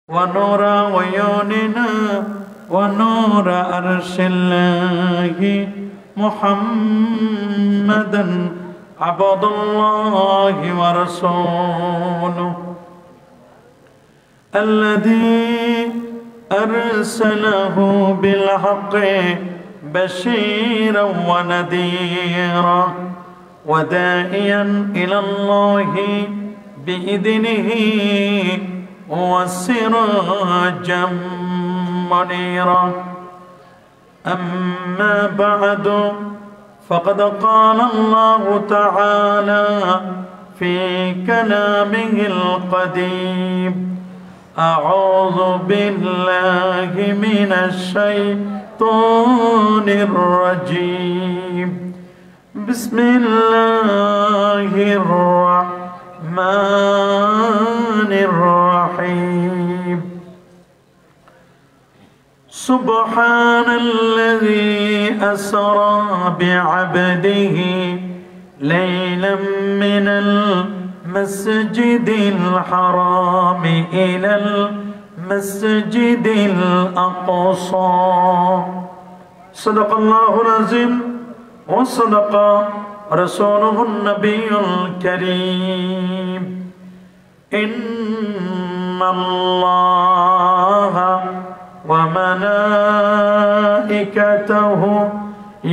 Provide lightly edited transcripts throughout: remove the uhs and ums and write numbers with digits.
ونور عيوننا ونور عرش الله محمدا عبد الله ورسوله الذي أرسله بالحق بشيرا ونذيرا وداعيا إلى الله بإذنه وسراجا منيرا أما بعد فقد قال الله تعالى في كلامه القديم أعوذ بالله من الشيطان الرجيم بسم الله الرحمن الرحيم سبحان الذي أسرى بعبده ليلا من المسجد الحرام إلى المسجد الأقصى صدق الله العظيم وصدق رسوله النبي الكريم إن الله وملائكته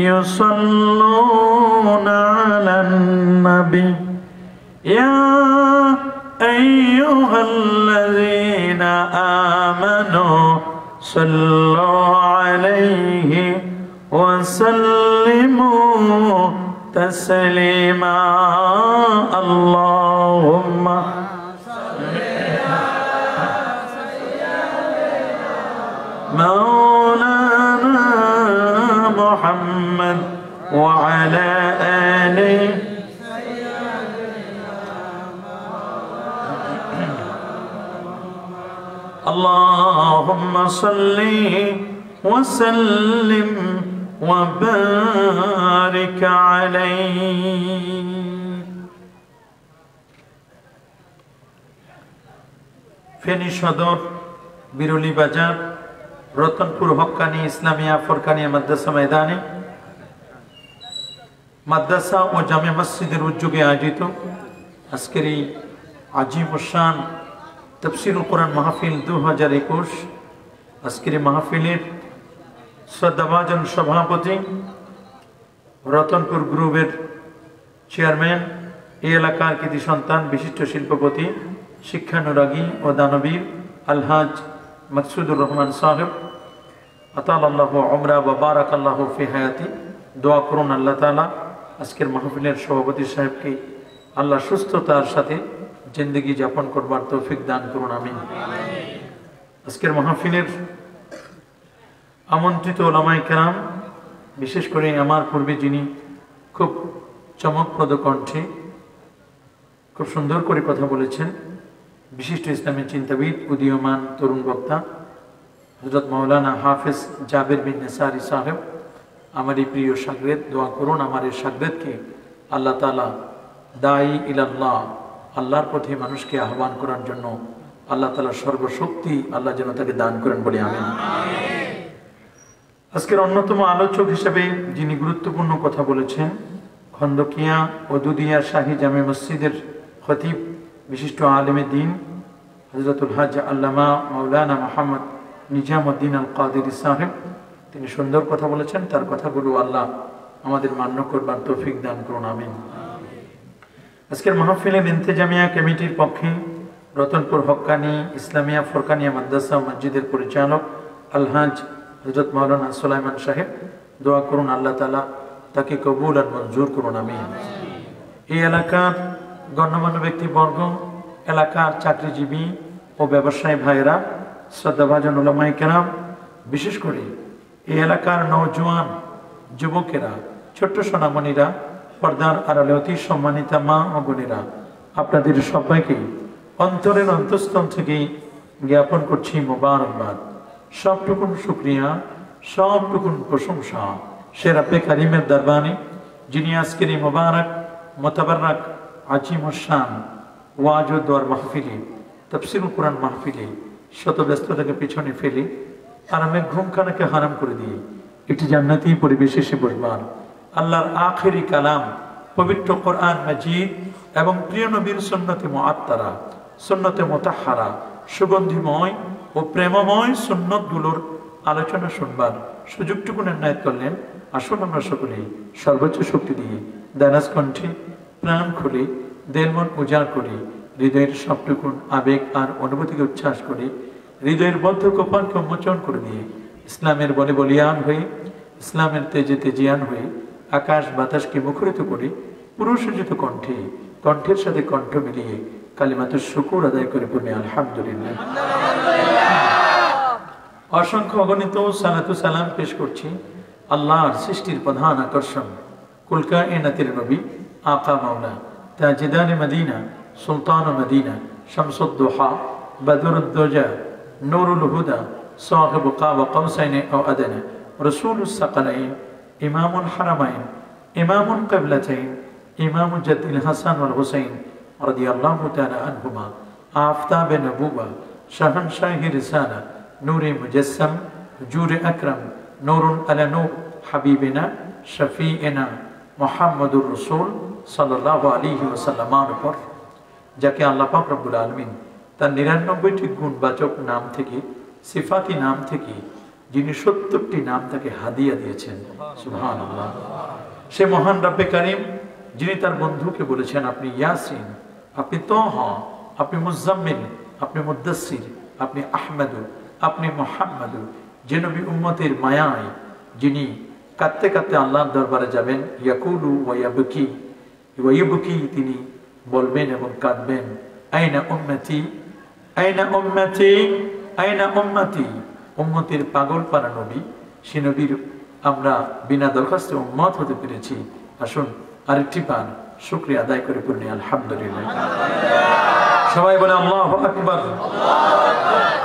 يصلون على النبي يا أيها الذين آمنوا صلوا عليه وسلموا تسليما اللهم مولانا محمد وعلى آله اللهم صل وسلم وبارك عليه ফেনী সদর বিরুলি বাজার রতনপুর হক্কানি ইসলামিয়া ফরকানিয়া মাদ্রাসা ময়দানে মাদ্রাসা ও জামে মসজিদের উদ্যোগে আয়োজিত আজকের এই আজিম শান তাফসীরুল কোরআন মাহফিল 2021 আজকের মাহফিলের শ্রদ্ধাভাজন সভাপতি রতনপুর গ্রুপের চেয়ারম্যান এই এলাকার কৃতি সন্তান বিশিষ্ট শিল্পপতি শিক্ষানুরাগী ও দানবীর আলহাজ মাকসুদুর রহমান সাহেব আতালাল্লাহু উমরা ওয়া বারাকাল্লাহু ফি হায়াতি দোয়া করুন আল্লাহ তাআলা আজকের মাহফিলের সভাপতি সাহেবকে আল্লাহ সুস্থতার সাথে জিন্দেগি যাপন করবার তৌফিক দান করুন আমিন। আজকের মাহফিলের আমন্ত্রিত ওলামায়ে কেরাম, বিশেষ করে আমার পূর্বে যিনি খুব চমকপ্রদ কণ্ঠে খুব সুন্দর করে কথা বলেছেন, বিশিষ্ট ইসলামী চিন্তাবিদ উদীয়মান তরুণ বক্তা হযরত মাওলানা হাফেজ জাবের বিন নেসারি সাহেব, আমার এই প্রিয় শাগরেদ, দোয়া করুন আমার এই শাগরেদকে আল্লাহ তাআলা দাঈ ইলাল্লাহ, আল্লাহর পথে মানুষকে আহ্বান করার জন্য আল্লাহ তাআলা সর্বশক্তি আল্লাহ যেন তাকে দান করেন বলে আমিন। আজকের অন্যতম আলোচক হিসেবে যিনি গুরুত্বপূর্ণ কথা বলেছেন, খন্দকিয়া ও দুদিয়া শাহী জামে মসজিদের খতিব বিশিষ্ট আলেমে দ্বীন হযরতুল হাজ আল্লামা মাওলানা মুহাম্মদ নিজামউদ্দিন আল কাদেরী সাহেব, তিনি সুন্দর কথা বলেছেন। তার কথাগুলো আল্লাহ আমাদের মান্য করবার তৌফিক দান করুন আমিন। আজকের মাহফিলের ইন্তেজামিয়া কমিটির পক্ষে রতনপুর হক্কানি ইসলামিয়া ফরকানিয়া মাদ্রাসা মসজিদের পরিচালক আলহাজ হযরত মাওলানা সুলাইমান সাহেব, দোয়া করুন আল্লাহ তাআলা তাকে কবুল আর মঞ্জুর করুন আমিন। এই এলাকার গণ্যমান্য ব্যক্তিবর্গ, এলাকার চাকরিজীবী ও ব্যবসায়ী ভাইয়েরা, শ্রদ্ধাভাজন উলামায়ে কেরাম, বিশেষ করে এই এলাকার নওজোয়ান যুবকেরা, ছোট্ট সোনামণিরা, পর্দার আড়ালে অতি সম্মানিতা মা ও বোনেরা, আপনাদের সবাইকে অন্তরের অন্তঃস্থল থেকে জ্ঞাপন করছি মোবারকবাদ। সবটুকুন শুকরিয়া, সবটুকুন প্রশংসা সে রব্বে কারিমের দরবারে, যিনি আজকের এই মোবারক মোতাবারক আজিম শান ওয়াজ ও দোয়ার মাহফিলে, তাফসীরুল কোরআন মাহফিলে শত ব্যস্ততাকে পিছনে ফেলে আরামের ঘুমখানাকে হারাম করে দিয়ে একটি জান্নাতি পরিবেশে এসে বসবার, আল্লাহর আখেরি কালাম পবিত্র কোরআন মাজিদ এবং প্রিয় নবীর সুন্নতে মুআত্তারা, সুন্নতে মুতাহহারা, সুগন্ধিময় ও প্রেমময় সুন্নতগুলোর আলোচনা শুনবার সুযোগটুকু নির্ণয় করলেন। আসুন আমরা সকলেই সর্বোচ্চ শক্তি দিয়ে দানাজ কণ্ঠে প্রাণ খুলে দেল মন উজাড় করে হৃদয়ের সবটুকুন আবেগ আর অনুভূতিকে উচ্ছ্বাস করে হৃদয়ের বদ্ধ কপালকে উন্মোচন করে দিয়ে ইসলামের বলে বলিয়ান হয়ে, ইসলামের তেজে তেজিয়ান হয়ে আকাশ বাতাসকে মুখরিত করে পুরুষোচিত কণ্ঠে কণ্ঠের সাথে কণ্ঠ মিলিয়ে কালিমাতুশ শুকুর আদায় করে পড়ে আলহামদুলিল্লাহ। অসংখ্য অগণিত সালাতু সালাম পেশ করছি আল্লাহর সৃষ্টির প্রধান আকর্ষণ কুল কায়নাতের নবী আকা মাওলা তাজদানে মদিনা সুলতান মদিনা শামসুদ দুহা বদরুদ দুজা নূরুল হুদা সাহিব কাব কৌসাইন ও আদনা রাসূলুস সাকালাইন ইমামুল হারামাইন ইমামুল কিবলাতাইন ইমামুল জাদ্দিল হাসান ওয়াল হুসাইন রাদিয়াল্লাহু তাআলা আনহুমা আফতাব নবুওয়া শাহনশাহি রিসালা নূরে মুজাসসাম জুরে আকরাম নূরুন আলা নূর হাবিবিনা শফিইনা মুহাম্মদুর রাসূল সাল্লাল্লাহু আলাইহি ওয়াসাল্লামের উপর, যাকে আল্লাহ পাক রব্বুল আলামিন তার 99টি গুণবাচক নাম থেকে, সিফাতি নাম থেকে যিনি 70টি নাম তাকে হাদিয়া দিয়েছেন। সুবহানাল্লাহ। সে মহান রব্বে কারীম যিনি তার বন্ধুকে বলেছেন, আপনি ইয়াসিন, আপনি তাহা, আপনি মুজাম্মিল, আপনি মুদ্দাসসির, আপনি আহমদ, আপনি মুহাম্মদ, যে নবী উম্মতের মায়ায় যিনি কাঁদতে কাঁদতে আল্লাহর দরবারে যাবেন, ইয়াকুলু ওয়া ইয়াবকি, তিনি বলবেন এবং কাঁদবেন, আইনা উম্মতি, আইনা উম্মতি, আইনা উম্মতি। উম্মতের পাগল পারা নবী, সে নবীর আমরা বিনা দরখাস্তে উম্মত হতে পেরেছি। আসুন আরেকটি বার শুকরিয়া আদায় করে পড়ি আলহামদুলিল্লাহ। সবাই বলে আল্লাহু আকবার,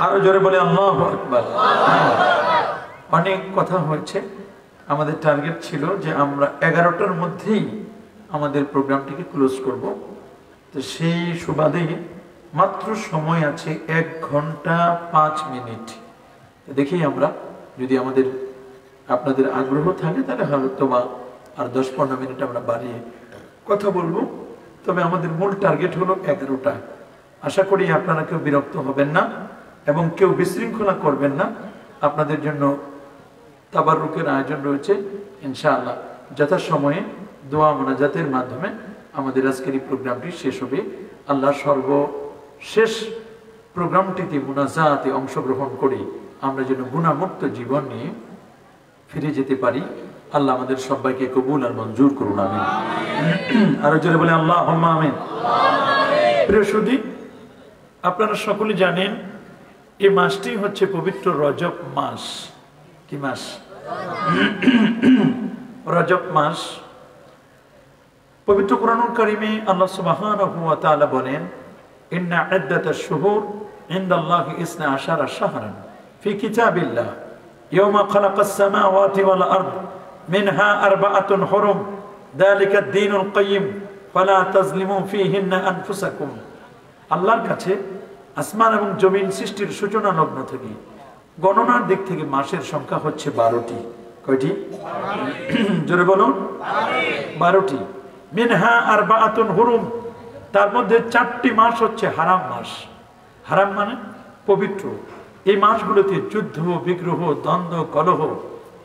আরো জোরে বলে আল্লাহু আকবার। অনেক কথা হয়েছে, আমাদের টার্গেট ছিল যে আমরা 11টার মধ্যেই আমাদের প্রোগ্রামটিকে ক্লোজ করব। তো সেই সুবাদে মাত্র সময় আছে 1 ঘন্টা 5 মিনিট। দেখি আমরা যদি আমাদের আপনাদের আগ্রহ থাকে তাহলে হয়তো বা আর 10-15 মিনিট আমরা বাড়িয়ে কথা বলবো। তবে আমাদের মূল টার্গেট হলো 11টা। আশা করি আপনারা কেউ বিরক্ত হবেন না এবং কেউ বিশৃঙ্খলা করবেন না। আপনাদের জন্য তাবাররুকের আয়োজন রয়েছে ইনশাআল্লাহ। যথাসময়ে দোয়া মোনাজাতের মাধ্যমে আমাদের আজকের এই প্রোগ্রামটি শেষ হবে। আল্লাহ সর্বশেষ প্রোগ্রামটিতে মোনাজাতে অংশগ্রহণ করে আমরা যেন গুনাহমুক্ত জীবন নিয়ে ফিরে যেতে পারি। আল্লাহ আমাদের সবাইকে কবুল আর মঞ্জুর করুন, আমিন। আরো জোরে বলে আল্লাহুম্মা আমিন। প্রিয় সুধী, আপনারা সকলে জানেন এই মাসটি হচ্ছে পবিত্র রজব মাস। কি মাস? রজব মাস। পবিত্র কুরআনুল কারীমে আল্লাহ সুবহানাহু ওয়া তাআলা বলেন, ইন্না ইদ্দাতাশ শুহুর ইনদাল্লাহি 12 শাহরান ফি কিতাবিল্লাহ ইয়াওমা খালাকাস সামাওয়াতি ওয়াল আরদ মিনহা আরবাআতুন হুরুম যালিকা আদ-দীনুল কাইয়্যিম ফালা তাজলিমু ফীহিন্না আনফুসাকুম। আল্লাহর কাছে আসমান এবং জমিন সৃষ্টির সূচনা লগ্ন থেকে গণনার দিক থেকে মাসের সংখ্যা হচ্ছে 12টি। কয়টি? জোরে বলুন। 12টি। মিনহা আরবাআতুন হুরুম, তার মধ্যে 4টি মাস হচ্ছে হারাম মাস। হারাম মানে পবিত্র। এই মাসগুলোতে যুদ্ধ, বিগ্রহ, দ্বন্দ্ব, কলহ,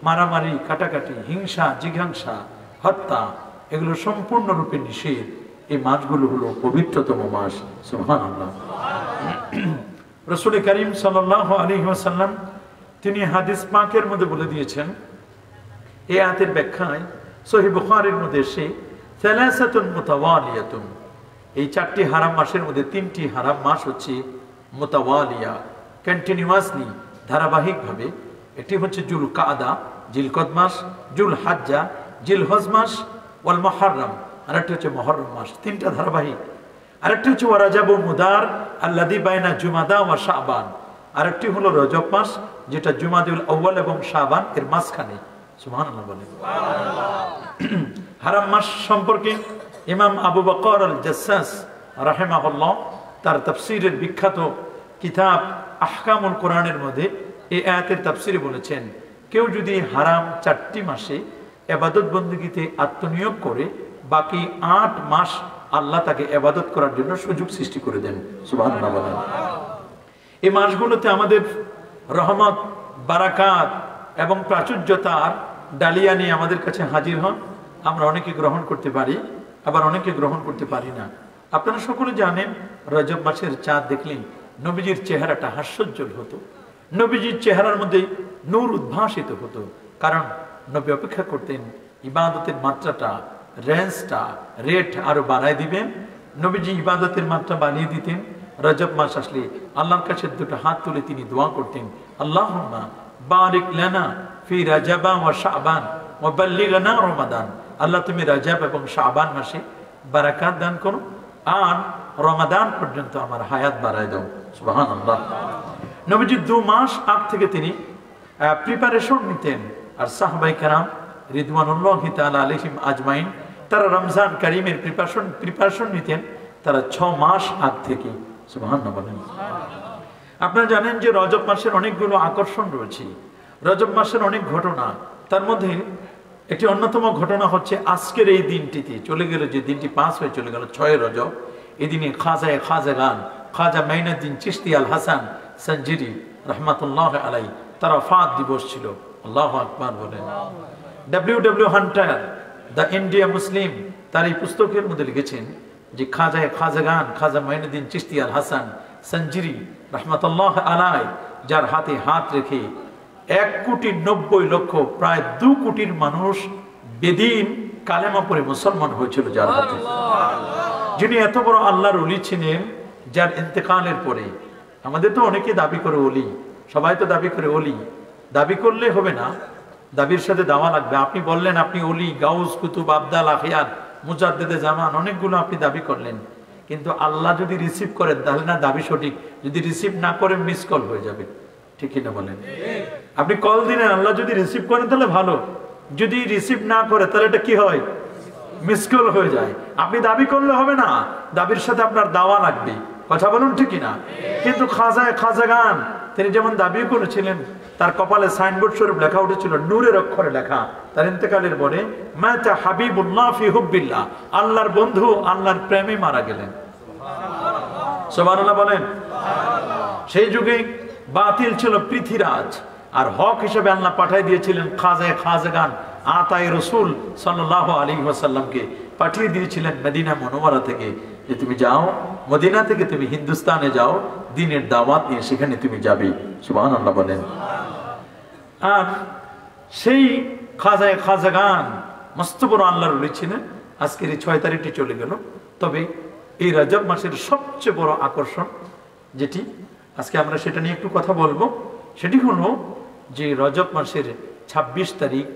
মারামারি, কাটাকাটি, হিংসা, জিঘাংসা, হত্যা এগুলো সম্পূর্ণরূপে নিষেধ। এই মাসগুলো হলো পবিত্রতম মাস। সুবহানাল্লাহ। রাসূল করিম সাল্লাল্লাহু আলাইহি ওয়াসাল্লাম তিনি হাদিস পাকের মধ্যে বলে দিয়েছেন, এই আয়াতের ব্যাখ্যায় সহিহ বুখারীর মধ্যে এসে সালাসাতুন মুতাওয়ালিয়াতুন, এই 4টি হারাম মাসের মধ্যে 3টি হারাম মাস হচ্ছে মুতাওয়ালিয়া, কন্টিনিউয়াসলি, ধারাবাহিকভাবে। একটি হচ্ছে জুল কাদা, জিলকদ মাস, জুল হাজ্জা, জিলহজ মাস, ওয়াল মুহররম, আর একটা হচ্ছে মুহররম মাস। 3টা ধারাবাহিক। আরেকটি হচ্ছে ওয়া রাজাবুল মুদার আল্লাযী বাইনা জুমাদা ওয়া শাবান, আরেকটি হলো রজব মাস যেটা জুমাদুল আউয়াল এবং শাবান এর মাঝখানে। সুবহানাল্লাহ বলেন। হারাম মাস সম্পর্কে ইমাম আবু বকর আল জাসসাস রাহিমাহুল্লাহ তার তাফসীরের বিখ্যাত কিতাব আহকামুল কোরআনের মধ্যে এই আয়াতের তাফসিরে বলেছেন, কেউ যদি হারাম 4টি মাসে ইবাদত বندگিতে আত্মনিয়োগ করে বাকি 8 মাস আল্লাহ তাকে ইবাদত করার জন্য সুযোগ সৃষ্টি করে দেন। সুবহানাল্লাহ। এই মাসগুলোতে আমাদের রহমত, বারাকাত এবং প্রাচুর্যতার ডালিয়া নিয়ে আমাদের কাছে হাজির হন। আমরা অনেকে গ্রহণ করতে পারি, আবার অনেকে গ্রহণ করতে পারি না। আপনারা সকলে জানেন, রজব মাসের চাঁদ দেখলেন নবীজির চেহারাটা হাস্যোজ্জ্বল হতো, নবীজির চেহারার মধ্যে নূর উদ্ভাসিত হতো। কারণ নবী অপেক্ষা করতেন ইবাদতের মাত্রাটা, রেঞ্জটা, রেট আরো বাড়ায় দিবেন। নবীজি ইবাদতের মাত্রা বাড়িয়ে দিতেন। রজব মাস আসলে আল্লাহর কাছে দুটো হাত তুলে তিনি দোয়া করতেন, আল্লাহুম্মা বারিক লানা ফি রাজাবা ওয়া শাবান ওয়া বাল্লিগনা রমাদান। আল্লাহ তুমি রজব এবং শাবান মাসে বারাকাত দান করো, আর রমাদান পর্যন্ত আমার হায়াত বাড়ায় দাও। সুবহানাল্লাহ। নবীজি 2 মাস আগ থেকে তিনি প্রিপারেশন নিতেন, আর সাহাবায়ে কেরাম রিদওয়ানুল্লাহি তাআলা আলাইহিম আজমাইন তারা রমজান কারীমের প্রিপারেশন নিতেন তারা 6 মাস আগ থেকে। সুবহানাল্লাহ। আপনারা জানেন যে রজব মাসের অনেকগুলো আকর্ষণ রয়েছে, রজব মাসের অনেক ঘটনা। তার মধ্যে একটি অন্যতম ঘটনা হচ্ছে আজকের এই দিনটিতে চলে গেল, যে দিনটি পাস হয়ে চলে গেল 6 রজব। এই দিনে খাজাগান খাজা মাইনুদ্দিন চিশতি আল হাসান সঞ্জিরি রহমাতুল্লাহ আলাই তার ওফাত দিবস ছিল। আল্লাহু আকবার বলেন। W Hunter the India Muslim তার এই পুস্তকের মধ্যে লিখেছেন যে খাজাগান খাজা মাইনুদ্দিন চিশতি আল হাসান সঞ্জিরি রহমাতুল্লাহ আলাই, যার হাতে হাত রেখে 1,90,00,000 প্রায় 2 কোটির মানুষ বেদিন কালেমা পড়ে মুসলমান হয়েছিল যার হাতে। যিনি এত বড় আল্লাহর ওলি ছিলেন, যার ইন্তেকালের পরে আমাদের তো অনেকে দাবি করে ওলি, সবাই তো দাবি করে ওলি। দাবি করলে হবে না, দাবির সাথে দাওয়া লাগবে। আপনি বললেন আপনি ওলি, গাউস, কুতুব, আবদাল, আখিয়ার, মুজাদ্দেদে জামান, অনেকগুলো আপনি দাবি করলেন, কিন্তু আল্লাহ যদি রিসিভ করেন তাহলে না দাবি সঠিক, যদি রিসিভ না করেন মিস কল হয়ে যাবে। ঠিক কিনা বলেন? আপনি কল দিলেন, আল্লাহ যদি রিসিভ করেন তাহলে ভালো, যদি রিসিভ না করে তাহলে এটা কি হয়? মিস কল হয়ে যায়। আপনি দাবি করলে হবে না, দাবির সাথে আপনার দাওয়া লাগবে। কথা বলুন ঠিক কিনা? কিন্তু খাজাগান তিনি যেমন দাবি করেছিলেন, তার কপালে সাইনবোর্ড স্বরূপ লেখা উঠেছিল নূরের অক্ষরে লেখা, তার ইন্তেকালের পরে মাতা হাবিবুল্লাহ ফি হুব্বিল্লাহ, আল্লাহর বন্ধু আল্লাহর প্রেমে মারা গেলেন। সুবহানাল্লাহ বলেন। সেই যুগে বাতিল ছিল পৃথিরাজ, আর হক হিসেবে আল্লাহ পাঠিয়ে দিয়েছিলেন খাজাগান আতায়ে রাসূল সাল্লাল্লাহু আলাইহি ওয়াসাল্লামকে পাঠিয়ে দিয়েছিলেন মদিনা মুনাওয়ারা থেকে, যে তুমি যাও মদিনা থেকে তুমি হিন্দুস্তানে যাও, দ্বীনের দাওয়াত নিয়ে সেখানে তুমি যাবে। সুবহানাল্লাহ বলেন। আর সেই খাজাগান মস্ত বড় আল্লাহর ওলি ছিলেন। আজকের এই 6 তারিখটি চলে গেল। তবে এই রজব মাসের সবচেয়ে বড় আকর্ষণ যেটি আজকে আমরা সেটা নিয়ে একটু কথা বলবো, সেটি হলো যে রজব মাসের 26 তারিখ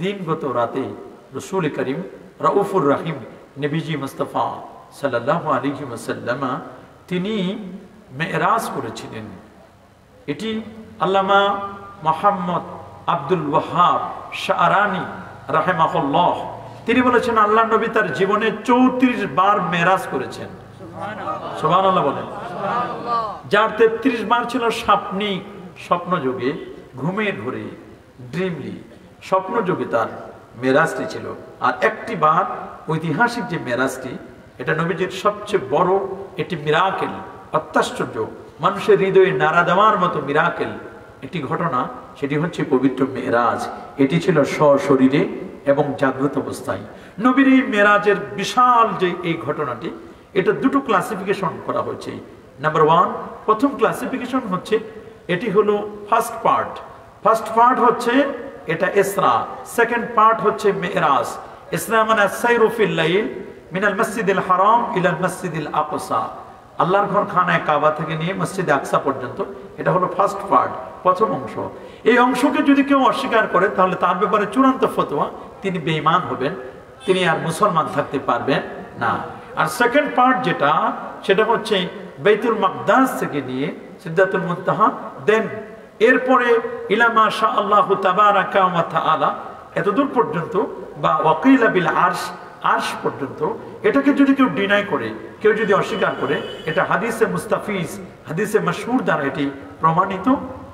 দিনগত রাতে রাসূল করিম রাউফুর রহিম নবীজি মুস্তাফা সাল্লাল্লাহু আলাইহি ওয়াসাল্লাম তিনি মেরাজ করেছিলেন। এটি আল্লামা মুহাম্মদ আব্দুল ওয়াহাব শাআরানী রাহিমাহুল্লাহ তিনি বলেছেন আল্লাহ নবী তার জীবনে 34 বার মেরাজ করেছেন। সুবহানাল্লাহ বলেন। যার 33 বার ছিল স্বপ্নিক, স্বপ্নযোগে, ঘুমের ঘরে, ড্রিমলি, স্বপ্নযোগে তার মেরাজটি ছিল। আর একটি বার ঐতিহাসিক যে মেরাজটি, এটা নবীজির সবচেয়ে বড় একটি মিরাকেল, অত্যাশ্চর্য, মানুষের হৃদয়ে নাড়া দেওয়ার মতো মিরাকেল একটি ঘটনা, সেটি হচ্ছে পবিত্র মেরাজ। এটি ছিল সশরীরে এবং জাগ্রত অবস্থায়। নবীর এই মেরাজের বিশাল যে এই ঘটনাটি, এটা দুটো ক্লাসিফিকেশন করা হয়েছে। নাম্বার 1, প্রথম ক্লাসিফিকেশন হচ্ছে এটি হলো ফার্স্ট পার্ট হচ্ছে এটা ইসরা, সেকেন্ড পার্ট হচ্ছে মেরাজ। ইসরা মানে সাইরু ফিল লাইল মিনাল মসজিদিল হারাম ইলাল মসজিদিল আকসা, আল্লাহর ঘর খানায় কাবা থেকে নিয়ে মসজিদে আকসা পর্যন্ত, এটা হলো ফার্স্ট পার্ট, প্রথম অংশ। এই অংশকে যদি কেউ অস্বীকার করে তাহলে তার ব্যাপারে চূড়ান্ত ফতোয়া, তিনি বেঈমান হবেন, তিনি আর মুসলমান থাকতে পারবেন না। আর সেকেন্ড পার্ট যেটা, সেটা হচ্ছে বাইতুল মাকদাস থেকে নিয়ে সিদরাতুল মুনতাহা, দেন এরপরে ইলা মা শা আল্লাহু তাবারাকা ওয়া তাআলা, এতদূর পর্যন্ত, বা ওয়াকিলা বিল আরশ, আরশ পর্যন্ত, এটাকে যদি কেউ ডিনাই করে, কেউ যদি অস্বীকার করে, এটা হাদিসে মুস্তাফিজ, হাদিসে মাশহুর দ্বারা এটি প্রমাণিত,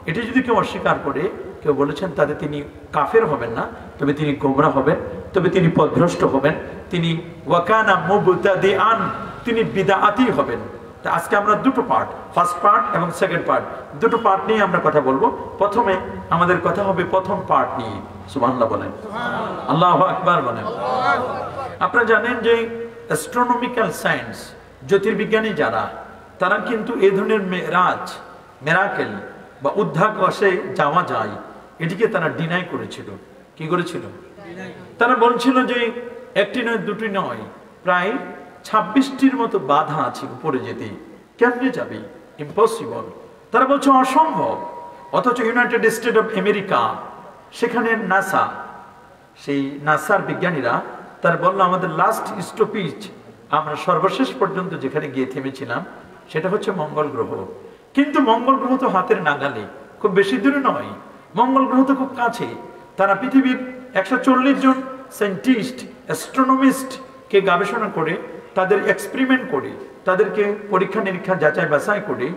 এটি যদি কেউ অস্বীকার করে, কেউ বলেছেন তাতে তিনি কাফের হবেন না, তবে তিনি গোমরা হবেন, তবে তিনি পথভ্রষ্ট হবেন, তিনি ওয়াকানা মুবতাদিআন, তিনি বিদআতি হবেন। তা আজকে আমরা দুটো পার্ট, ফার্স্ট পার্ট এবং সেকেন্ড পার্ট, দুটো পার্ট নিয়ে আমরা কথা বলবো। প্রথমে আমাদের কথা হবে প্রথম পার্ট নিয়ে। সুবহানাল্লাহ বলেন, আল্লাহু আকবার বলেন। আপনারা জানেন যে অ্যাস্ট্রোনমিক্যাল সায়েন্স, জ্যোতির্বিজ্ঞানী যারা, তারা কিন্তু এই ধরনের মেরাজ, মেরাকেল বা উদ্ধাকর্ষে যাওয়া যায়, এটিকে তারা ডিনাই করেছিল। কি করেছিল? তারা বলছিল যে একটি নয়, দুটি নয়, প্রায় 26টির মতো বাধা আছে উপরে যেতে। কেমনে যাবে? ইম্পসিবল। তারা বলছে অসম্ভব। অথচ ইউনাইটেড স্টেট অফ আমেরিকা, সেখানে নাসা, সেই নাসার বিজ্ঞানীরা তারা বললো আমাদের লাস্ট স্টপেজ, আমরা সর্বশেষ পর্যন্ত যেখানে গিয়ে থেমেছিলাম সেটা হচ্ছে মঙ্গল গ্রহ। কিন্তু মঙ্গল গ্রহ তো হাতের নাগালে, খুব বেশি দূরে নয়, মঙ্গল গ্রহ তো খুব কাছে। তারা পৃথিবীর 140 জন সায়েন্টিস্ট, অ্যাস্ট্রোনমিস্ট কে গবেষণা করে, তাদের এক্সপেরিমেন্ট করে, তাদেরকে পরীক্ষা নিরীক্ষা যাচাই বাছাই করে,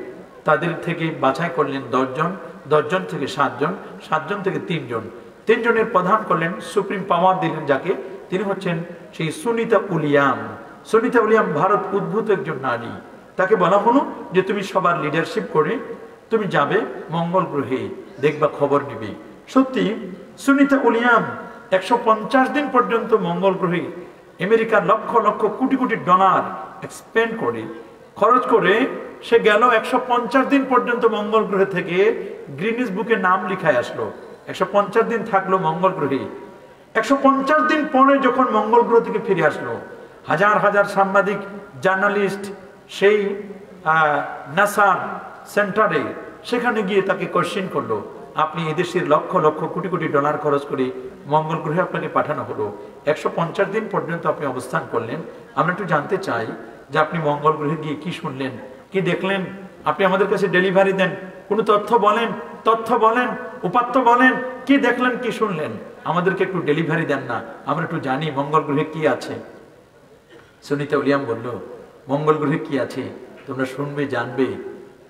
তাদের থেকে বাছাই করলেন 10 জন, 10 জন থেকে 7 জন, 7 জন থেকে 3 জন, 3 জনের প্রধান করলেন, সুপ্রিম পাওয়ার দিলেন যাকে, তিনি হচ্ছেন সেই সুনিতা উইলিয়াম। সুনিতা উইলিয়াম ভারত উদ্ভূত একজন নারী। তাকে বলা হলো যে তুমি সবার লিডারশিপ করে তুমি যাবে মঙ্গল গ্রহে, দেখবা, খবর নিবে। সত্যি সুনিতা উইলিয়াম 150 দিন পর্যন্ত মঙ্গল গ্রহে আমেরিকার লক্ষ লক্ষ কোটি কোটি ডলার এক্সপেন্ড করে, খরচ করে সে গেল। 150 দিন পর্যন্ত মঙ্গল গ্রহে থেকে গ্রিনিস বুকে নাম লিখায় আসলো। 150 দিন থাকলো মঙ্গল গ্রহে। 150 দিন পরে যখন মঙ্গল গ্রহ থেকে ফিরে আসলো, হাজার হাজার সাংবাদিক, জার্নালিস্ট সেই নাসার সেন্টারে, সেখানে গিয়ে তাকে কোশ্চেন করলো, আপনি এদেশের লক্ষ লক্ষ কোটি কোটি ডলার খরচ করে মঙ্গল গ্রহে আপনাকে পাঠানো হলো, 150 দিন পর্যন্ত আপনি অবস্থান করলেন, আমরা একটু জানতে চাই যে আপনি মঙ্গল গ্রহে গিয়ে কি শুনলেন, কি দেখলেন, আপনি আমাদের কাছে ডেলিভারি দেন, কোনো তথ্য বলেন, উপাত্ত বলেন, কি দেখলেন, কি শুনলেন, আমাদেরকে একটু ডেলিভারি দেন না, আমরা একটু জানি মঙ্গল গ্রহে কি আছে। সুনিতা উইলিয়াম বলল, মঙ্গল গ্রহে কি আছে তোমরা শুনবে, জানবে,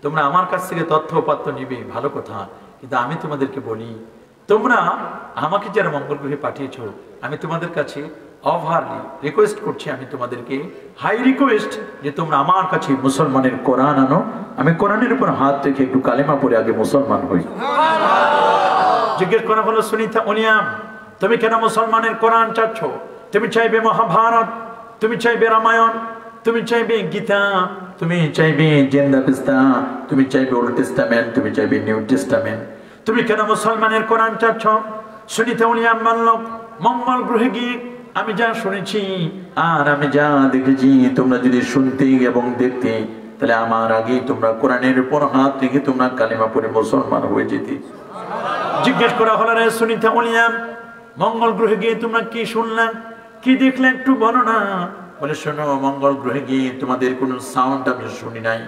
তোমরা আমার কাছ থেকে তথ্য উপাত্ত নিবে, ভালো কথা, কিন্তু আমি তোমাদেরকে বলি, তোমরা আমাকে যারা মঙ্গল গ্রহে পাঠিয়েছো, আমি তোমাদের কাছে অভারলি রিকোয়েস্ট করছি, আমি তোমাদেরকে হাই রিকোয়েস্ট যে তোমরা আমার কাছে মুসলমানের কোরআন আনো, আমি কোরআনের উপর হাত রেখে একটু কালেমা পড়ে আগে মুসলমান হই। জিজ্ঞেস করা হলো, সুনিতা উইলিয়াম তুমি কেন মুসলমানের কোরআন চাচ্ছ? তুমি চাইবে মহাভারত, তুমি চাইবে রামায়ণ, তুমি চাইবে গীতা, তুমি চাইবে জেন্দাবিস্তা, তুমি চাইবে ওল্ড টেস্টামেন্ট, তুমি চাইবে নিউ টেস্টামেন্ট, তুমি কেন মুসলমানের কোরআন চাচ্ছ? সুনিতা উইলিয়াম বলল, মঙ্গল গ্রহে গিয়ে আমি যা শুনেছি আর আমি যা দেখেছি, তোমরা যদি শুনতে এবং দেখতে, তাহলে আমার আগেই তোমরা কোরআনের উপর হাত রেখে তোমরা কালিমা পড়ে মুসলমান হয়ে যেতে। জিজ্ঞেস করা হলো, রে সুনিতা উইলিয়াম, মঙ্গল গ্রহে গিয়ে তোমরা কি শুনলেন, কি দেখলে একটু বলো না। বলে, শোনো, মঙ্গল গ্রহে গিয়ে তোমাদের কোনো সাউন্ড আমরা শুনি নাই,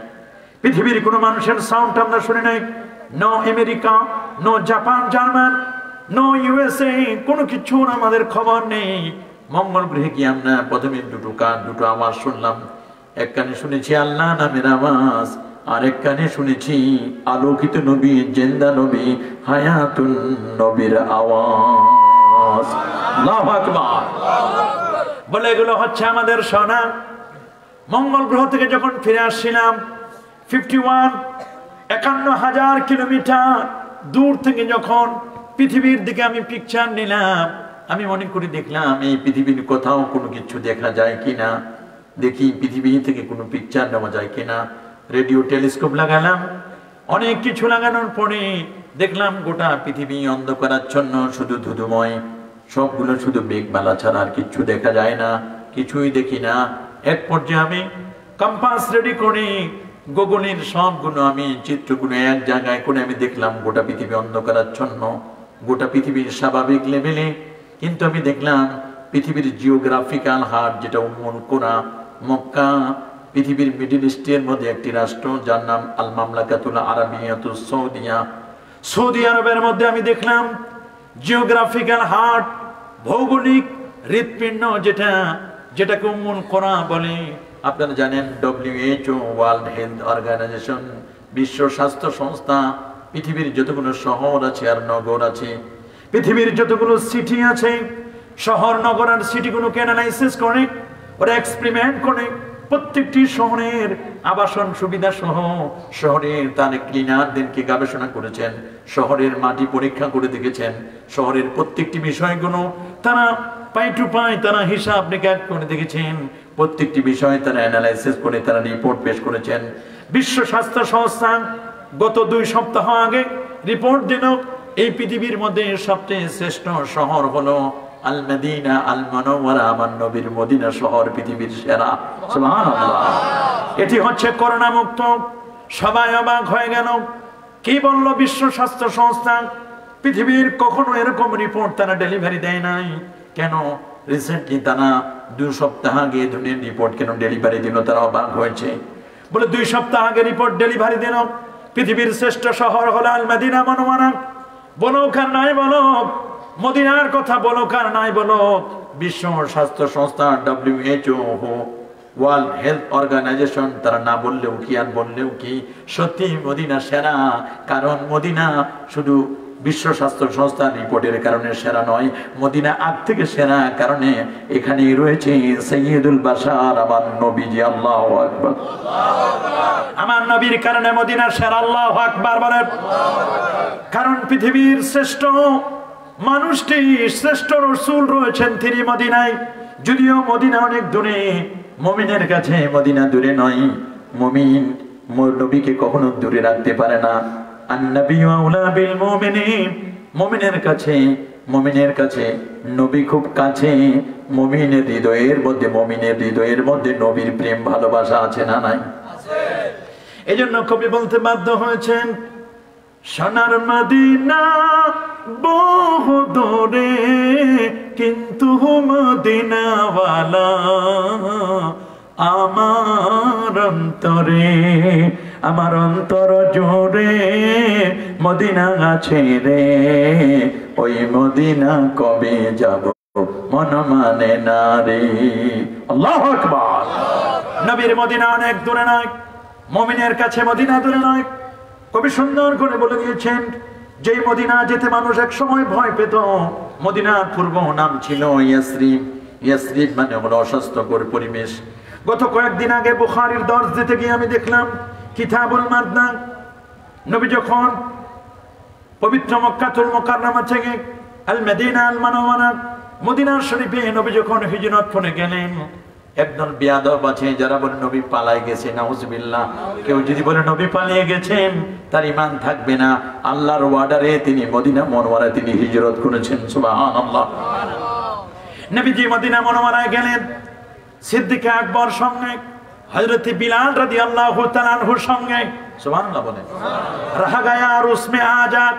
পৃথিবীর কোনো মানুষের সাউন্ড আমরা শুনি নাই, no America, no Japan, German, no USA, কোনো কিছুর আমাদের খবর নেই। মঙ্গল গ্রহে গিয়ে আমরা প্রথমে দুটো আওয়াজ শুনলাম। এক কানে শুনেছি আল্লাহ নামের আওয়াজ, আর এক কানে শুনেছি আলোকিত নবী, জিন্দা নবী, হায়াতুন নবীর আওয়াজ। আল্লাহু আকবার। বলে, এগুলো হচ্ছে আমাদের শোনা। মঙ্গল গ্রহ থেকে যখন ফিরে আসছিলাম, 51,000 কিলোমিটার দূর থেকে যখন পৃথিবীর দিকে আমি পিকচার নিলাম, আমি মনে করে দেখলাম এই পৃথিবীর কোথাও কোনো কিছু দেখা যায় কিনা, দেখি পৃথিবী থেকে কোনো পিকচার নেওয়া যায় কিনা। রেডিও টেলিস্কোপ লাগালাম, অনেক কিছু লাগানোর পরে দেখলাম গোটা পৃথিবী অন্ধকারাচ্ছন্ন, শুধু ধুধুময়, সবগুলো শুধু মেঘমালা ছাড়া আর কিছু দেখা যায় না, কিছুই দেখি না। এক পর্যায়ে আমি কম্পাস রেডি করে গুগলের সবগুলো আমি চিত্রগুলো এক জায়গায় করে আমি দেখলাম গোটা পৃথিবী অন্ধকারাচ্ছন্ন, গোটা পৃথিবীর স্বাভাবিক লেভেলে। কিন্তু আমি দেখলাম পৃথিবীর জিওগ্রাফিক্যাল হার্ট, যেটা উম্মুল কুরা, মক্কা, পৃথিবীর মিডল ইস্টের মধ্যে একটি রাষ্ট্র যার নাম আল মামলাকাতুল আরাবিয়াতুস সৌদিয়া, সৌদি আরবের মধ্যে আমি দেখলাম জিওগ্রাফিক্যাল হার্ট, ভৌগোলিক হৃৎপিণ্ড, যেটা যেটাকে উম্মুল কোরা বলে। আপনারা জানেন WHO ওয়ার্ল্ড হেলথ অর্গানাইজেশন, বিশ্ব স্বাস্থ্য সংস্থা, পৃথিবীর যতগুলো শহর আছে আর নগর আছে, পৃথিবীর যতগুলো সিটি আছে, শহর নগর আর সিটিগুলোকে অ্যানালাইসিস করে, ওরা এক্সপেরিমেন্ট করে প্রত্যেকটি শহরের আবাসন সুবিধা সহ শহরের তার ক্লিনারদেরকে গবেষণা করেছেন, শহরের মাটি পরীক্ষা করে দেখেছেন, শহরের প্রত্যেকটি বিষয়গুলো তারা পাই টু পাই তারা হিসাব নিকাশ করে দেখেছেন, প্রত্যেকটি বিষয় তারা অ্যানালাইসিস করে তারা রিপোর্ট পেশ করেছেন। বিশ্ব স্বাস্থ্য সংস্থা গত 2 সপ্তাহ আগে রিপোর্ট দিল এই পৃথিবীর মধ্যে সবচেয়ে শ্রেষ্ঠ শহর হলো আল মদিনা আল মুনাওয়ারা, আমার নবীর মদিনা শহর পৃথিবীর সেরা। সুবহানাল্লাহ। এটি হচ্ছে করোনা মুক্ত। সবাই অবাক হয়ে গেল। কি বলল বিশ্ব স্বাস্থ্য সংস্থা? পৃথিবীর কখনো এরকম রিপোর্ট তারা ডেলিভারি দেয় নাই। কেন রিসেন্টলি তারা 2 সপ্তাহ আগে ধরনের রিপোর্ট কেন ডেলিভারি দিল? তারা অবাক হয়েছে। বলে 2 সপ্তাহ আগে রিপোর্ট ডেলিভারি দিল পৃথিবীর শ্রেষ্ঠ শহর হলো আল মদিনা মুনাওয়ারা। বলো কার নাই বলো, মদিনার কথা বলো কার নাই বলো, বিশ্ব স্বাস্থ্য সংস্থা WHO ওয়ার্ল্ড হেলথ অর্গানাইজেশন তারা না বললেও কি আর বললেও কি, সত্যি মদিনা সেরা। কারণ মদিনা শুধু বিশ্ব স্বাস্থ্য সংস্থার রিপোর্টের কারণে সেরা নয়, মদিনা আগ থেকে সেরা কারণে এখানে রয়েছে সাইয়্যিদুল বাশার আমার নবীজি। আল্লাহু আকবার। আমার নবীর কারণে মদিনা সেরা। আল্লাহু আকবার বলেন। কারণ পৃথিবীর শ্রেষ্ঠ মানুষটি, শ্রেষ্ঠ রাসূল রয়েছেন তিনি মদিনায়। যদিও মদিনা অনেক দূরে, মুমিনের কাছে মদিনা দূরে নয়। মুমিন নবীকে কখনো দূরে রাখতে পারে না। আন-নাবিয়্যু আউলা বিল মুমিনিন, মুমিনের কাছে নবী খুব কাছে। মুমিনের হৃদয়ের মধ্যে নবীর প্রেম ভালোবাসা আছে না নাই? আছে। এজন্য কবি বলতে বাধ্য হয়েছেন, সোনার মদিনা বহু দূরে কিন্তু মদিনাওয়ালা আমার অন্তরে, আমার অন্তর জোরে মদিনা আছে রে, ওই মদিনা কবে যাব মন মানে না রে। আল্লাহু আকবার। নবীর মদিনা অনেক দূরে নয়, মুমিনের কাছে মদিনা দূরে নয়। কবি সুন্দর করে বলে দিয়েছেন, যেই মদিনা যেতে মানুষ এক সময় ভয় পেত, মদিনার পূর্ব নাম ছিল ইয়াসরিব। ইয়াসরিব মানে হলো অস্বাস্থ্যকর পরিবেশ। গত কয়েকদিন আগে বুখারীর দর্স দিতে গিয়ে আমি দেখলাম কিতাবুল মাদনা, নবী যখন পবিত্র মক্কাতুল মুকাররমা থেকে আল মদিনা আল মুনাওয়ারা মদিনা শরীফে নবী যখন হিজরত করে গেলেন, একদল বিয়াদব আছে যারা বলে নবী পালাই গেছে, নাউজুবিল্লাহ। কেউ যদি বলে নবী পালিয়ে গেছেন তার ঈমান থাকবে না। আল্লাহর ওয়ার্ডারে তিনি মদিনা মুনাওয়ারায় তিনি হিজরত করেছেন। সুবহানাল্লাহ। নবীজি মদিনা মুনাওয়ারায় গেলেন, সিদ্দিক আকবর সঙ্গে, হযরত বিলাল রাদিয়াল্লাহু তাআলা আনহুর সঙ্গে। সুবহানাল্লাহ বলেন। রাহা গায়া আর উসমে আজাদ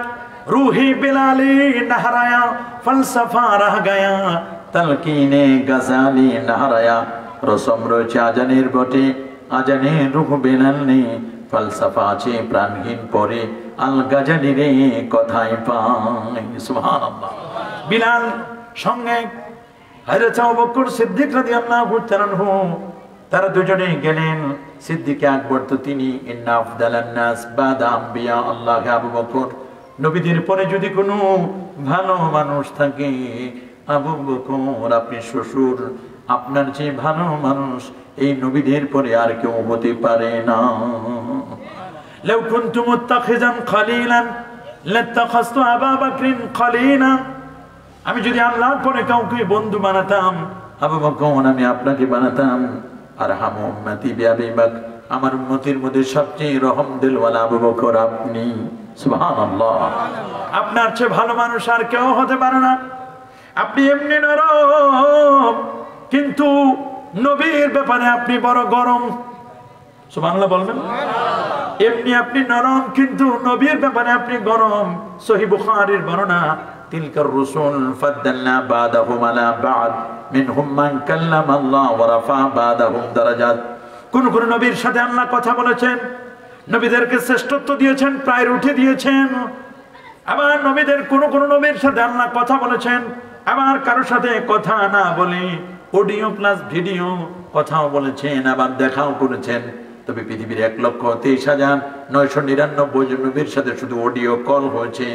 রূহি বিলালি নহরায়া, ফলসফা রাহ গায়া তালকিনে গাজালি নহরায়া। রসম রয়েছে আজানের বটে, আজানে রূহ বিলাল নেই, ফলসফা আছে প্রাণহীন পরে, আল গাজালি রে কথাই পাই। সুবহানাল্লাহ। বিলাল সঙ্গে হযরত আবু বকর সিদ্দিক রাদিয়াল্লাহু তাআলা আনহু, তারা দুজনে গেলেন। সিদ্দিক আকবর তো তিনি ইন্না আফদালান নাস বাদা আম্বিয়া আল্লাহ, আবু বকর নবীদের পরে যদি কোনো ভালো মানুষ থাকে, আবু বকর আপনি শ্বশুর, আপনার যে ভালো মানুষ এই নবীদের পরে আর কেউ হতে পারে না। লাউ কুনতু মুত্তাখিজান খলিলান লাত্তাখাযতু আবু বকরিন খলিলা, আমি যদি আল্লাহর পরে কাউকে বন্ধু বানাতাম, আবু বকর আমি আপনাকে বানাতাম। আর হাম উম্মতি বিআবি বকর, আমার উম্মতের মধ্যে সবচেয়ে রহম দিলওয়ালা আবু বকর আপনি। সুবহানাল্লাহ। আপনার চেয়ে ভালো মানুষ আর কেউ হতে পারে না। আপনি এমনি নরম, কিন্তু নবীর ব্যাপারে আপনি বড় গরম। সুবহানাল্লাহ বলবেন। এমনি আপনি নরম, কিন্তু নবীর ব্যাপারে আপনি গরম। সহিহ বুখারীর বর্ণনা, তিলকার রুসুল ফাদ্দালনা বাদাহুম আলা বাদ মিনহুম মান কাল্লামা আল্লাহ ওয়া রাফা বাদাহুম দারাজাত। কোন কোন নবীর সাথে আল্লাহ কথা বলেছেন, নবীদেরকে শ্রেষ্ঠত্ব দিয়েছেন, প্রায় উঠে দিয়েছেন। আবার নবীদের কোন কোন নবীর সাথে আল্লাহ কথা বলেছেন, আবার কারোর সাথে কথা না বলে অডিও প্লাস ভিডিও কথাও বলেছেন, আবার দেখাও করেছেন। তবে পৃথিবীর 1,23,999 জন নবীর সাথে শুধু অডিও কল হয়েছে।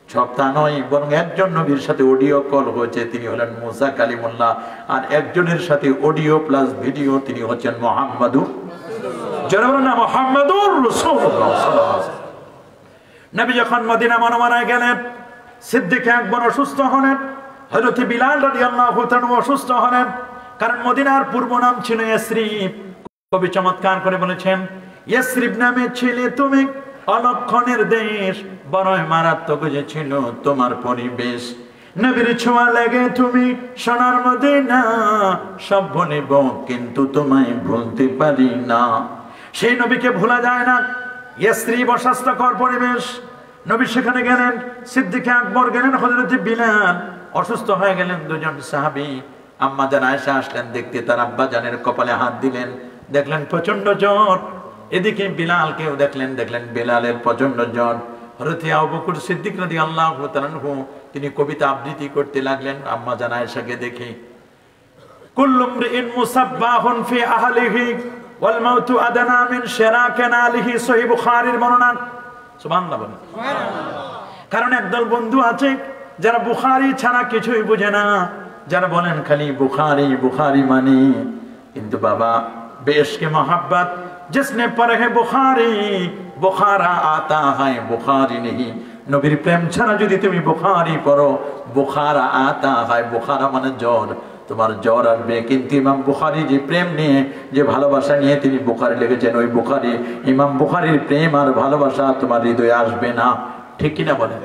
সপ্তাহ নয়, বরং একজন নবীর সাথে অডিও কল হয়েছে, তিনি হলেন মুসা কালিমুল্লাহ। আর একজনের সাথে অডিও প্লাস ভিডিও, তিনি হচ্ছেন মুহাম্মাদুর রাসূলুল্লাহ। নবী যখন মদিনা মুনাওয়ারায় গেলেন, সিদ্দিক আকবর অসুস্থ হলেন, হযরত বিলাল রাদিয়াল্লাহু তাআলা অসুস্থ হলেন। কারণ মদিনার পূর্ব নাম ছিল ইয়াসরিব। কবি চমৎকার করে বলেছেন, ইয়াসরিব নামে ছিলে তুমি অলক্ষণের দেশ, বড়ই মারাত্মক যে ছিল তোমার পরিবেশ। নবীর ছোঁয়া লেগে তুমি সোনার মদিনা, সব ভুলিব কিন্তু তোমায় ভুলতে পারি না। সেই নবীকে ভোলা যায় না। ইয়াসরিব অস্বাস্থ্যকর পরিবেশ, নবী সেখানে গেলেন, সিদ্দিক আকবর গেলেন, হযরত বিলাল অসুস্থ হয়ে গেলেন। দুজন সাহাবী আম্মা জান আয়েশা আসলেন দেখতে, তার আব্বা জানের কপালে হাত দিলেন, দেখলেন প্রচন্ড জ্বর। এদিকে বিলালকেও দেখলেন বিলালের প্রচন্ড জ্বর। হযরত আবু বকর সিদ্দিক রাদিয়াল্লাহু তাআলা আনহু তিনি কবিতা আবৃত্তি করতে লাগলেন আম্মা জান আয়েশাকে দেখে। কুল্লু ইমরিইন মুসাব্বাহুন ফি আহলিহি ওয়াল মাউতু আদনা মিন শিরাকি নালিহি, সহিহ বুখারীর বর্ণনা। সুবহানাল্লাহ বলেন। কারণ একদল বন্ধু আছে যারা বুখারী ছাড়া কিছুই বুঝে না, যারা বলেন খালি বুখারী বুখারী মানে। কিন্তু বাবা, বেশ কে মোহাব্বত जिसने पढ़े है बुखारी बुखारा आता है बुखारी नहीं। নবীর প্রেম ছাড়া যদি তুমি বুখারী পড়ো, বুখারা আতা হয়, বুখারা মানে জ্বর, তোমার জ্বর আসবে। কিন্তু ইমাম বুখারী যে প্রেম নিয়ে, যে ভালোবাসা নিয়ে তিনি বুখারী লিখেছেন, ওই বুখারী ইমাম বুখারীর প্রেম আর ভালোবাসা তোমার হৃদয়ে আসবে না। ঠিক কিনা বলেন?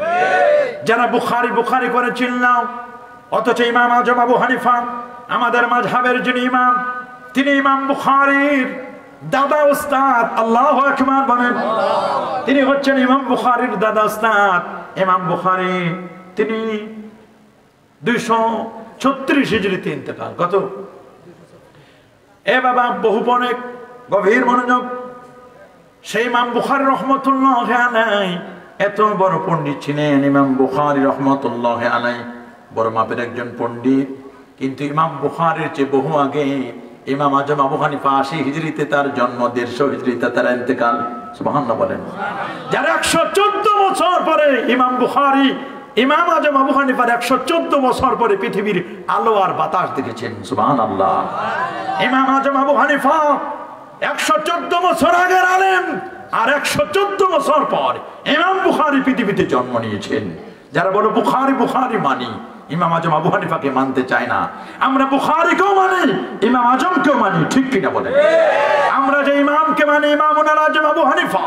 যারা বুখারী বুখারী করে চিল্লাও, অথচ ইমাম আজম আবু হানিফা আমাদের মাযহাবের যিনি ইমাম, তিনি ইমাম বুখারীর দাদা উস্তাদ। আল্লাহু আকবার বলেন। তিনি হচ্ছেন ইমাম বুখারীর দাদা উস্তাদ। ইমাম বুখারী তিনি 236 হিজরিতে ইন্তেকাল। কত? এ বাবা, বহু অনেক গভীর মনোযোগ। সেই ইমাম বুখারী রহমাতুল্লাহি আলাইহি এত বড় পণ্ডিত ছিলেন। ইমাম বুখারী রহমাতুল্লাহি আলাইহি বড় মাপের একজন পণ্ডিত। কিন্তু ইমাম বুখারীর চেয়ে বহু আগে ইমাম আজম আবু হানিফা 80 হিজরিতে তার জন্ম, 150 হিজরিতে তার ইন্তেকাল। সুবহানাল্লাহ বলেন। যার 114 বছর পরে ইমাম বুখারী ইমাম আজম আবু হানিফার 114 বছর পরে পৃথিবীর আলো আর বাতাস দেখেছেন। সুবহানাল্লাহ। ইমাম আজম আবু হানিফা 114 বছর আগের আলেম, আর 114 বছর পর ইমাম বুখারী পৃথিবীতে জন্ম নিয়েছেন। যারা বলে বুখারী বুখারী মানি, ইমাম আজম আবু হানিফাকে মানতে চায় না। আমরা বুখারীকেও মানি, ইমাম আজমকেও মানি। ঠিক কিনা বলেন? আমরা যে ইমামকে মানি, ইমামুল আজম আবু হানিফা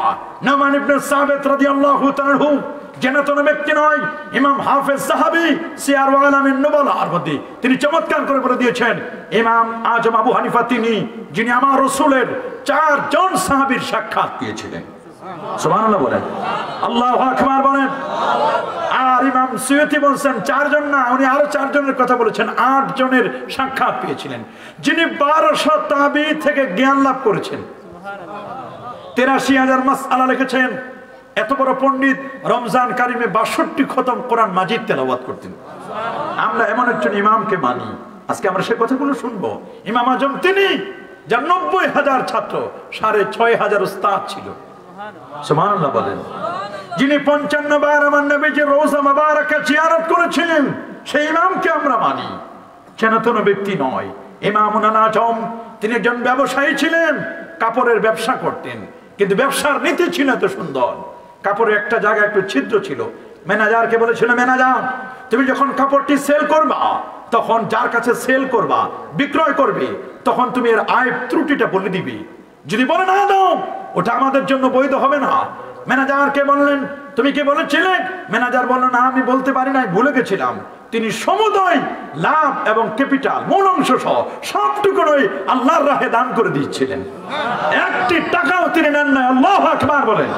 নোমান ইবনে সাবিত রাদিয়াল্লাহু তাআলা জেনাতন ব্যক্তি নয়। ইমাম হাফেজ সাহাবী সিয়ার ওয়া আলামিন নুবালার মধ্যে তিনি চমৎকার করে বলে দিয়েছেন, ইমাম আজম আবু হানিফা তিনি যিনি আমার রাসূলের 4 জন সাহাবীর সাক্ষাৎ দিয়েছিলেন। সুবহানাল্লাহ বলেন। আল্লাহু আকবার বলেন। আর ইমাম সুয়ুতি বলছেন 4 জন না, উনি আরো 4 জনের কথা বলেছেন, 8 জনের সাক্ষাৎ পেয়েছিলেন, যিনি 1200 তাবী থেকে জ্ঞান লাভ করেছেন। 83,000 মাসআলা লিখেছেন। এত বড় পণ্ডিত রমজান কারিমে 62 খতম কোরআন মাজিদ তেলাওয়াত করতেন। আমরা এমন একজন ইমামকে মানি, আজকে আমরা সে কথাগুলো শুনবো। ইমাম আজম তিনি, যার 90,000 ছাত্র, 6,500 উস্তাদ ছিল। সুবহানাল্লাহ বলেন। যিনি 55 বার আমার নবীজির রওজা মুবারাকা জিয়ারত করেছিলেন, সেই ইমামকে আমরা মানি, চেনাতন ব্যক্তি নয়। ইমামুল আজম তিনি একজন ব্যবসায়ী ছিলেন, কাপড়ের ব্যবসা করতেন। কিন্তু ব্যবসার নীতি ছিল এত সুন্দর, কাপড়ের একটা জায়গায় একটু ছিদ্র ছিল। ম্যানেজারকে বলেছিল, ম্যানেজার তুমি যখন কাপড়টি সেল করবা, তখন যার কাছে সেল করবা, বিক্রয় করবে, তখন তুমি এর আয় ত্রুটিটা বলে দিবি। যদি বলে না দাও, ওটা আমাদের জন্য বৈধ হবে না। ম্যানেজারকে বললেন, তুমি কি বলেছিলে? ম্যানেজার বলল, না আমি বলতে পারি নাই, ভুলে গেছিলাম। তিনি সমুদয় লাভ এবং ক্যাপিটাল মূল অংশ সহ সবটুকুই আল্লাহর রাহে দান করে দিয়েছিলেন। একটি টাকাও তিনি নেন নাই। আল্লাহু আকবার বলেন।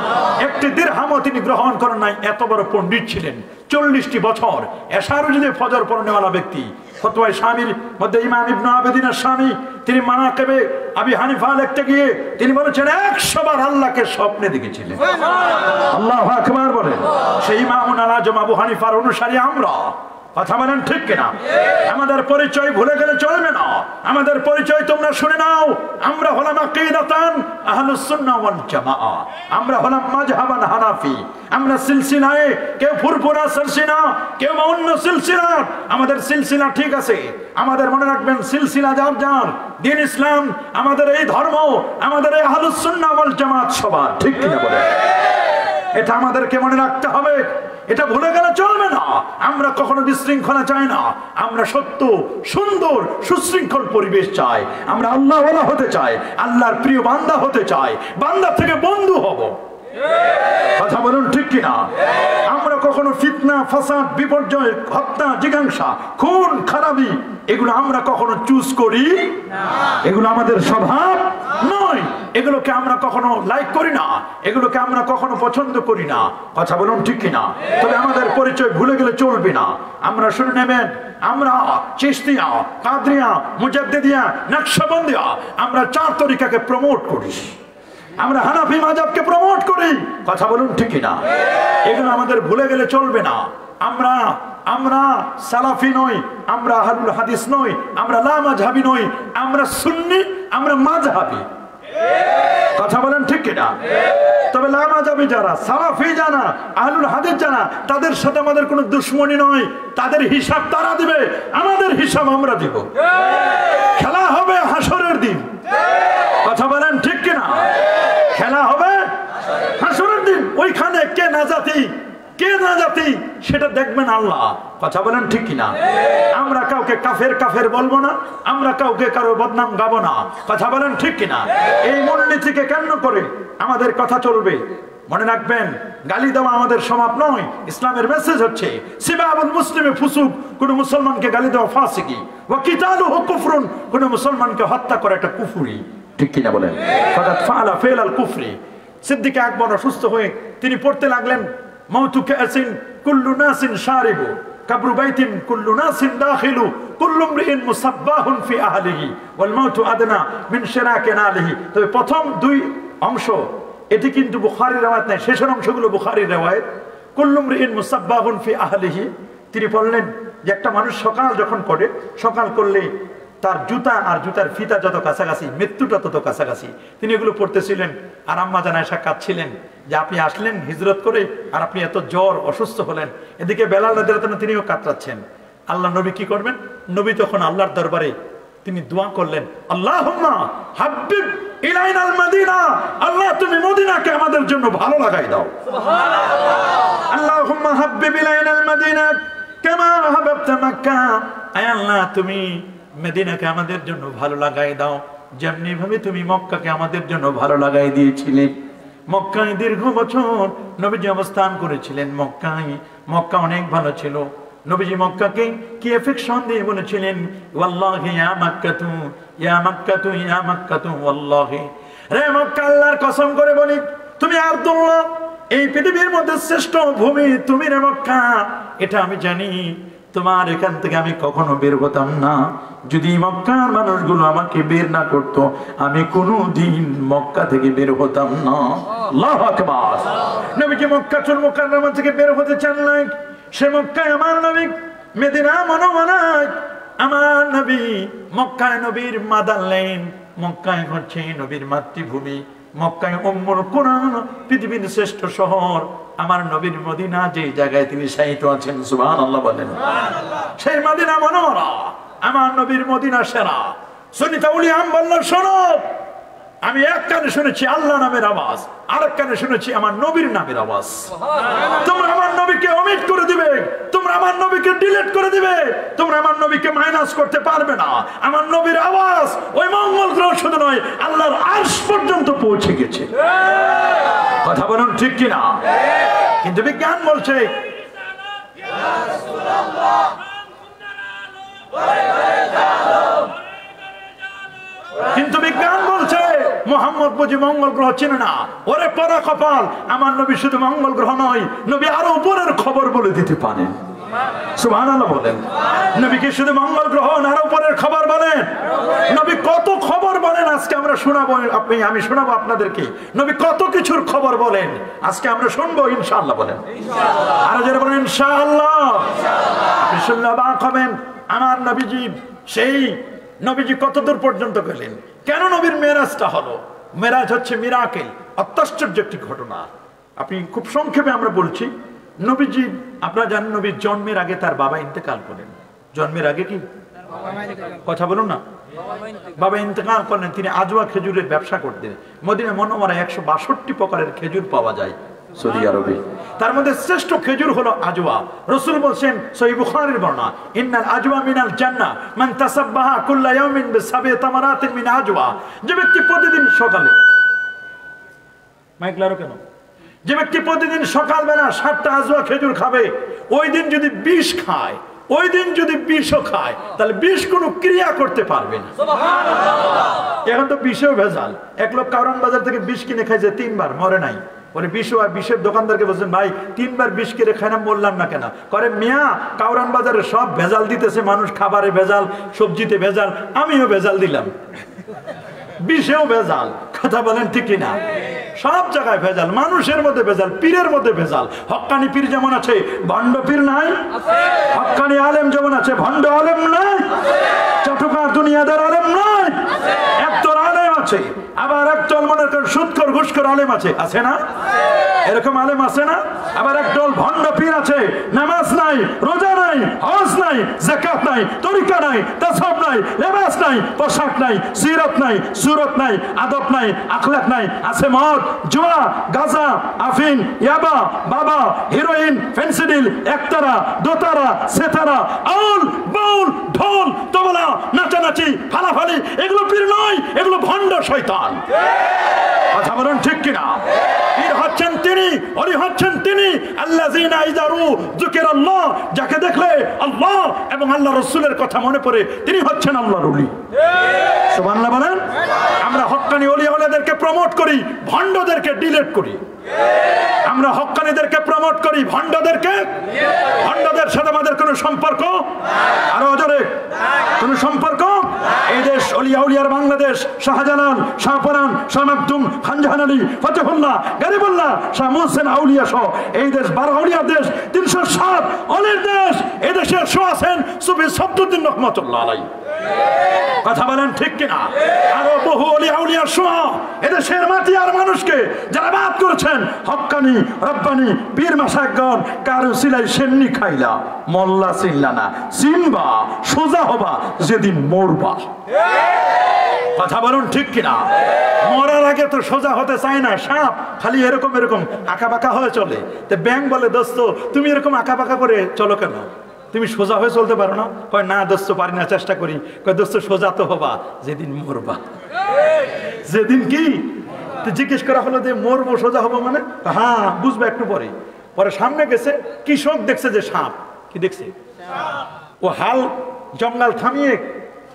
একটি দিরহামও তিনি গ্রহণ করেন নাই। এত বড় পণ্ডিত ছিলেন। 40টি বছর এশারও যদি ফজর পড়নেওয়ালা ব্যক্তি। ফতোয়া স্বামীর মধ্যে ইমাম ইবনে আবেদিনের স্বামী তিনি মানাকিবে আবি হানিফা লিখতে গিয়ে তিনি বলেছেন 100 বার আল্লাহকে স্বপ্নে দেখেছিলেন। আল্লাহু আকবার বলেন। সেই ইমামুল আজম আবু হানিফার অনুসারী আমরা। কথা বলেন ঠিক কিনা? আমাদের পরিচয় ভুলে গেলে চলবে না। আমাদের পরিচয় তোমরা শুনে নাও। আমরা হলাম আকীদাতান আহলুস সুন্নাহ ওয়াল জামাআ। আমরা হলাম মাযহাবান হানাফি। আমরা সিলসিলায় কেউ ফুরফুরা সিলসিলা, কেউ অন্য সিলসিলা। আমাদের সিলসিলা ঠিক আছে। আমাদের মনে রাখবেন সিলসিলা যার যার, দ্বীন ইসলাম আমাদের এই ধর্ম, আমাদের এই আহলুস সুন্নাহ ওয়াল জামাত সবার, ঠিক কিনা বলেন? এটা আমাদেরকে মনে রাখতে হবে। এটা ভুলে গেলে চলবে না। আমরা কখনো বিশৃঙ্খলা চাই না। আমরা সত্য, সুন্দর, সুশৃঙ্খল পরিবেশ চাই। আমরা আল্লাহওয়ালা হতে চাই, আল্লাহর প্রিয় বান্দা হতে চাই, বান্দা থেকে বন্ধু হব। কথা বলুন ঠিক কিনা? আমরা কখনো ফিতনা, ফাসাদ, বিপর্যয়, হত্যা, জিজ্ঞাসা, খুন, খারাপি এগুলো আমরা কখনো চুজ করি না। এগুলো আমাদের স্বভাব নয়। এগুলোকে আমরা কখনো লাইক করি না, এগুলোকে আমরা কখনো পছন্দ করি না। কথা বলুন ঠিক কিনা? তবে আমাদের পরিচয় ভুলে গেলে চলবে না। আমরা শুনে নেবেন, আমরা চিশতিয়া, কাদরিয়া, মুজাদ্দিদিয়া, নকশবন্দিয়া, আমরা 4 তরিকাকে প্রমোট করি। আমরা হানাফি মাযহাবকে প্রমোট করি। কথা বলুন ঠিক কিনা? এগুলো আমাদের ভুলে গেলে চলবে না। আমরা সালাফি নই, আমরা আহলুল হাদিস নই, আমরা লা মাযহাবি নই, আমরা সুন্নি, আমরা মাযহাবি। কথা বলেন ঠিক কিনা? তবে লা মাযহাবি যারা, সালাফি যারা, আহলুল হাদিস যারা, তাদের সাথে আমাদের কোনো দুশমনি নয়। তাদের হিসাব তারা দিবে, আমাদের হিসাব আমরা দিব। খেলা হবে হাসরের দিন। কথা বলেন ঠিক কিনা? খেলা হবে হাসরের দিন। ওইখানে কে নাজাতি, কে না জাতি সেটা দেখবেন আল্লাহ। কথা বলেন ঠিক কিনা? আমরা কাউকে কাফের কাফের বলবো না, আমরা কাউকে কারো বদনাম গাবো না। কথা বলেন ঠিক কিনা? এই মূলনীতিকে কেন্দ্র করে আমাদের কথা চলবে। মনে রাখবেন, গালি দেওয়া আমাদের স্বভাব নয়। ইসলামের মেসেজ হচ্ছে সিবাবুল মুসলিমে ফুসুক, কোন মুসলমানকে গালি দেওয়া ফাসিকি, ওয়া কিতালুহু কুফরুন, কোন মুসলমানকে হত্যা করা এটা কুফরি। ঠিক কিনা বলেন? ফাকাত ফাআলা ফিআল কুফরি। সিদ্দিক আকবর অসুস্থ হয়ে তিনি পড়তে লাগলেন, মাউতু কাসিন কুল্লু নাসিন শারিবু, কাবরু বাইতিন কুল্লু নাসিন দাখিলু, কুল্লু ইমরিইন মুসাব্বাহুন ফি আহলিহি ওয়াল মাউতু আদনা মিন শিরাকি নালিহি। তবে প্রথম 2 অংশ এটি কিন্তু বুখারীর রওয়ায়াত নাই, শেষের অংশগুলো বুখারীর রওয়ায়াত। কুল্লু ইমরিইন মুসাব্বাহুন ফি আহলিহি, তিনি বললেন যে একটা মানুষ সকাল যখন করে, সকাল করলে তার জুতা আর জুতার ফিতা যত কাছাকাছি, মৃত্যুটা তত কাছাকাছি। তিনি এগুলো পড়তেছিলেন। আর আম্মা জান আয়েশা কাঁদছিলেন যে আপনি আসলেন হিজরত করে, আর আপনি এত জ্বর অসুস্থ হলেন। এদিকে বেলাল রাদিয়াল্লাহু আনহু তিনিও কাতরাচ্ছেন। আল্লাহ নবী কি করবেন? নবী তখন আল্লাহর দরবারে তিনি দোয়া করলেন, আল্লাহুম্মা হাব্বিব ইলাইনাল মাদিনা, আল্লাহ তুমি মদিনাকে আমাদের জন্য ভালো লাগাই দাও। সুবহানাল্লাহ। আল্লাহুম্মা হাব্বিব ইলাইনাল মাদিনা কামা হাবাবতা মক্কা, আয় আল্লাহ তুমি মদিনাকে আমাদের জন্য ভালো লাগাই দাও, যেমনি ভাবে তুমি মক্কাকে আমাদের জন্য ভালো লাগাই দিয়েছিলে। মক্কায় দীর্ঘ বছর নবীজি অবস্থান করেছিলেন। মক্কা অনেক ভালো ছিল। নবীজি মক্কাকে কি এফেকশন দিয়ে বলেছিলেন, ওয়াল্লাহি ইয়া মাক্কাতু ইয়া মাক্কাতু ইয়া মাক্কাতু ওয়াল্লাহি, রে মক্কা আল্লাহর কসম করে বলি তুমি আব্দুল্লাহ, এই পৃথিবীর মধ্যে শ্রেষ্ঠ ভূমি তুমি রে মক্কা। এটা আমি জানি। তোমার এখান থেকে আমি কখনো বের হতাম না। যদি মক্কার মানুষগুলো আমাকে বের না করতো, আমি কোনোদিন মক্কা থেকে বের হতাম না। আল্লাহু আকবার। নবীজি মক্কাতুল মুকাররমা থেকে বের হতে চান না। সে মক্কায় আমার নবী, মদিনা মনোমনায় আমার নবী, মক্কায় নবীর মাদাল্লেন, মক্কায় হচ্ছে নবীর মাতৃভূমি, মক্কায় উম্মুল কুরআন, পৃথিবীর শ্রেষ্ঠ শহর। আমার নবীর মদিনা যে জায়গায় তিনি শায়িত আছেন, সুবহানাল্লাহ বলেন। সেই মদিনা মনোহরা, আমার নবীর মদিনা সেরা। সুন্নিত আউলিয়া বললেন, শোনো, আমি এক কানে শুনেছি আল্লাহ নামের আওয়াজ, আরেক কানে শুনেছি আমার নবীর নামের আওয়াজ। তোমরা আমার নবীকে ওমিট করে দিবে, তোমরা আমার নবীকে ডিলিট করে দিবে, তোমরা আমার নবীকে মাইনাস করতে পারবে না। আমার নবীর আওয়াজ ওই মঙ্গল গ্রহ শুধু নয়, আল্লাহর আরশ পর্যন্ত পৌঁছে গেছে। কথা বলুন ঠিক কিনা? কিন্তু বিজ্ঞান বলছে মোহাম্মদ বুঝি মঙ্গল গ্রহ চিনে না। ওরে পরা কপাল, আমার নবী শুধু মঙ্গল গ্রহ নয়, নবী আরো উপরের খবর বলে দিতে পারেন। সুবহানাল্লাহ বলেন। নবী কি শুধু মঙ্গল গ্রহ না, আরো উপরের খবর বলেন? নবী কত খবর বলেন আজকে আমরা শোনাবো। আমি শোনাবো আপনাদেরকে নবী কত কিছুর খবর বলেন, আজকে আমরা শুনবো ইনশাআল্লাহ বলেন। আর যারা বলেন ইনশাআল্লাহ, শুনলে অবাক হবেন, আমার নবীজি সেই নবীজি কত দূর পর্যন্ত গেলেন। কেন নবীর মেরাজটা হলো? মেরাজ হচ্ছে মিরাকেল, অত্যাশ্চর্য একটি ঘটনা। আপনি খুব সংক্ষেপে আমরা বলছি। নবীজি, আপনারা জানেন, নবীর জন্মের আগে তার বাবা ইন্তেকাল করেন। জন্মের আগে কি কথা বলুন না, বাবা ইন্তেকাল করেন। তিনি আজওয়া খেজুরের ব্যবসা করতেন। মদিনা মুনাওয়ারা 162 প্রকারের খেজুর পাওয়া যায় সৌদি আরবে। তার মধ্যে শ্রেষ্ঠ খেজুর হলো আজওয়া। রাসূল বলেন, সহিহ বুখারীর বর্ণনা, ইন্নাল আজওয়া মিনাল জান্নাহ মান তাসাব্বাহা কুল্লা ইয়াউমিন বিসাবি তামারাতিন মিন আজওয়া। যে ব্যক্তি প্রতিদিন সকালে, মাইক লারো কেন, যে ব্যক্তি প্রতিদিন সকালবেলা 7টা আজওয়া খেজুর খাবে, ওই দিন যদি বিষ খায়, ওই দিন যদি বিষও খায়, তাহলে বিষ কোনো ক্রিয়া করতে পারবে না। এখন তো বিষেও ভেজাল। এক লোক কারণ বাজার থেকে বিষ কিনে খাইছে 3 বার, মরে নাই। বলে বিষের দোকানদারকে বলছেন, ভাই 3 বার বিষ কিনে খাই না, বললাম না কেন? করে, মিয়া কাউরান বাজারে সব ভেজাল দিতেছে মানুষ, খাবারে ভেজাল, সবজিতে ভেজাল, আমিও ভেজাল দিলাম, বিষেও ভেজাল। কথা বলেন ঠিক কিনা? সব জায়গায় ভেজাল, মানুষের মধ্যে ভেজাল, পীরের মধ্যে ভেজাল। হক্কানি পীর যেমন আছে, ভণ্ড পীর নাই। হক্কানি আলেম যেমন আছে, ভণ্ড আলেম নাই। চটকার দুনিয়াদার আলেম নাই। একদল আলেম আছে, আবার একদল মনে করেন সুদখোর ঘুষখোর আলেম আছে, আছে না? এরকম আলেম আছে না? আবার একদল ভণ্ড পীর আছে, নামাজ নাই, রোজা নাই, হজ নাই, যাকাত নাই, তরিকা নাই, তাসাউফ নাই, লেবাস নাই, পোশাক নাই, সিরত নাই, সুরত নাই, আদব নাই, আখলাক নাই। আছে মদ, জুয়া, গাঁজা, আফিন, ইয়াবা, বাবা, হিরোইন, ফেন্সিডিল, একতারা, দোতারা, সেতারা, আউল, বাউল, ঢোল, তবলা, নাচানাচি, ফালাফালি, এগুলো পীর নয়, এগুলো ভণ্ড শয়তান। কথা বলুন ঠিক কিনা? পীর হচ্ছেন তিনি, ওলি হচ্ছেন তিনি, আল্লাযিনা ইযারু যিকিরাল্লাহ, যাকে দেখলে আল্লাহ এবং আল্লাহ রাসূলের কথা মনে পড়ে, তিনি হচ্ছেন আল্লাহর ওলি। সুবহানাল্লাহ বলেন। আমরা হক্কানি ওলি আওলিয়াদেরকে প্রমোট করি, ভণ্ডদেরকে ডিলিট করি। আমরা হক্কানিদেরকে প্রমোট করি, ভণ্ডদেরকে, ভণ্ডদের সাথে আমাদের কোনো সম্পর্ক, আরো জোরে, কোনো সম্পর্ক। এই দেশ ওলি আউলিয়ার বাংলাদেশ। শাহজালাল, শাহপরান, শাহ মাকদুম, খান জাহান আলী, ফতেহুল্লাহ, গরিবুল্লাহ, শাহ মুহসিন আউলিয়া সহ এই দেশ 12 আউলিয়ার দেশ, 307 অলির দেশ। এই দেশের শো আছেন সুফি সাবতুদ্দিন রহমাতুল্লাহ আলাইহি। কথা বলেন ঠিক কিনা? আরো বহু ওলি আউলিয়ার শো এদেশের মাটি আর মানুষকে যারা বাদ করেছেন। হক্কানি, রব্বানি, পীর মাশায়েখগণ, কারো সিলাই সেমনি খাইলা, মোল্লা চিনলা না, চিনবা সোজা হবা যেদিন মরবা। কথা বলুন ঠিক কিনা? মরার আগে তো সোজা হতে চায় না সাপ, খালি এরকম এরকম আঁকা বাঁকা হয়ে চলে। তো ব্যাং বলে, দোস্ত তুমি এরকম আঁকা বাঁকা করে চলো কেন? তুমি সোজা হয়ে চলতে পারো না? কয়, না দোস্ত পারি না, চেষ্টা করি। কয়, দোস্ত সোজা তো হবা যেদিন মরবা। যেদিন কি জিজ্ঞেস করা হলো যে মরবো, সোজা হবো মানে? হ্যাঁ বুঝবে একটু পরে। পরে সামনে গেছে, কৃষক দেখছে যে সাপ। কি দেখছে? ও হাল জঙ্গল থামিয়ে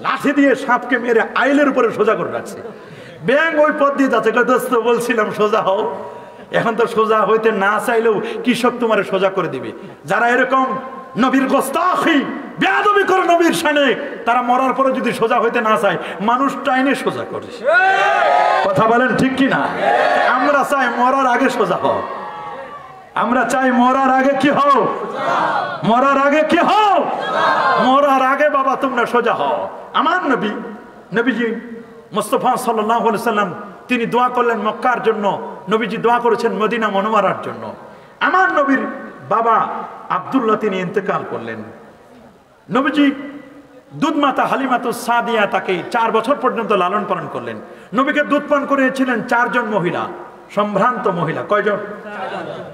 লাঠি দিয়ে সাপকে মেরে আইলের উপরে সোজা করে রাখছে। ব্যাং ওই পথ দিয়ে যাচ্ছে। দোস্ত বলছিলাম সোজা হও। এখন তো সোজা হইতে না চাইলেও কৃষক তোমার সোজা করে দিবে। যারা এরকম নবীর গোস্তাখি, বেয়াদবি করে নবীর শানে, তারা মরার পরে যদি সোজা হইতে না চায়, মানুষ টাইনে সোজা করে। কথা বলেন ঠিক কি না? আমরা চাই মরার আগে সোজা হও। আমরা চাই মরার আগে কি হও? মরার আগে কি হও? মরার আগে বাবা তোমরা সোজা হও। আমার নবী, নবীজি মুস্তাফা সাল্লাল্লাহু আলাইহি সাল্লাম, তিনি দোয়া করলেন মক্কার জন্য। নবীজি দোয়া করেছেন মদিনা মুনাওয়ারার জন্য। আমার নবীর বাবা আব্দুল্লাহ তিনি ইন্তেকাল করলেন। নবীজি দুধ মাতা হালিমাতুস সাদিয়া তাকে 4 বছর পর্যন্ত লালন পালন করলেন। নবীকে দুধ পান করিয়েছিলেন 4 জন মহিলা, সম্ভ্রান্ত মহিলা। কয়জন?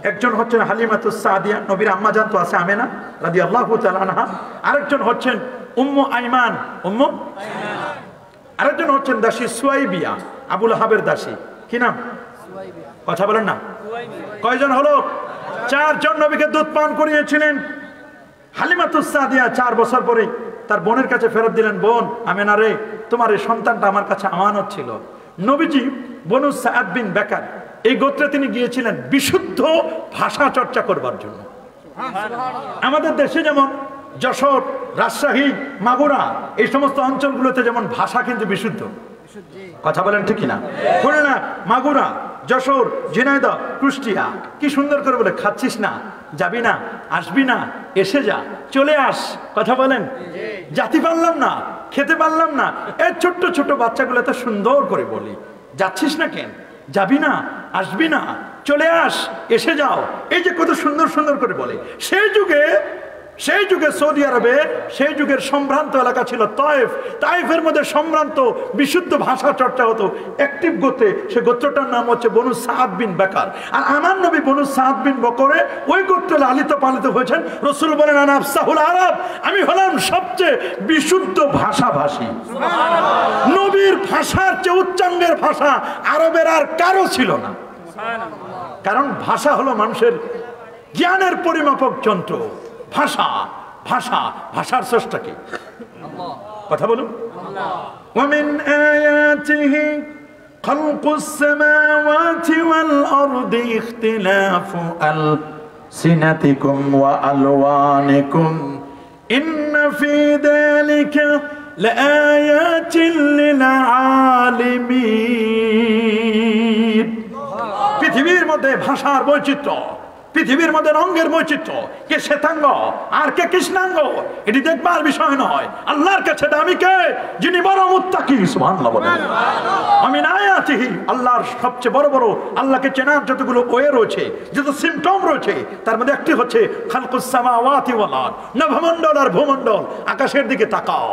1 জন হচ্ছেন হালিমাতুস সাদিয়া, নবীর আম্মা জান তো আছে, আমেনা রাদিয়াল্লাহু তাআলা আনহা। আরেকজন হচ্ছেন উম্মু আইমান, উম্মু। আরেকজন হচ্ছেন দাসী সুয়াইবিয়া, আবু লাহাবের দাসী। কি নাম? কথা বলেন না। কয়জন হলো? 4 জন নবীকে দুধ পান করিয়েছিলেন। হালিমাতুস সাদিয়া 4 বছর পরে তার বোনের কাছে ফেরত দিলেন। বোন আমেনা রে, তোমার এই সন্তানটা আমার কাছে আমানত ছিল। নবীজি বনু সাদ বিন বেকার এই গোত্রে তিনি গিয়েছিলেন বিশুদ্ধ ভাষা চর্চা করবার জন্য। আমাদের দেশে যেমন যশোর, রাজশাহী, মাগুরা এই সমস্ত অঞ্চলগুলোতে যেমন ভাষা কিন্তু বিশুদ্ধ। কথা বলেন ঠিক কিনা? খুলনা, মাগুরা, যশোর, ঝিনাইদহ, কুষ্টিয়া কি সুন্দর করে বলে, খাচ্ছিস না যাবি না, আসবি না, এসে যা, চলে আস, কথা বলেন। জাতি পারলাম না, খেতে পারলাম না, এই ছোট্ট ছোট্ট বাচ্চাগুলো এত সুন্দর করে বলি, যাচ্ছিস না কেন, যাবি না, আসবি না, চলে আস, এসে যাও, এই যে কত সুন্দর সুন্দর করে বলে। সেই যুগে সৌদি আরবে সেই যুগের সম্ভ্রান্ত এলাকা ছিল তায়েফ। তায়েফের মধ্যে সম্ভ্রান্ত বিশুদ্ধ ভাষা চর্চা হতো অ্যাক্টিভ গোত্রে। সে গোত্রটার নাম হচ্ছে বনু সাদ বিন বকর। আর আমার নবী বনু সাদ বিন বকরে ওই গোত্রে লালিত পালিত হয়েছেন। রাসূল বলেন আনা আফসাহুল আরব, আমি হলাম সবচেয়ে বিশুদ্ধ ভাষাভাষী। নবীর ভাষার চেয়ে উচ্চাঙ্গের ভাষা আরবের আর কারো ছিল না। কারণ ভাষা হলো মানুষের জ্ঞানের পরিমাপক যন্ত্র। ভাষা ভাষা ভাষার স্রষ্টা কি? কথা বলুন। ওয়ামিন আয়াতিহি খালকুস সামাওয়াতি ওয়াল আরদি ইখতিলাফু আলসিনাতিকুম ওয়া আলওয়ানিকুম ইন্না ফি যালিকা লাআয়াতিন লিল আলিমিন। পৃথিবীর মধ্যে ভাষার বৈচিত্র্য, পৃথিবীর মধ্যে রঙের বৈচিত্র্য, কে শ্বেতাঙ্গ আর কে কৃষ্ণাঙ্গ এটি দেখবার বিষয় নয়। আল্লাহর কাছে দামি কে? যিনি বড় মুত্তাকি। সুবহানাল্লাহ বলেন। আমিন আয়াতিহি, আল্লাহর সবচেয়ে বড় বড় আল্লাহকে চেনার যতগুলো ওয়ে রয়েছে, যত সিম্পটম রয়েছে, তার মধ্যে একটি হচ্ছে খালকুস সামাওয়াতি ওয়াল আরদ, নভমণ্ডল আর ভূমণ্ডল। আকাশের দিকে তাকাও,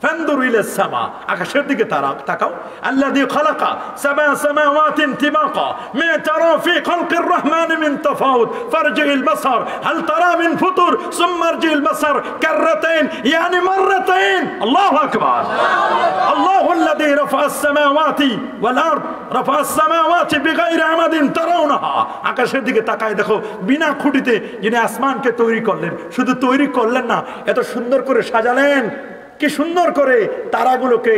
ফানদুর ইলাস সামা, আকাশের দিকে তাকাও। আল্লাযী খালাকা সাবআ সামাওয়াতিন তিবাকা মা তারা ফি খালকির রহমান মিন তাফাউত ফারজিল বাসার হাল তারা মিন ফুতুর সুম্মা আরজিল বাসার কাররাতাইন ইয়ানি মাররাতাইন। আল্লাহু আকবার। আল্লাহুল্লাযী রাফা'আস সামাওয়াতি ওয়াল আরদ, রাফা'আস সামাওয়াতি বিগাইরি আমাদিন তারাউনাহা। আকাশের দিকে তাকায় দেখো, বিনা খুঁটিতে যিনি আসমানকে তৈরি করলেন, শুধু তৈরি করলেন না, এত সুন্দর করে সাজালেন, কি সুন্দর করে তারাগুলোকে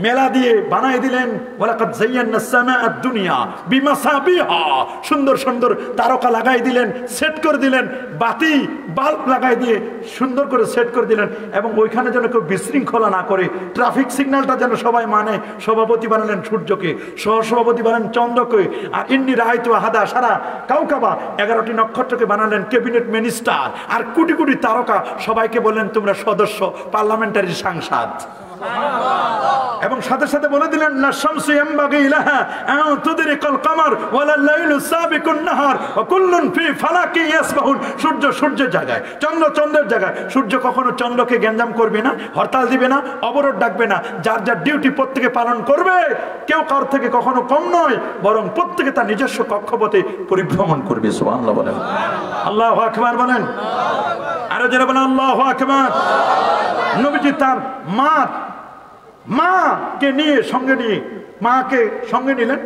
মেলা দিয়ে বানাই দিলেন। ওয়ালাকাদ যায়্যানাস সামাআদ দুনিয়া বিমাসাবিহা, সুন্দর সুন্দর তারকা লাগাই দিলেন, সেট করে দিলেন, বাতি বাল্ব লাগাই দিয়ে সুন্দর করে সেট করে দিলেন। এবং ওইখানে যেন কেউ বিশৃঙ্খলা না করে, ট্রাফিক সিগন্যালটা যেন সবাই মানে। সভাপতি বানালেন সূর্যকে, সহসভাপতি বানালেন চন্দ্রকে, আর ইন্নি রাআইতু আহাদা সারা কাউকাবা, 11টি নক্ষত্রকে বানালেন ক্যাবিনেট মিনিস্টার। আর কোটি কোটি তারকা সবাইকে বললেন তোমরা সদস্য, পার্লামেন্টারি সাংসদ। এবং সাথে সাথে বলে দিলেন লা শামসু ইয়ামবাগি লাহা আন তুদরিকাল কমার ওয়ালা লাইলু সাবিকুন নাহার ওয়া কুল্লুন ফি ফালাকি ইয়াসবাহুন। সূর্য সূর্যের জায়গায়, চন্দ্র চন্দ্রের জায়গায়। সূর্য কখনো চন্দ্রকে গ্যাঞ্জাম করবে না, হরতাল দিবে না, অবরোধ ডাকবে না। যার যার ডিউটি প্রত্যেকে পালন করবে। কেউ কার থেকে কখনো কম নয়, বরং প্রত্যেকে তার নিজস্ব কক্ষপথে পরিভ্রমণ করবে। সুবহানাল্লাহ বলেন। আল্লাহু আকবার বলেন। আরো যারা বলেন আল্লাহু আকবার। নবীজি তার মাকে নিয়ে সঙ্গে নিয়ে, মাকে সঙ্গে নিলেন।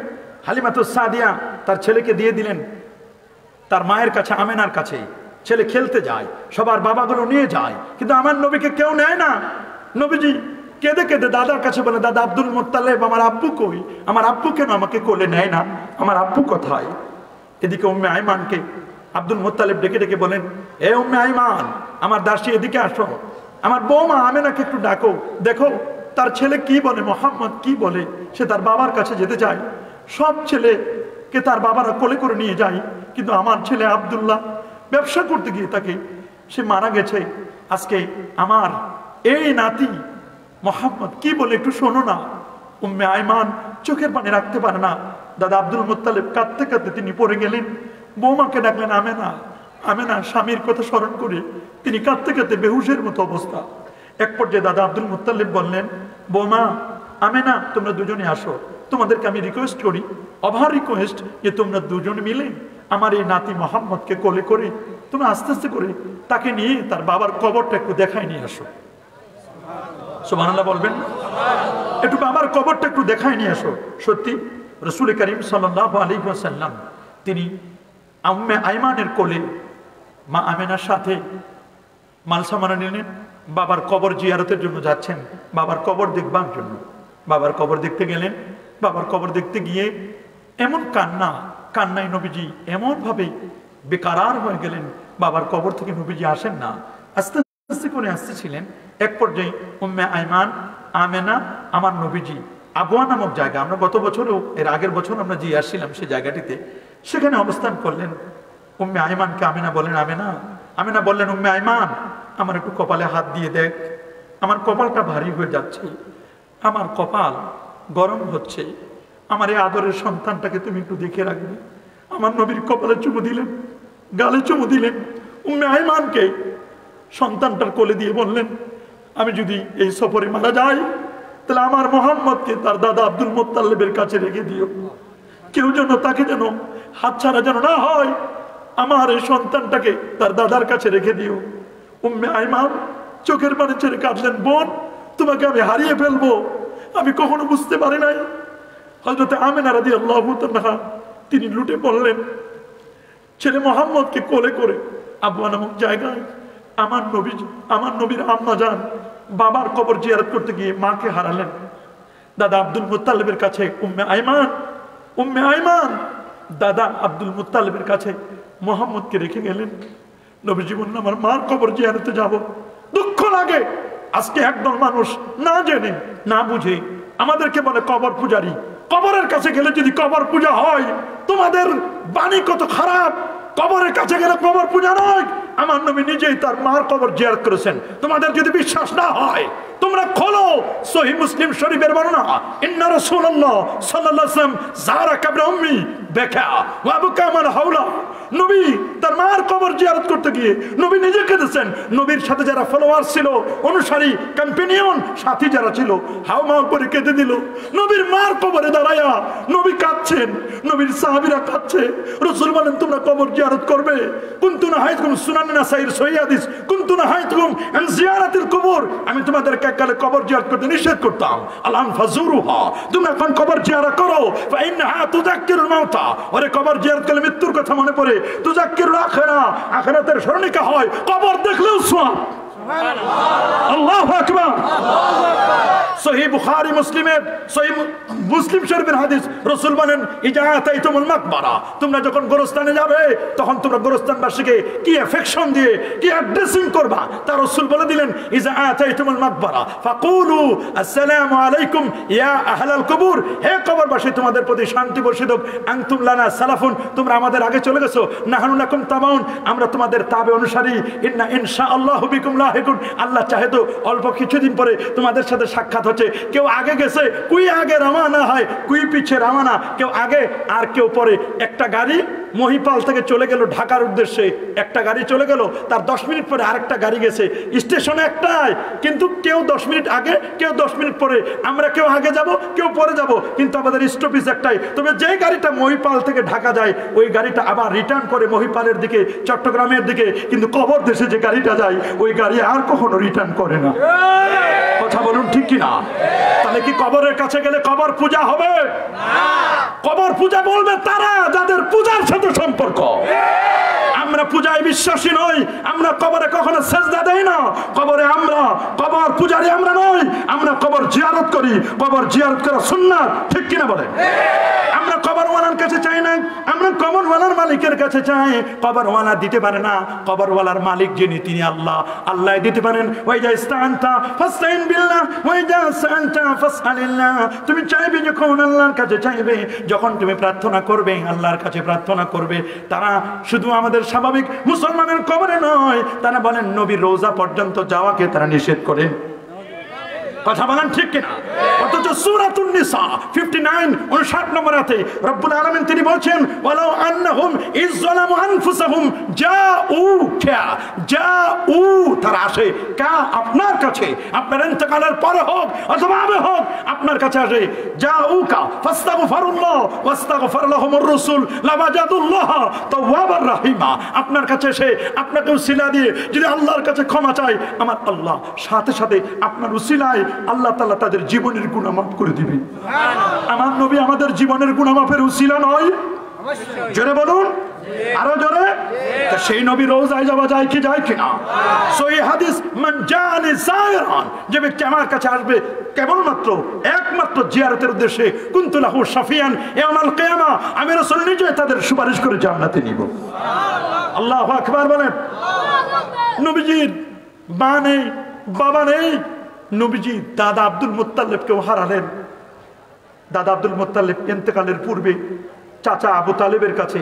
হালিমাতুস সাদিয়া তার ছেলেকে দিয়ে দিলেন তার মায়ের কাছে, আমেনার কাছে। ছেলে খেলতে যায়, সবার বাবাগুলো নিয়ে যায়, কিন্তু আমার নবীকে কেউ নেয় না। নবীজি কেঁদে কেঁদে দাদার কাছে বলে, দাদা আব্দুল মুত্তালিব, আমার আব্বু কই? আমার আব্বু কেন আমাকে কোলে নেয় না? আমার আব্বু কোথায়? এদিকে উম্মে আইমানকে আব্দুল মুত্তালিব ডেকে ডেকে বলেন, এ উম্মে আইমান, আমার দাসী এদিকে আসো, আমার বৌমা আমেনাকে একটু ডাকো, দেখো তার ছেলে কি বলে, মোহাম্মদ কি বলে। সে তার বাবার কাছে যেতে চায়। সব ছেলেকে তার বাবারা কোলে করে নিয়ে যায়, কিন্তু আমার ছেলে আব্দুল্লাহ ব্যবসা করতে গিয়ে তাকে সে মারা গেছে। আজকে আমার এই নাতি মোহাম্মদ কি বলে একটু শোনো না। উম্মে আইমান চোখের পানি রাখতে পারে না। দাদা আব্দুল মুত্তালিব কাঁদতে কাঁদতে তিনি পড়ে গেলেন। বৌমাকে ডাকলেন আমেনা। আমেনা স্বামীর কথা স্মরণ করে তিনি কাঁদতে কাঁদতে বেহুশের মতো অবস্থা। এক পর্যায়ে দাদা আব্দুল মুত্তালিব বললেন, বৌমা আমেনা, তোমরা দুজনে আসো। তোমাদেরকে আমি রিকোয়েস্ট করি, ওভার রিকোয়েস্ট, যে তোমরা দুজনে মিলে আমার এই নাতি মোহাম্মদকে কোলে করে তোমরা আস্তে আস্তে করে তাকে নিয়ে তার বাবার কবরটা একটু দেখায় নিয়ে আসো। সুবহানাল্লাহ বলবেন। একটু বাবার কবরটা একটু দেখায় নিয়ে আসো। সত্যি রাসূল করিম সাল্লাল্লাহু আলাইহি ওয়াসাল্লাম তিনি উম্মে আইমানের কোলে মা আমেনার সাথে মালসামানা নিলেন। বাবার কবর জিয়ারতের জন্য যাচ্ছেন, বাবার কবর দেখবার জন্য। বাবার কবর দেখতে গেলেন। বাবার কবর দেখতে গিয়ে এমন কান্নায় নবীজি এমনভাবে বেকারার হয়ে গেলেন, বাবার কবর থেকে নবীজি আসেন না। আস্তে আস্তে করে আসতেছিলেন। এক পর্যায়ে উম্মে আইমান, আমেনা, আমার নবীজি আবওয়া নামক জায়গা, আমরা গত বছরও এর আগের বছর আমরা যে আসছিলাম সেই জায়গাটিতে, সেখানে অবস্থান করলেন। উম্মে আইমানকে আমিনা বলেন, আমিনা বললেন, উম্মে আইমান আমার একটু কপালে হাত দিয়ে দেখ, আমার কপালটা ভারী হয়ে যাচ্ছে, আমার কপাল গরম হচ্ছে, আমার এই আদরের সন্তানটাকে তুমি একটু দেখে রাখবে। আমার নবীর কপালে চুমু দিলেন, গালে চুমু দিলেন, উম্মে আইমানকে সন্তানটার কোলে দিয়ে বললেন, আমি যদি এই সফরে মারা যাই তাহলে আমার মোহাম্মদকে তার দাদা আব্দুল মুত্তালিবের কাছে রেখে দিও, কেউ যেন তাকে যেন হাতছাড়া যেন না হয়, আমার এই সন্তানটাকে তার দাদার কাছে রেখে দিও। উম্মে আইমান চোখের পানি ছেড়ে কাঁদলেন, বোন তোমাকে আমি হারিয়ে ফেলবো, আমি কখনো বুঝতে পারি নাই। হযরত আমিনা রাদিয়াল্লাহু তাআলা তিনি লুটে পড়লেন, ছেলে মোহাম্মদকে কোলে করে আবওয়া নামক জায়গায় আমার নবীর আম্মা যান বাবার কবর জিয়ারত করতে গিয়ে মাকে হারালেন। দাদা আব্দুল মুত্তালিবের কাছে উম্মে আইমান দাদা আব্দুল মুত্তালিবের কাছে মোহাম্মদকে রেখে গেলেন। নবীজি বললেন, আমার মার কবর জিয়ারতে যাব। দুঃখ লাগে আজকে একদল মানুষ না জেনে না বুঝে আমাদেরকে বলে কবর পূজারী। কবরের কাছে গেলে যদি কবর পূজা হয়, তোমাদের বাণী কত খারাপ। কবরের কাছে গেলে কবর পূজা নয়, আমার নবী নিজেই তার মার কবর জিয়ারত করেছেন। তোমাদের যদি বিশ্বাস না হয় তোমরা খোলো সহিহ মুসলিম শরীফের বর্ণনা, ইন্না রাসূলুল্লাহ সাল্লাল্লাহু আলাইহি ওয়াসাল্লাম যারা কবর উম্মি বেকা ওয়া বুকা মান হাওলা। নবী তার মার কবর জিয়ারত করতে গিয়ে নবী নিজে কেঁদেছেন। নবীর সাথে যারা ফলোয়ার ছিল, অনুসারী, কম্পেনিয়ন, সাথী যারা ছিল, হাওমাও করে কেঁদে দিল। নবীর মার কবরে দাঁড়ায়া নবী কাঁদছেন, নবীর সাহাবীরা কাঁদছে। রাসূল বলেন, তোমরা কবর জিয়ারত করবে। কুনতু নাহাইতুকুম সুনান নাসাইর সহিহ হাদিস, কুনতু নাহাইতুকুম আন জিয়ারাতিল কুবুর, আমি তোমাদেরকে এককালে কবর জিয়ারত করতে নিষেধ করতাম। আলান ফাজুরুহা, তোমরা এখন কবর জিয়ারত করো। ফা ইন্নাহা তুযাক্কিরুল মাউতা, ওরে কবর জিয়ারত করলে মৃত্যুর কথা মনে পড়ে। তুযাক্কিরুল আখিরা, আখিরাতের স্মরণিকা হয়। কবর দেখলেও সওয়াব। আল্লাহু আকবার। সহিহ বুখারী মুসলিমের সহিহ মুসলিম শরীফের হাদিস, রাসূল বলেন, ইজা আতাইতুমুল মাকবারা, তোমরা যখন গোরস্থানে যাবে তখন তোমরা গোরস্থানবাসীকে কি অ্যাফেকশন দিয়ে কি অ্যাড্রেসিং করবা, তা রাসূল বলে দিলেন, ইজা আতাইতুমুল মাকবারা ফাকুলু আসসালামু আলাইকুম ইয়া আহলাল কুবুর, হে কবরবাসী তোমাদের প্রতি শান্তি বর্ষিত হোক। আনতুম লানা সালাফুন, তোমরা আমাদের আগে চলে গেছো। নাহনু লাকুম তাবাউন, আমরা তোমাদের তাবে অনুসারী। ইন্না ইনশাআল্লাহু বিকুম লাহিকুন, আল্লাহ চাহে তো অল্প কিছুদিন পরে তোমাদের সাথে সাক্ষাৎ হচ্ছে। কেউ আগে গেছে, কুই আগে রওনা হয়, কুই পিছে রওনা, কেউ আগে আর কেউ পরে। একটা গাড়ি মহিপাল থেকে চলে গেল ঢাকার উদ্দেশ্যে, একটা গাড়ি চলে গেল, তার 10 মিনিট পরে আরেকটা গাড়ি গেছে। স্টেশনে একটাই, কিন্তু কেউ 10 মিনিট আগে, কেউ 10 মিনিট পরে। আমরা কেউ আগে যাব, কেউ পরে যাব, কিন্তু আমাদের স্টপেজ একটাই। তবে যে গাড়িটা মহিপাল থেকে ঢাকা যায়, ওই গাড়িটা আবার রিটার্ন করে মহিপালের দিকে, চট্টগ্রামের দিকে। কিন্তু কবর দেশে যে গাড়িটা যায়, ওই গাড়ি আর কখনো রিটার্ন করে না। কথা বলুন ঠিক কিনা? তাহলে কি কবরের কাছে গেলে কবর পূজা হবে? কবর পূজা বলবে তারা যাদের পূজার সাথে সম্পর্ক। আমরা পূজায় বিশ্বাসী নই, আমরা কবরে কখনো সেজদা দেই না। কবরে আমরা কবর পূজারী আমরা নই, আমরা কবর জিয়ারত করি। কবর জিয়ারত করা সুন্নাত, ঠিক কিনা বলে? আমরা কবরওয়ালার কাছে চাই না, আমরা কবরওয়ালার মালিকের কাছে চাই। কবরওয়ালা দিতে পারে না, কবরওয়ালার মালিক যিনি তিনি আল্লাহ, আল্লাহ দিতে পারেন। ওয়াইজা ইস্তাআনতা ফাসতাইন বিল্লাহ ওয়াইজা সাআনতা ফাসআলিল্লাহ, তুমি চাইবে যখন আল্লাহর কাছে চাইবে, যখন তুমি প্রার্থনা করবে আল্লাহর কাছে প্রার্থনা করবে। তারা শুধু আমাদের স্বাভাবিক মুসলমানের কবরে নয়, তারা বলেন নবীর রওজা পর্যন্ত যাওয়াকে তারা নিষেধ করে। কথা বলেন ঠিক কিনা? অথচ সূরাতুন নিসা 59 59 নম্বর আয়াতে রব্বুল আলামিন তিনি বলছেন, ওয়ালাউ আন্নাহুম ইযলামু আনফুসাহুম জাউ, তারা আসে কা আপনার কাছে, আপনার ইন্তেকালের পরে হোক অথবা আগে হোক, আপনার কাছে আসে। জাউকা ফাস্তাগফিরুল্লাহ ওয়াস্তাগফার লাহুমুর রাসূল লাওয়াজাদুল্লাহ তাওয়াবার রাহিমা, আপনার কাছে এসে আপনাকে উসিলা দিয়ে যদি আল্লাহর কাছে ক্ষমা চাই, আমার আল্লাহ সাথে সাথে আপনার উসিলায় আল্লাহ তাআলা তাদের জীবনের গুনাহ মাফ করে দিবেন। আমার নবী আমাদের জীবনের গুনাহ মাফের উসিলা নয়? জোরে বলুন, আরো জোরে। সেই নবী রওজায় যাওয়া যায় কি যায় কিনা? সহিহ হাদিস, মান জানি যায়রান, যে ব্যক্তি আমার কাছে আসবে কেবলমাত্র একমাত্র জিয়ারতের উদ্দেশ্যে, কুনতু লাহু শাফিয়ান ইয়াউমাল কিয়ামা, আমি রাসূল নিজে তাদের সুপারিশ করে জান্নাতে নিব। আল্লাহু আকবার বলেন। নবীজির মা নেই, বাবা নেই। নবীজি দাদা আব্দুল মুত্তালিবকেও হারালেন। দাদা আব্দুল মুত্তালিব ইন্তেকালের পূর্বে চাচা আবু তালেবের কাছে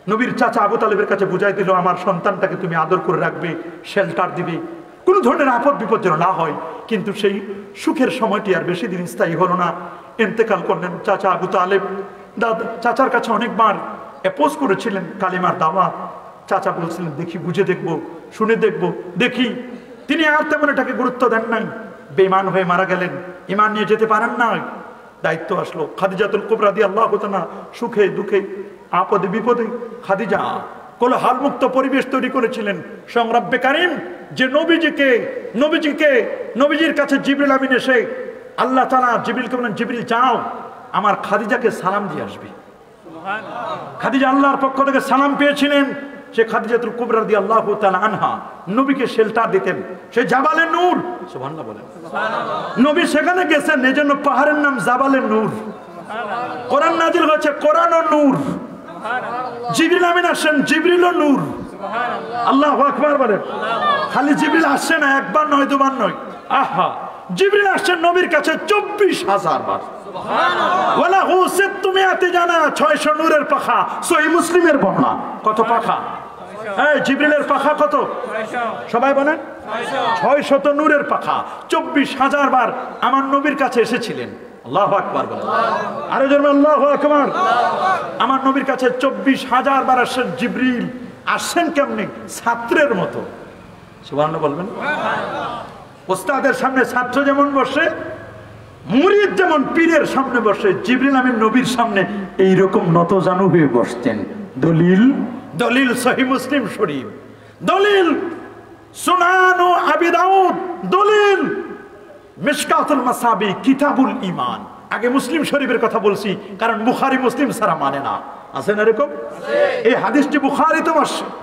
নবীর চাচা আবু তালেবের কাছে বুঝাই দিল, আমার সন্তানটাকে তুমি আদর করে রাখবে, শেল্টার দিবে, কোনো ধরনের আপদ বিপদ যেন না হয়। কিন্তু সেই সুখের সময়টি আর বেশি দিন স্থায়ী হলো না। ইন্তেকাল করলেন চাচা আবু তালেব। চাচার কাছে অনেকবার অ্যাপোজ করেছিলেন কালিমার দাওয়াত। চাচা বলছিলেন, দেখি, বুঝে দেখবো, শুনে দেখবো, দেখি। তিনি আর তেমন এটাকে গুরুত্ব দেন নাই। বেঈমান হয়ে মারা গেলেন, ঈমান নিয়ে যেতে পারেন না। দায়িত্ব আসলো খাদিজাতুল কুবরা রাদিয়াল্লাহু তাআলা, সুখে দুঃখে আপদে বিপদে খাদিজা কোলাহল মুক্ত পরিবেশ তৈরি করেছিলেন। সংরব্বে কারীম যে নবীজির কাছে জিবরিল আমিন এসে আল্লাহ তাআলা জিবরিলকে বলেন, জিবরিল যাও আমার খাদিজাকে সালাম দিয়ে আসবে। খাদিজা আল্লাহর পক্ষ থেকে সালাম পেয়েছিলেন। সে খাদিজাতুল কুবরা রাদিয়াল্লাহু তাআলা আনহা নবীকে শেল্টার দিতেন। সে জাবালে নূর, সুবহানাল্লাহ বলেন। নবী সেখানে গেছেন, এজন্য পাহাড়ের নাম জাবালে নূর। কোরআন নাজিল হয়েছে, কোরআন ও নূর। জিবরিল আমিন আসেন, জিবরিল ও নূর। আল্লাহু আকবার বলেন। খালি জিবরিল আসছে না, একবার নয়, দুবার নয়। আহা, জিবরিল আসছেন নবীর কাছে 24,000 বার। ওয়ালা হু সিত্তুমিয়াতি জানা, 600 নূরের পাখা। সহিহ মুসলিমের বর্ণনা। কত পাখা? এই জিবরিলের পাখা কত? সবাই বলেন 600 নূরের পাখা। 24,000 বার আমার নবীর কাছে এসেছিলেন। আল্লাহু আকবার বলেন। আরো জোরে আল্লাহু আকবার। আমার নবীর কাছে 24,000 বার আসেন জিবরিল। আসেন কেমনে? ছাত্রের মতো। সুবহানাল্লাহ বলবেন। ওস্তাদের সামনে ছাত্র যেমন বসে, মুরিদ যেমন পীরের সামনে বসে, জিবরিল আমিন নবীর সামনে এইরকম নতজানু হয়ে বসতেন। দলিল সহিহ মুসলিম শরীফ, দলিল সুনান ও আবি দাউদ, দলিল মিশকাতুল মাসাবি, কিতাবুল ঈমান। আগে মুসলিম শরীফের কথা বলছি, কারণ বুখারী মুসলিম ছাড়া মানে না। আছে না এরকম? এই হাদিসটি বুখারীতে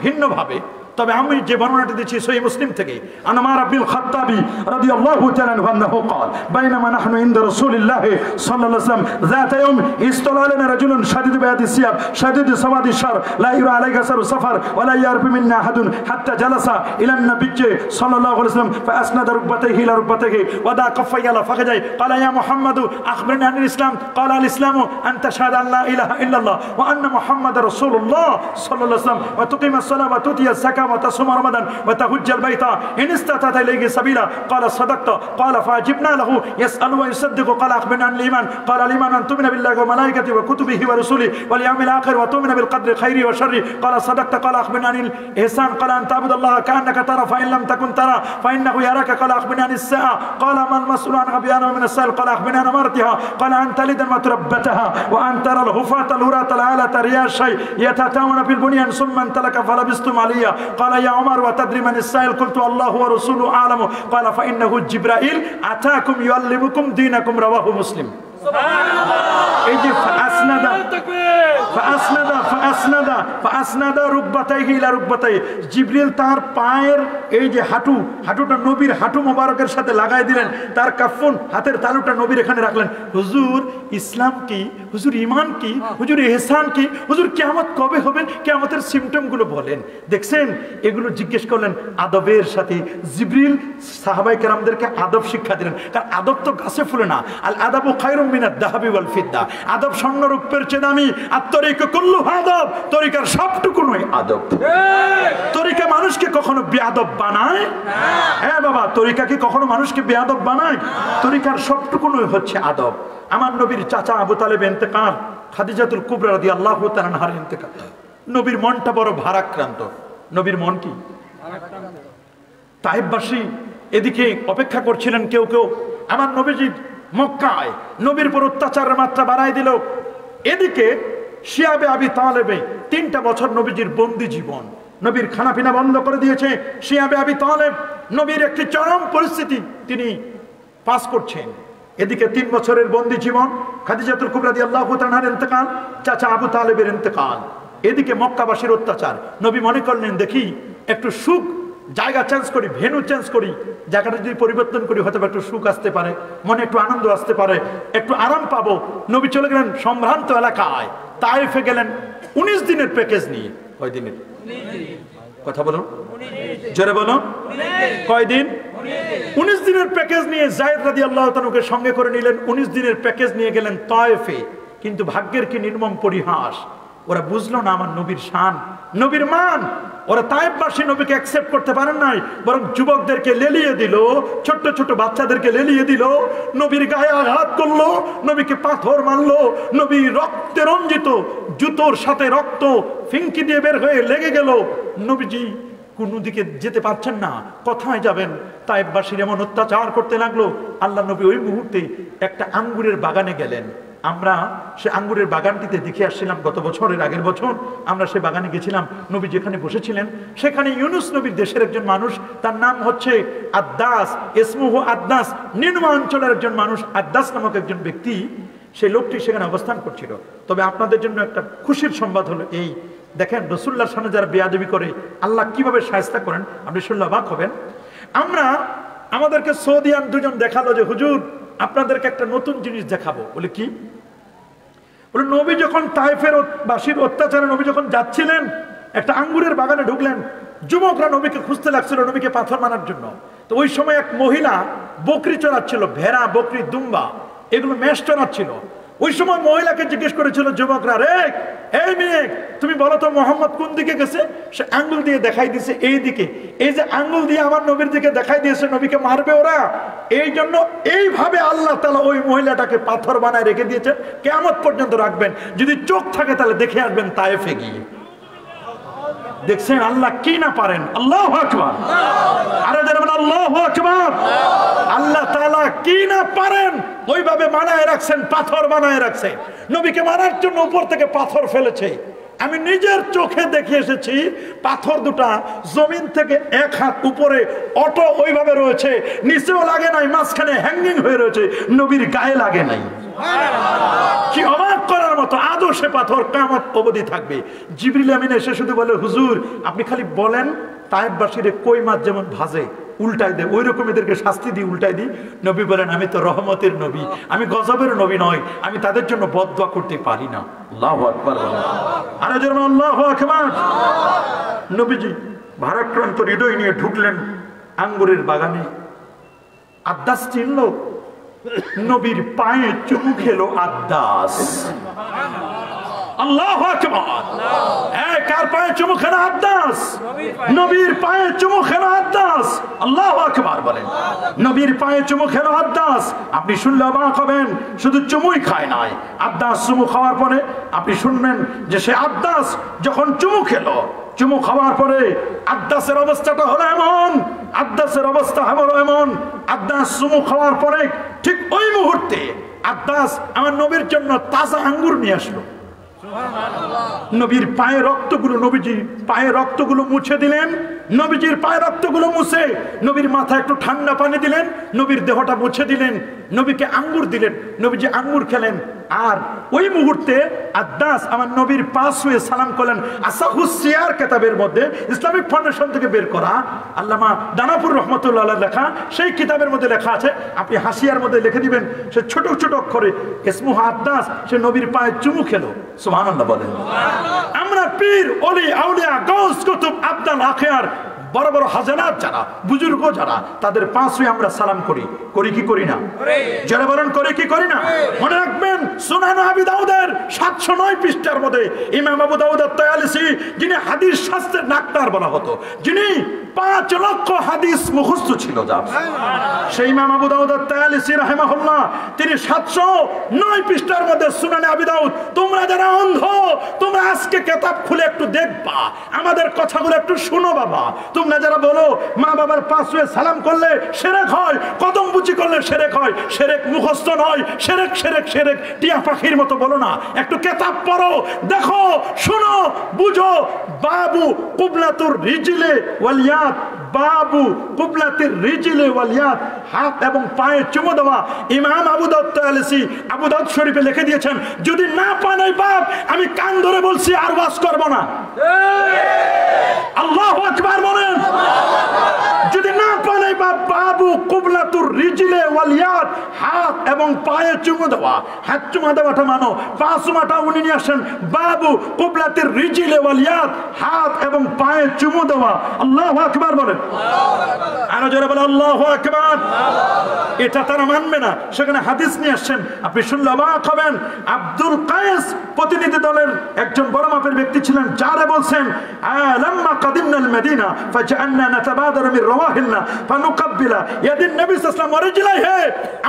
ভিন্ন ভাবে, তবে আমি যে বর্ণনাটি দিচ্ছি সহিহ মুসলিম থেকে। আনমার ইবনুল খাত্তাবি রাদিয়াল্লাহু তাআলা আনহু قال بينما نحن عند رسول الله صلى الله عليه وسلم ذات يوم استطلع علينا رجل شديد بياض الثياب شديد سواد الشعر لا يرى عليه اثر السفر ولا يعرف منا احد حتى جلس الى النبي صلى الله عليه وسلم فاسند ركبتيه الى ركبتيه وضع كفيه على فخذيه قال يا محمد اخبرني عن الاسلام قال الاسلام ان تشهد ان لا اله الا الله وان محمد رسول الله صلى الله عليه وسلم وتقيم الصلاه وتؤتي الزكاه وتصوم رمضان وتحج البيت إن استطعت إليه سبيلا قال صدقت قال فأجبنا له يسأل ويصدق قال أخبرنا عن الإيمان قال الإيمان أن تؤمن بالله وملائكته وكتبه ورسله واليوم الآخر وتؤمن بالقدر خيره وشره قال صدقت قال أخبرنا عن الإحسان قال أن تعبد الله كأنك ترى فإن لم تكن ترى فإنه يراك قال أخبرنا عن الساعة قال ما المسؤول عن غبيانه من السائل قال أخبرنا عن أمارتها قال أن تلد وتربتها وأن ترى الهفاة العراة العالة رياء الشيء يتتاون في البنيان ثم انطلق فلبثتم عليا قال يا عمر وتدري من السائل قلت الله ورسوله أعلم قال فإنه جبرائيل أتاكم يعلمكم دينكم رواه مسلم سبحان الله إيجي فأسند ركبتيه إلى ركبتيه জিবরিল তার পায়ের এই যে হাঁটুটা নবীর হাঁটু মোবারকের সাথে লাগাই দিলেন, তার কাফন হাতের তালুটা নবীর এখানে রাখলেন। হুজুর ইসলাম কি, হুজুর ঈমান কি, হুজুর ইহসান কি, হুজুর কিয়ামত কবে হবেন, কিয়ামতের সিম্পটম গুলো বলেন। দেখছেন, এগুলো জিজ্ঞেস করলেন আদবের সাথে। জিবরিল সাহাবায়ে কেরামদেরকে আদব শিক্ষা দিলেন, কারণ আদব তো গাছে ফুলে না। আল আদাবু খায়রুম মিনাদ যাহাবি ওয়াল ফিদ্দা। আদব স্বর্ণ রূপের চেয়ে দামি। আর তরিকা কুল্লু আদব, তরিকার সবটুকুই আদব। তরিকা মানুষকে কখনো বেয়াদব বানায়? হ্যাঁ বাবা, তরিকা কি কখনো মানুষকে বেয়াদব বানায়? তরিকার সবটুকুই হচ্ছে আদব। আমার নবীর চাচা আবু তালেব ইন্তেকাল, খাদিজাতুল কুবরা রাদিয়াল্লাহু তাআলা আনহার ইন্তেকাল। নবীর মনটা বড় ভারাক্রান্ত। নবীর মন কি? তাইফবাসী এদিকে অপেক্ষা করছিলেন কেউ কেউ। আমার নবীজি মক্কায় নবীর উপর অত্যাচারের মাত্রা বাড়াই দিল। এদিকে শিয়াবে আবি তালেবে 3টা বছর নবীজির বন্দি জীবন, নবীর খানাপিনা বন্ধ করে দিয়েছে শিয়াবে আবি তালেব। নবীর একটি চরম পরিস্থিতি তিনি পাস করছেন। এদিকে 3 বছরের বন্দি জীবন, খাদিজাতুল কুবরা রাদিয়াল্লাহু তাআলা আনহার ইন্তেকাল, চাচা আবু তালেবের ইন্তেকাল, এদিকে মক্কাবাসীর অত্যাচার। নবী মনে করলেন দেখি একটু সুখ, জায়গা চেঞ্জ করি, ভেন্যু চেঞ্জ করি, জায়গাটা যদি পরিবর্তন করি হয়তো একটু সুখ আসতে পারে, মনে একটু আনন্দ আসতে পারে, একটু আরাম পাবো। নবী চলে গেলেন সম্ভ্রান্ত এলাকায়, তাইফে গেলেন 19 দিনের প্যাকেজ নিয়ে। কয় দিনের কথা বলো, জোরে বলো, কয়দিন? 19 দিনের প্যাকেজ নিয়ে যায়েদ রাদিয়াল্লাহু তাআলাকে সঙ্গে করে নিলেন। 19 দিনের প্যাকেজ নিয়ে গেলেন তায়েফে। কিন্তু ভাগ্যের কি নির্মম পরিহাস, ওরা বুঝলো না আমার নবীর শান, নবীর মান। ওরা তায়েফবাসী নবীকে অ্যাকসেপ্ট করতে পারেন নাই, বরং যুবকদেরকে লেলিয়ে দিল, ছোট্ট ছোট বাচ্চাদেরকে লেলিয়ে দিল, নবীর গায়ে আঘাত করলো, নবীকে পাথর মারলো। নবী রক্তে রঞ্জিত, জুতোর সাথে রক্ত ফিঙ্কি দিয়ে বের হয়ে লেগে গেল। নবীজি কোনো দিকে যেতে পারছেন না, কোথায় যাবেন? তায়েফবাসীর এমন অত্যাচার করতে লাগলো। আল্লাহ নবী ওই মুহূর্তে একটা আঙ্গুরের বাগানে গেলেন। আমরা সে আঙ্গুরের বাগানটিতে দেখে আসছিলাম গত বছরের আগের বছর আমরা সে বাগানে গেছিলাম। নবী যেখানে বসেছিলেন সেখানে ইউনুস নবীর দেশের একজন মানুষ, তার নাম হচ্ছে আদ্দাস, ইসমুহু আদ্দাস, নিম্ন অঞ্চলের একজন মানুষ, আদ্দাস নামক একজন ব্যক্তি, সেই লোকটি সেখানে অবস্থান করছিল। তবে আপনাদের জন্য একটা খুশির সংবাদ হলো এই, দেখেন রাসূলুল্লাহর সামনে যারা বেয়াদবি করে আল্লাহ কিভাবে শায়েস্তা করেন, আপনি শুনলে অবাক হবেন। আমাদেরকে সৌদিয়ান দুজন দেখালো যে হুজুর আপনাদেরকে একটা নতুন জিনিস দেখাবো। বলে কি? বলে নবী যখন তায়েফের বাসীর অত্যাচারে নবী যখন যাচ্ছিলেন, একটা আঙ্গুরের বাগানে ঢুকলেন, যুবকরা নবীকে খুঁজতে লাগছিল নবীকে পাথর মারার জন্য। তো ওই সময় এক মহিলা বকরি চড়াচ্ছিল, ভেড়া, বকরি, দুম্বা, এগুলো মেষ চড়াচ্ছিল। ওই সময় মহিলাকে জিজ্ঞেস করেছিল যুবকরা, রে এই মেয়ে তুমি বলো তো মোহাম্মদ কোন দিকে গেছে? সে আঙ্গুল দিয়ে দেখাই দিয়েছে এই দিকে। এই যে আঙ্গুল দিয়ে আমার নবীর দিকে দেখাই দিয়েছে, নবীকে মারবে ওরা। এই জন্য এইভাবে আল্লাহ তাআলা ওই মহিলাটাকে পাথর বানায় রেখে দিয়েছেন, কিয়ামত পর্যন্ত রাখবেন। যদি চোখ থাকে তাহলে দেখে আসবেন তায়েফে গিয়ে। দেখছেন আল্লাহ কি না পারেন? আল্লাহু আকবার, আরে যারা আল্লাহু আকবার, আল্লাহ তাআলা কি না পারেন ওইভাবে বানায় রাখছেন, পাথর বানায় রাখছে। নবীকে মারার জন্য উপর থেকে পাথর ফেলেছে। আমি নিজের চোখে দেখে এসেছি, পাথর দুটা জমিন থেকে 1 হাত উপরে অটো ওইভাবে রয়েছে, নিচেও লাগে নাই, মাঝখানে হ্যাঙ্গিং হয়ে রয়েছে, নবীর গায়ে লাগে নাই। কি অবাক করার মতো! আদৌ সে পাথর কিয়ামত অবধি থাকবে। জিবরিল আমিন এসে শুধু বলে, হুজুর আপনি খালি বলেন তায়েফবাসীরে কই মাছ যেমন ভাজে উল্টাই দেয়, ওই রকম এদেরকে শাস্তি দিই, উল্টাই দিই। নবী বলেন, আমি তো রহমতের নবী, আমি গজবের নবী নয়, আমি তাদের জন্য বদদুয়া করতে পারি না। আল্লাহু আকবার বলেন, আরে যেন আল্লাহু আকবার। নবীজি ভারাক্রান্ত হৃদয় নিয়ে ঢুকলেন আঙ্গুরের বাগানে। আদ্দাস চিনল, নবীর পায়ে চুমু খেলো আদ্দাস। আল্লাহু আকবার। কার পায়ে চুমু খেলো আদ্দাস? নবীর পায়ে চুমু খেলো আদ্দাস। আল্লাহু আকবার বলেন, নবীর পায়ে চুমু খেলো আদ্দাস। আপনি শুনলে অবাক হবেন, শুধু চুমুই খায় নাই, আদ্দাস চুমু খাওয়ার পরে আপনি শুনবেন যে সে আদ্দাস যখন চুমু খেলো, চুমু খাওয়ার পরে আদ্দাসের অবস্থাটা হলো এমন, আদ্দাসের অবস্থা হলো এমন, আদ্দাস চুমু খাওয়ার পরে ঠিক ওই মুহূর্তে আদ্দাস আমার নবীর জন্য তাজা আঙ্গুর নিয়ে আসলো। নবীর পায়ে রক্তগুলো, নবীজি পায়ে রক্তগুলো মুছে দিলেন। নবীজির পায়ে রক্তগুলো মুছে নবীর মাথায় একটু ঠান্ডা পানি দিলেন, নবীর দেহটা মুছে দিলেন, নবীকে আঙ্গুর দিলেন, নবীজি আঙ্গুর খেলেন। আর ওই মুহূর্তে আদ্দাস আমার নবীর পাশ হয়ে সালাম করলেন। আসাহুস সিয়ার কিতাবের মধ্যে, ইসলামিক ফাউন্ডেশন থেকে বের করা, আল্লামা দানাপুর রহমতুল্লাহ আলাইহির লেখা সেই কিতাবের মধ্যে লেখা আছে, আপনি হাসিয়ার মধ্যে লিখে দিবেন, সে ছোট ছোট অক্ষরে ইসমুহু আদ্দাস, সে নবীর পায়ে চুমু খেলো। সুবহানাল্লাহ বলেন। আমরা পীর, ওলি, আউলিয়া, গাউস, কুতুব, আবদাল, আখিয়ার, বড় বড় হাজারাত যারা, বুজুর্গ যারা, তাদের পাশে আমরা সালাম করি, করি কি করি না? যারা বলেন করি কি করি না? মনে রাখবেন সুনান আবি দাউদের 709 পৃষ্ঠার মধ্যে ইমাম আবু দাউদ আত-তায়ালিসি, যিনি হাদিস শাস্ত্রের ডাক্তার বলা হতো, যিনি 5 লক্ষ হাদিস মুখস্থ ছিল, যা সেই ইমাম আবু দাউদ আত-তায়ালিসি রাহিমাহুল্লাহ, তিনি 709 পৃষ্ঠার মধ্যে সুনান আবি দাউদ, তোমরা যারা অন্ধ তোমরা আজকে কিতাব খুলে একটু দেখবা, আমাদের কথাগুলো একটু শুনো বাবা। তোমরা যারা বলো মা বাবার পাশে সালাম করলে শিরক হয়, কদম বুচি করলে শিরক হয়, শিরক মুখস্থ নয়, শিরক শিরক শিরক টিয়া পাখির মতো বলো না, একটু কিতাব পড়ো, দেখো, শোনো, বুঝো। বাবু কুবলাতুর রিজলে ওয়ালিয়াত, বাবু কুবলাতুর রিজলে ওয়ালিয়াত, হাত এবং পায়ে চুমু দেওয়া ইমাম আবু দাউদ তায়ালিসি আবু দাউদ শরীফে লিখে দিয়েছেন। যদি না পান এই বাপ, আমি কান ধরে বলছি আর ওয়াজ করব না। আল্লাহু আকবার বলেন। যদি না পান এই বাপ, বাবু কুবলাতুর রিজলে ওয়ালিয়াত, হাত এবং পায়ে চুমু দেওয়া, হাত চুমা দেওয়াটা মানো, পা চুমাটা উনি নিয়ে আসেন। বাবু কুবলাতুর রিজলে ওয়ালিয়াত, হাত এবং পায়ে চুমু দেওয়া। আল্লাহু আকবার বলেন। আরো জোরে বলে আল্লাহু আকবার। এটা তারা মানবে না, সেখানে হাদিস নিয়ে আসছেন, আপনি শুনলে অবাক হবেন। আব্দুল কায়েস প্রতিনিধি দলের একজন বড় মাপের ব্যক্তি ছিলেন, যারা বলছেন লাম্মা কাদিমনাল মদিনা ফাজআলনা নাতাবাদারু মিন রাওয়াহিলনা ফানুকাব্বিলা ইয়াদিন নবী সাল্লাল্লাহু আলাইহি ওয়াসাল্লাম ওয়ারজুলাইহি।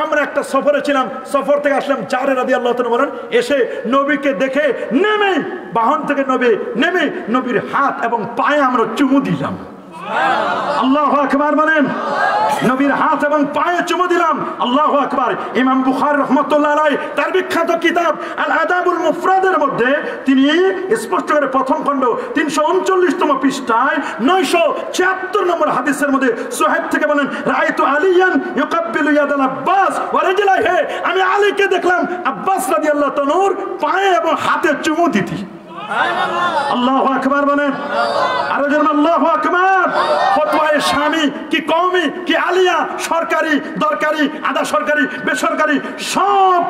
আমরা একটা সফরে ছিলাম, সফর থেকে আসলাম, জারে রাদিয়াল্লাহু তাআলা বলেন এসে নবীকে দেখে নেমে বাহন থেকে নেমে নবীর হাত এবং পায়ে আমরা চুমু দিলাম। আল্লাহু আকবার বলেন। নবীর হাত এবং পায়ে চুমু দিলাম। আল্লাহু আকবার। ইমাম বুখারী রাহমাতুল্লাহ আলাইহি তার বিখ্যাত কিতাব আল আদাবুল মুফরাদের মধ্যে তিনি স্পষ্ট করে প্রথম খণ্ড 339তম পৃষ্ঠায় 976 নম্বর হাদিসের মধ্যে সুহাইব থেকে বলেন রাআইতু আলিয়ান ইউকাব্বিলু ইয়াদাল আব্বাস ওয়া রাজলাইহি। আমি আলীকে দেখলাম আব্বাস রাদিয়াল্লাহু তাআলার পায়ে এবং হাতে চুমু দিতি। আল্লাহু আকবার বলেন। আরো যেন আল্লাহু আকবার। ফতোয়ায়ে শামী কি কওমি কি আলিয়া, সরকারি দরকারি আধা সরকারি বেসরকারি সব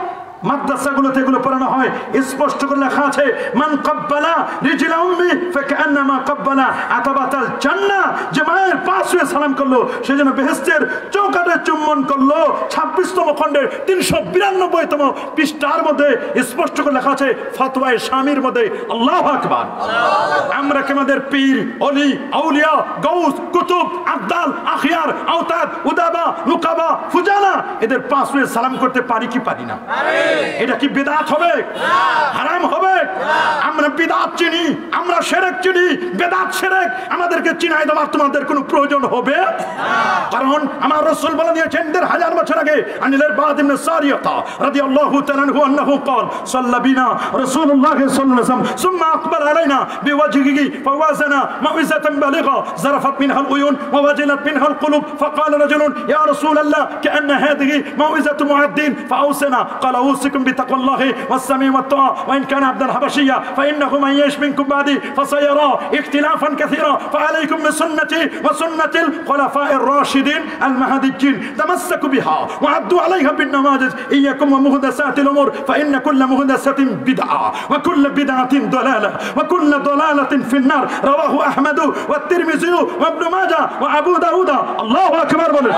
মাদ্রাসাগুলোতে এগুলো পড়ানো হয়। স্পষ্ট করে লেখা আছে মান কাব্বালা রিজলা উম্মি ফাকান্নামা কাব্বালা আতাবাতাল জান্নাহ। যে মায়ের পা ছুঁয়ে সালাম করলো সে যেন বেহেশতের চৌকাঠে চুম্বন করলো। 26তম খণ্ডের 392তম পৃষ্ঠার মধ্যে স্পষ্ট করে লেখা আছে ফতোয়ায়ে শামীর মধ্যে। আল্লাহু আকবার। আমরা কি আমাদের পীর ওলি আউলিয়া গাউস কুতুব আবদাল আখিয়ার আওতাদ উদাবা নুকাবা ফুজানা এদের পা ছুঁয়ে সালাম করতে পারি কি পারি না? এটা কি বিদআত হবে? হারাম হবে? আমরা বিদআত চিনি, আমরা শিরক চিনি, বিদআত শিরক আমাদেরকে চিনাই দেওয়ার তোমাদের কোনো প্রয়োজন হবে? কারণ আমার রাসূল বলে দিয়েছেন 1000 বছর আগে আনিল বাদ ইবনে সারিয়াতা রাদিয়াল্লাহু তাআলা আনহু আন্নাহু قال صلى بنا رسول الله صلى الله عليه وسلم ثم اقبل علينا بوجهه فوازنا موعظه بالغه زرفت منها العيون ووجلت منها القلوب فقال رجل يا رسول الله كأن هذه موعظه معدين فاوصنا قال اوصيكم بتقوى الله والسمع والطاعه وان كان عبدا حبشيا فانه من يعش منكم بعدي فسيرى اختلافا كثيرا فعليكم بسنتي وسنه الخلفاء الراشدين المهديين تمسكوا بها وعدوا عليها بالنواجذ اياكم ومحدثات الامور فان كل محدثه بدعه وكل بدعه ضلاله وكل ضلاله في النار رواه احمد والترمذي وابن ماجه وابو داود الله اكبر বলেন।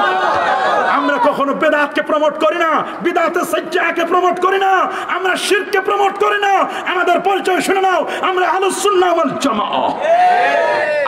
আমরা কখনো বিদআতকে প্রমোট করি না, বিদআতের সাজ্জাকে প্রমোট করি না, আমরা শিরককে প্রমোট করি না। আমাদের পরিচয় শুনে নাও, আমরা আহলুস সুন্নাহ ওয়াল জামাআহ।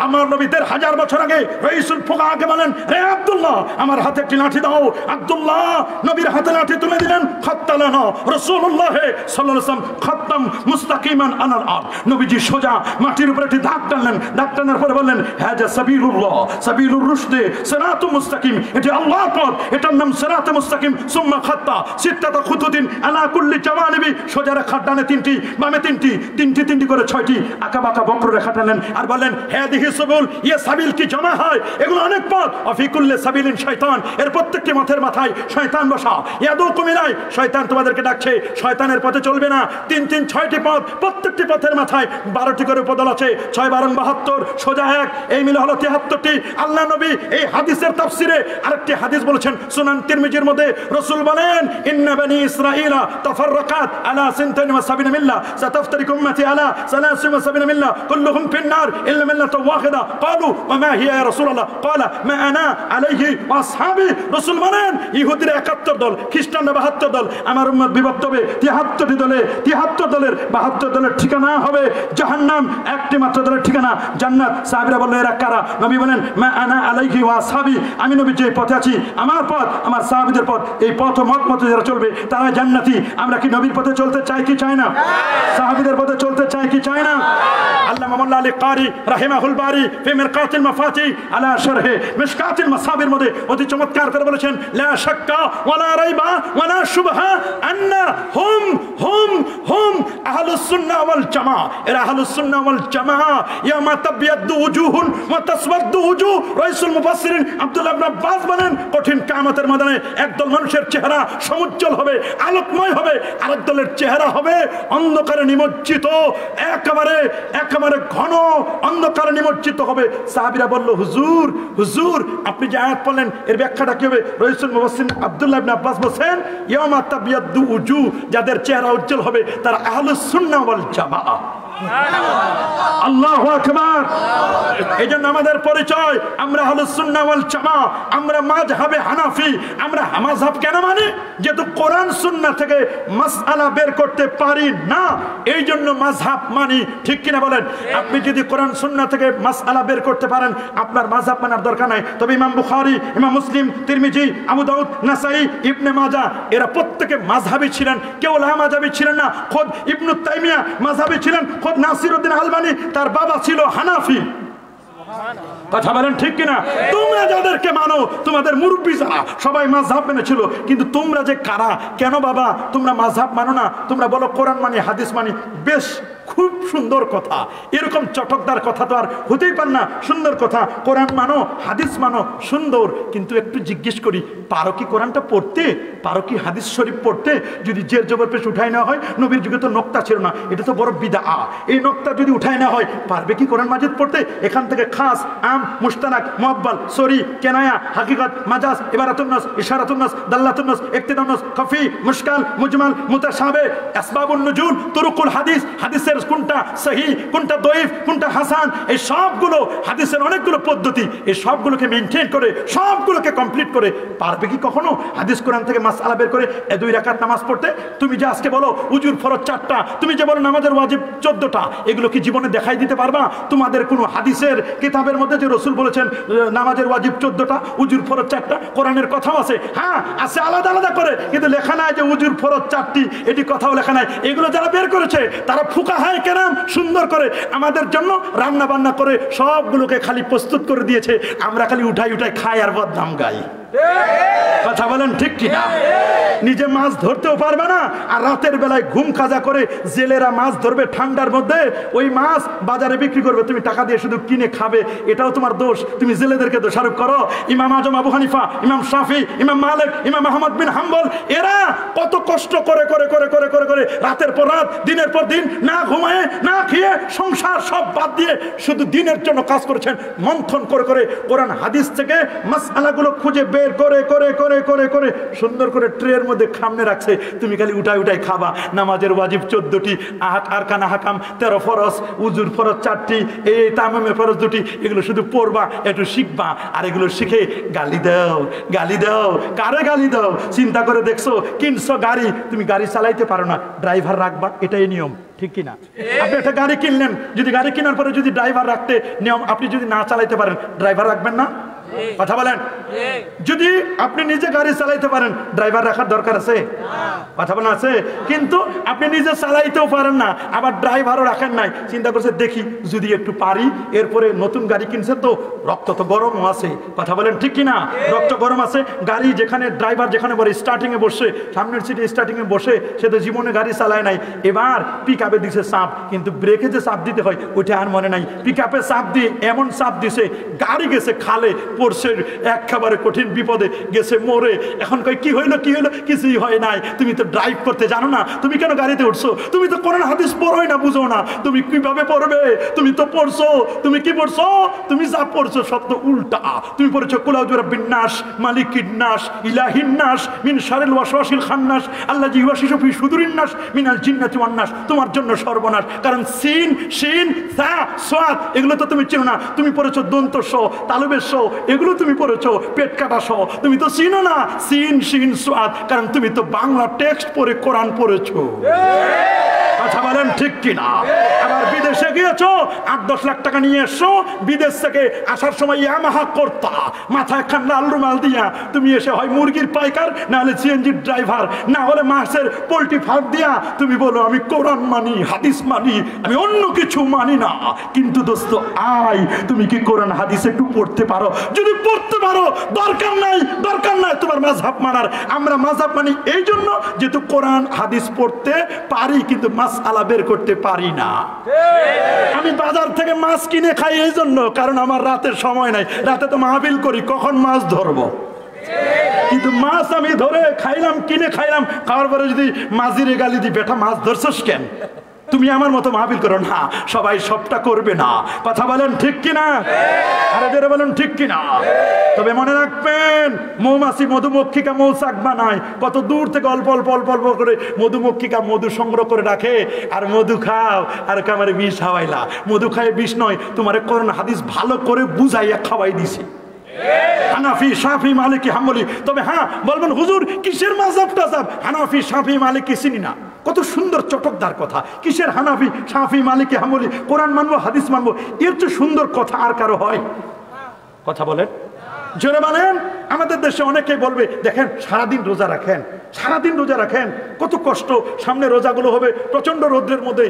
আমার নবী 1000 বছর আগে রাইসুল ফুকাহাকে বলেন হে আব্দুল্লাহ আমার হাতে একটি লাঠি দাও। আব্দুল্লাহ নবীর হাতে লাঠি তুলে দিলেন। খাত্তালানা রাসূলুল্লাহ সাল্লাল্লাহু আলাইহি ওয়াসাল্লাম খাত্তাম মুস্তাকিমান আলাল আরদ। নবীজি সোজা মাটির উপরে একটি দাগ টানলেন। দাগ টানার পরে বললেন হাযা সাবিলুল্লাহ সাবিলুর রুশদে সিরাতুম মুস্তাকিম। এটি আল্লাহর পথ, এটার নাম সিরাতুম মুস্তাকিম। সুম্মা খাত্তা সিত্তাতা খুতুদিন আলা কুল্লি জাওয়ানিবি। সোজা রেখা ডানে 3টি বামে 3টি করে 6টি আঁকা বাঁকা বক্র রেখা টানলেন আর বললেন হাদিহি সাবিল। ইয়ে সাবিল কি জমা হয়, এগুলো অনেক পথ। অফি কুল্লি সাবিলিন শয়তান, এর প্রত্যেকটি পথের মাথায় শয়তান বসা। ইয়াদুকুম ইলাই, শয়তান তোমাদেরকে ডাকছে। শয়তানের পথে চলবে না। 6টি পথ, প্রত্যেকটি পথের মাথায় 12টি করে উপদল আছে। 6 12 72 সোজা 1, এই মিলে হলো 73টি। আল্লাহ নবী এই হাদিসের তাফসিরে আরেকটি হাদিস বলেছেন সুনান তিরমিজির মধ্যে। রাসূল বলেন ইন্না বনি ইসরাঈলা তাফাররাকাত আলা 72 মিল্লাহ সাতাফতারিকু উম্মতি আলা 73 মিল্লাহ কুল্লুহুম ফিন-নার ইল্লা মিল্লাতান ওয়াহিদা। ক্বালু ওয়া মা হিয়া ইয়া রাসূলুল্লাহ? ক্বালা মা আনা আলাইহি ওয়া আসহাবি। রাসূল বলেন ইহুদিরা 71 দল, খ্রিস্টানরা 72 দল, আমার উম্মত বিভক্ত হবে 73টি দলে। 73 দলের 72 দলের ঠিকানা হবে জাহান্নাম, একটি মাত্র দলের ঠিকানা জান্নাত। সাহাবীরা বললেন এরা কারা? নবী বলেন মা আনা আলাইহি ওয়া আসহাবি, আমি নবী যে পথে আছি, আমার পথ, আমার সাহাবীদের পথ, এই পথ ও মত মতে যারা চলবে তারা জান্নাতি। আমরা কি নবীর পথে চলতে চাই কি চাই না? সাহাবীদের পথে চলতে চাই কি চাই না? আল্লামা মোল্লা আলী কারি রাহিমাহুল বারি ফি মিরকাতিল মাফাতি আলা শারহি মিশকাতিল মাসাবির মধ্যে অতি চমৎকার করে বলেছেন লা শাক্কা ওয়ালা রাইবা ওয়ালা শুবহা আন্না হুম আহলুস সুন্নাহ ওয়াল জামাআহ। এরা আহলুস সুন্নাহ ওয়াল জামাআহ। ইয়ামা তাবিয়াদু উজুহুন ওয়া তাসওয়াদু উজুহ। রাইসুল মুফাসসিরিন আব্দুল্লাহ ইবনে আব্বাস বলেন কঠিন কিয়ামতের ময়দানে একদল মানুষের চেহারা সমুজ্জ্বল হবে, আলোকময় হবে, আরেক দলের চেহারা হবে অন্ধকারে নিমজ্জিত, একেবারে ঘন অন্ধকারে নিমজ্জিত হবে। সাহাবীরা বলল হুজুর আপনি যে আয়াত বললেন এর ব্যাখ্যাটা কি হবে? রাইসুল মুফাসসিরিন আব্দুল্লাহ ইবনে আব্বাস বলেন ইয়ামা তাবিয়াদু উজুহ, যাদের চেহারা উজ্জ্বল হবে তারা আহলুস সুন্নাহ ওয়াল জামাআহ। আল্লাহু আকবার। এই জন্য আমাদের পরিচয়, আমরা আহলুস সুন্নাহ ওয়াল জামাআহ, আমরা মাযহাবে হানাফি। আমরা মাযহাব কেন মানি? যেহেতু কোরআন সুন্নাহ থেকে মাসআলা বের করতে পারি না, এই জন্য মাযহাব মানি। ঠিক কিনা বলেন? আপনি যদি কোরআন সুন্নাহ থেকে মাসআলা বের করতে পারেন, আপনার মাযহাব মানার দরকার নাই। তবে ইমাম বুখারী, ইমাম মুসলিম, তিরমিজি, আবু দাউদ, নাসাঈ, ইবনে মাজাহ এরা প্রত্যেকে মাযহাবী ছিলেন, কেউ লা মাযহাবী ছিলেন না। খোদ ইবনে তাইমিয়া মাযহাবী ছিলেন, খোদ নাসিরউদ্দিন আলবানী তার বাবা ছিল হানাফি। কথা বলেন ঠিক কিনা? তোমরা যাদেরকে মানো, তোমাদের মুরব্বী যারা সবাই মাযহাব মেনেছিল, কিন্তু তোমরা যে কারা, কেন বাবা তোমরা মাযহাব মানো না? তোমরা বলো কোরআন মানি, হাদিস মানি। বেশ, খুব সুন্দর কথা। এরকম চটকদার কথা তো আর হতেই পারে না। সুন্দর কথা, কোরআন মানো, হাদিস মানো, সুন্দর। কিন্তু একটু জিজ্ঞেস করি, পারো কি কোরআনটা পড়তে? পারো কি হাদিস শরীফ পড়তে? যদি জের জবর পেশ উঠাই না হয়, নবীর যুগে তো নোক্তা ছিল না, এটা তো বড় বিদআ। এই নোক্তা যদি উঠাই না হয়, পারবে কি কোরআন মাজিদ পড়তে? এখান থেকে খাস, আম, মুশতারাক, মুআব্বাল, সরি, কেনায়া, হাকিকত, মাজাজ, ইবারাতুন নাস, ইশারাতুন নাস, দাল্লাতুন নাস, ইক্তিদাউন নাস, খফি, মুশকাল, মুজমাল, মুতাশাবিহ, আসবাবুন নুজুল, তুরুকুল হাদিস, হাদিসের কোনটা সহিহ, কোনটা দঈফ, কোনটা হাসান, এই সবগুলো হাদিসের অনেকগুলো পদ্ধতি, এই সবগুলোকে মেইনটেইন করে, সবগুলোকে কমপ্লিট করে পারবে কি কখনো হাদিস কোরআন থেকে মাসআলা বের করে 2 রাকাত নামাজ পড়তে? তুমি যে আজকে বলো উজুর ফরজ 4টা, তুমি যে বলো নামাজের ওয়াজিব 14টা, এগুলো কি জীবনে দেখাই দিতে পারবা? তোমাদের কোনো হাদিসের কিতাবের মধ্যে যে রাসূল বলেছেন নামাজের ওয়াজিব 14টা, উজুর ফরজ 4টা, কোরআনের কথাও আছে, হ্যাঁ আছে আলাদা আলাদা করে, কিন্তু লেখা নাই যে উজুর ফরজ 4টি, এটি কথাও লেখা নাই। এগুলো যারা বের করেছে তারা ফুকাহায়ে কেরাম সুন্দর করে আমাদের জন্য রান্না বান্না করে সবগুলোকে খালি প্রস্তুত করে দিয়েছে। আমরা খালি উঠাই উঠাই খাই আর বদনাম গাই। কথা বলেন ঠিক কিনা? নিজে মাছ ধরতেও পারবে না, আর রাতের বেলায় ঘুম কাজা করে জেলেরা মাছ ধরবে ঠান্ডার মধ্যে, ওই মাছ বাজারে বিক্রি করবে, তুমি টাকা দিয়ে শুধু কিনে খাবে, এটাও তোমার দোষ। তুমি জেলেদেরকে দোষারোপ করো। ইমাম আজম আবু হানিফা, ইমাম শাফি, ইমাম মালিক, ইমাম আহমদ বিন হাম্বল এরা কত কষ্ট করে করে করে করে করে করে রাতের পর রাত, দিনের পর দিন, না ঘুমায় না খেয়ে, সংসার সব বাদ দিয়ে শুধু দিনের জন্য কাজ করেছেন। মন্থন করে করে কোরআন হাদিস থেকে মাসআলাগুলো খুঁজে বের করে করে করে করে করে সুন্দর করে ট্রের মধ্যে সামনে রাখছে। তুমি খালি উঠাই উঠাই খাবা। নামাজের ওয়াজিব 14টি, আরকান হাকাম 13 ফরজ, উজুর ফরজ 4টি, এই তামামের ফরজ 2টি, এগুলো শুধু পড়বা, একটু শিখবা, আর এগুলো শিখে গালি দাও, গালি দাও। কারে গালি দাও? চিন্তা করে দেখছো, কিনছো গাড়ি, তুমি গাড়ি চালাইতে পারো না, ড্রাইভার রাখবা, এটাই নিয়ম। ঠিক কিনা? আপনি একটা গাড়ি কিনলেন, যদি গাড়ি কেনার পরে যদি ড্রাইভার রাখতে নিয়ম, আপনি যদি না চালাইতে পারেন, ড্রাইভার রাখবেন না? কথা বলেন। যদি আপনি নিজে গাড়ি চালাইতে পারেন, ড্রাইভার রাখার দরকার আছে? কথা বলেন আছে। কিন্তু আপনি নিজে চালাইতেও পারেন না, আবার ড্রাইভারও রাখেন নাই, চিন্তা করছে দেখি যদি একটু পারি। এরপরে নতুন গাড়ি কিনছে তো, রক্ত তো গরমও আছে। কথা বলেন ঠিক কিনা? রক্ত গরম আছে। গাড়ি যেখানে ড্রাইভার যেখানে বলে স্টার্টিং এ বসে, সামনের সিটে স্টার্টিং এ বসে, সে তো জীবনে গাড়ি চালায় নাই। এবার পিক আপে দিছে চাপ, কিন্তু ব্রেকে যে চাপ দিতে হয় ওইটা আর মনে নাই। পিক আপে চাপ দিয়ে এমন চাপ দিছে, গাড়ি গেছে খালে পড়ছে, একেবারে কঠিন বিপদে গেছে মরে। এখন কই কি হইলো কি হইলো? কিছুই হয় নাই। তুমি তো ড্রাইভ করতে জানো না, তুমি কেন গাড়িতে উঠছো? তুমি তো কোরআন হাদিস পড়োই না, বুঝো না। তুমি কিভাবে পড়বে? তুমি তো পড়ছো, তুমি কি পড়ছো? তুমি যা পড়ছো সব তো উল্টা। তুমি পড়েছো কুল আউযু বিরাব্বিন নাস, মালিকিন নাস, ইলাহিন নাস, মিন শারিল ওয়াসওয়াসিল খান্নাস, আল্লাযী ইউওয়াসওয়িসু ফি সুদুরিন নাস মিনাল জিন্নাতি ওয়ান নাস। তোমার জন্য সর্বনাশ। কারণ সিন, শিন, সা, সাদ এগুলো তো তুমি চিনো না। তুমি পড়েছো দন্ত স, তালবের স, এগুলো তুমি পড়েছো পেট কাটা স। তুমি তো চিনো না সিন, শিন, সাদ, কারণ তুমি তো বাংলা টেক্সট পড়ে কোরআন পড়েছো। কথা বলেন ঠিক কিনা? আবার বিদেশে গিয়েছো, 8-10 লাখ টাকা নিয়ে এসছো, বিদেশ থেকে আসার সময় ইয়ামাহা করতা, মাথায় খান লাল রুমাল দিয়া, তুমি এসে হয় মুরগির পাইকার, না হলে সিএনজির ড্রাইভার, না হলে মাছের পোল্ট্রি ফার্ম দিয়া তুমি বলো আমি কোরআন মানি, হাদিস মানি, আমি অন্য কিছু মানি না। কিন্তু দোস্ত আই, তুমি কি কোরআন হাদিস একটু পড়তে পারো? যদি পড়তে পারো, দরকার নাই, দরকার নাই তোমার মাযহাব মানার। আমরা মাযহাব মানি এই জন্য যেহেতু কোরআন হাদিস পড়তে পারি, কিন্তু মাসআলা বের করতে পারি না। আমি বাজার থেকে মাছ কিনে খাই এই জন্য, কারণ আমার রাতের সময় নাই। রাতে তো মাহফিল করি, কখন মাছ ধরবো? কিন্তু মাছ আমি ধরে খাইলাম, কিনে খাইলাম, খাওয়ার পরে যদি মাঝিরে গালি দিই, বেটা মাছ ধরছস কেন? তুমি আমার মতো মাহফিল করো না, সবাই সবটা করবে না। কথা বলেন ঠিক কিনা? আরে যারা বলেন ঠিক কিনা? তবে মনে রাখবেন, মৌমাছি মধুমক্ষিকা মৌচাক বানায়, কত দূর থেকে অল্প অল্প অল্প অল্প করে মধুমক্ষিকা মধু সংগ্রহ করে রাখে, আর মধু খাও আর কামারে বিষ খাওয়াইলা। মধু খায় বিষ নয়, তোমারে কোরআন হাদিস ভালো করে বুঝাইয়া খাওয়াই দিছে। হানাফি, শাফি, মালিকি, হাম্বলি। তবে হ্যাঁ বলবেন হুজুর কিসের মাযহাব টাযহাব? হানাফি, শাফি, মালিকি চিনি না। কত সুন্দর চটকদার কথা। কিসের হানাফি, শাফি, মালিকি, হাম্বলি? কোরআন মানবো, হাদিস মানবো, এর চেয়ে সুন্দর কথা আর কারো হয়? কথা বলেন, জোরে বলেন। আমাদের দেশে অনেকেই বলবে দেখেন সারাদিন রোজা রাখেন, সারাদিন রোজা রাখেন, কত কষ্ট। সামনে রোজাগুলো হবে প্রচন্ড রোদ্রের মধ্যে,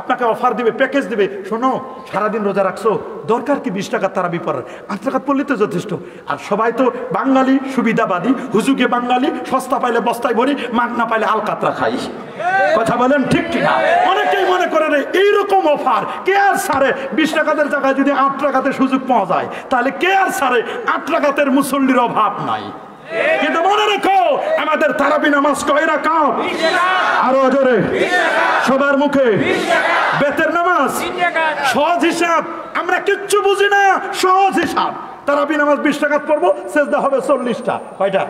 আপনাকে অফার দিবে, প্যাকেজ দিবে, শোনো সারাদিন রোজা রাখছো, দরকার কি 20 টাকা তারাবি পড়ার? 8 টাকা পড়লে তো যথেষ্ট। আর সবাই তো বাঙালি সুবিধাবাদী, হুজুগে বাঙালি, সস্তা পাইলে বস্তায় ভরি, মাগ না পাইলে আলকাতরা খাই। কথা বলেন ঠিক কিনা? অনেকেই মনে করে রে এইরকম অফার কে আর সারে? 20 টাকাদের জায়গায় যদি 8 টাকাতে সুযোগ পাওয়া যায় তাহলে কে আর সারে? 8 টাকাতের মুসল্লির অভাব নাই। কিন্তু মনে রেখো, আমাদের তারাবি নামাজ কয় রাকাত? আরো জোরে সবার মুখে। বেতের নামাজ সহজ হিসাব, আমরা কিচ্ছু বুঝি না, সহজ হিসাব। তারাবি নামাজ 20 টাকা পড়বো, সেজদা হবে 40টা। কয়টা?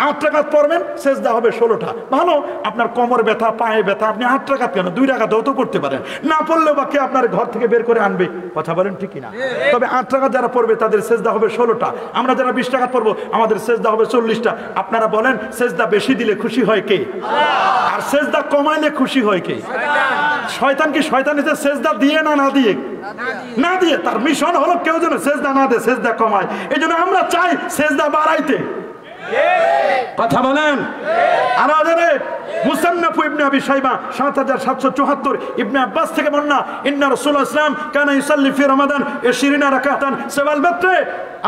8 টাকা পড়বেন, সেজদা হবে 16টা। ভালো, আপনার কোমর ব্যথা, পায়ে ব্যথা, আপনি 8 টাকা কেন 2 টাকা তো পড়তে পারেন। না পড়লেও বা কে আপনার ঘর থেকে বের করে আনবে? কথা বলেন ঠিক কিনা? তবে 8 টাকা যারা পড়বে তাদের সেজদা হবে 16টা। আমরা যারা 20 টাকা পড়বো আমাদের সেজদা হবে 40টা। আপনারা বলেন সেজদা বেশি দিলে খুশি হয় কে? আর সেজদা কমাইলে খুশি হয় কে? শয়তান। কি শয়তান এসে সেজদা দিয়ে না দিয়ে? না দিয়ে। তার মিশন হলো কেউ যেন সেজদা না দেয়, সেজদা কমায়। এই জন্য আমরা চাই সেজদা বাড়াইতে। কথা বলেন। আর মুসান্নাফ ইবনে আবি শাইবা 7774, ইবনে আব্বাস থেকে বর্ণনা, ইন্না রাসূলুল্লাহ সাল্লাল্লাহু আলাইহি ওয়াসাল্লাম কানা ইউসাল্লি ফি রমাদান 20 রাকাতান সাওয়াল বাত্রে।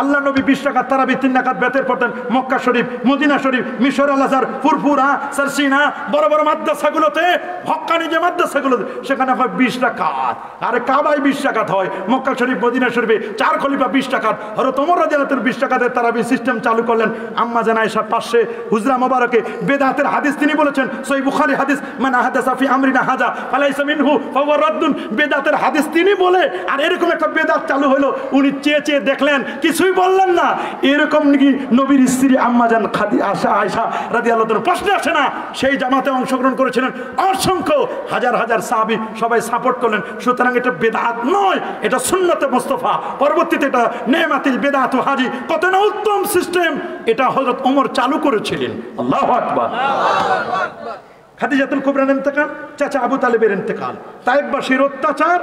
আল্লাহ নবী 20 রাকাত তারাবি 3 রাকাত বেতের পড়তেন। মক্কা শরীফ, মদিনা শরীফ, মিশর আল আজহার, ফুরফুরা, সারসিনা, বড় বড় মাদ্রাসাগুলোতে, হক্কানি যে মাদ্রাসাগুলোতে সেখানে হয় 20 রাকাত। আর কাবায় 20 রাকাত হয়। মক্কা শরীফ, মদিনা শরীফে 4 খলিফা 20 রাকাত। হযরত ওমর রাদিয়াল্লাহু আনহু 20 রাকাতের তারাবি সিস্টেম চালু করলেন। আম্মা জান আয়েশা পাশে হুজরা মোবারকে বেদাতের হাদিস তিনি বলেছেন, সহিহ বুখারী হাদিস, মান আহাদাসা ফি আমরিনা হাযা ফালাইসা মিনহু ফাহুয়া রাদ্দুন। বেদাতের হাদিস তিনি বলে, আর এরকম একটা বেদাত চালু হলো, উনি চেয়ে চেয়ে দেখলেন, কিছুই বললেন না। এরকম নাকি নবীর স্ত্রী আম্মা জান আয়েশা রাদিয়াল্লাহু আনহা প্রশ্ন আসে না, সেই জামাতে অংশগ্রহণ করেছিলেন অসংখ্য হাজার হাজার সাহাবী, সবাই সাপোর্ট করলেন। সুতরাং এটা বেদাত নয়, এটা সুন্নতে মুস্তাফা। পরবর্তীতে এটা নেমাতিল বেদাত হাজি, কত না উত্তম সিস্টেম, এটা হযরত ওমর চালু করেছিলেন। আল্লাহু আকবার। খাদিজাতুল কুবরার ইন্তেকাল, চাচা আবু তালেবের ইন্তেকাল, তায়েববাসীর অত্যাচার,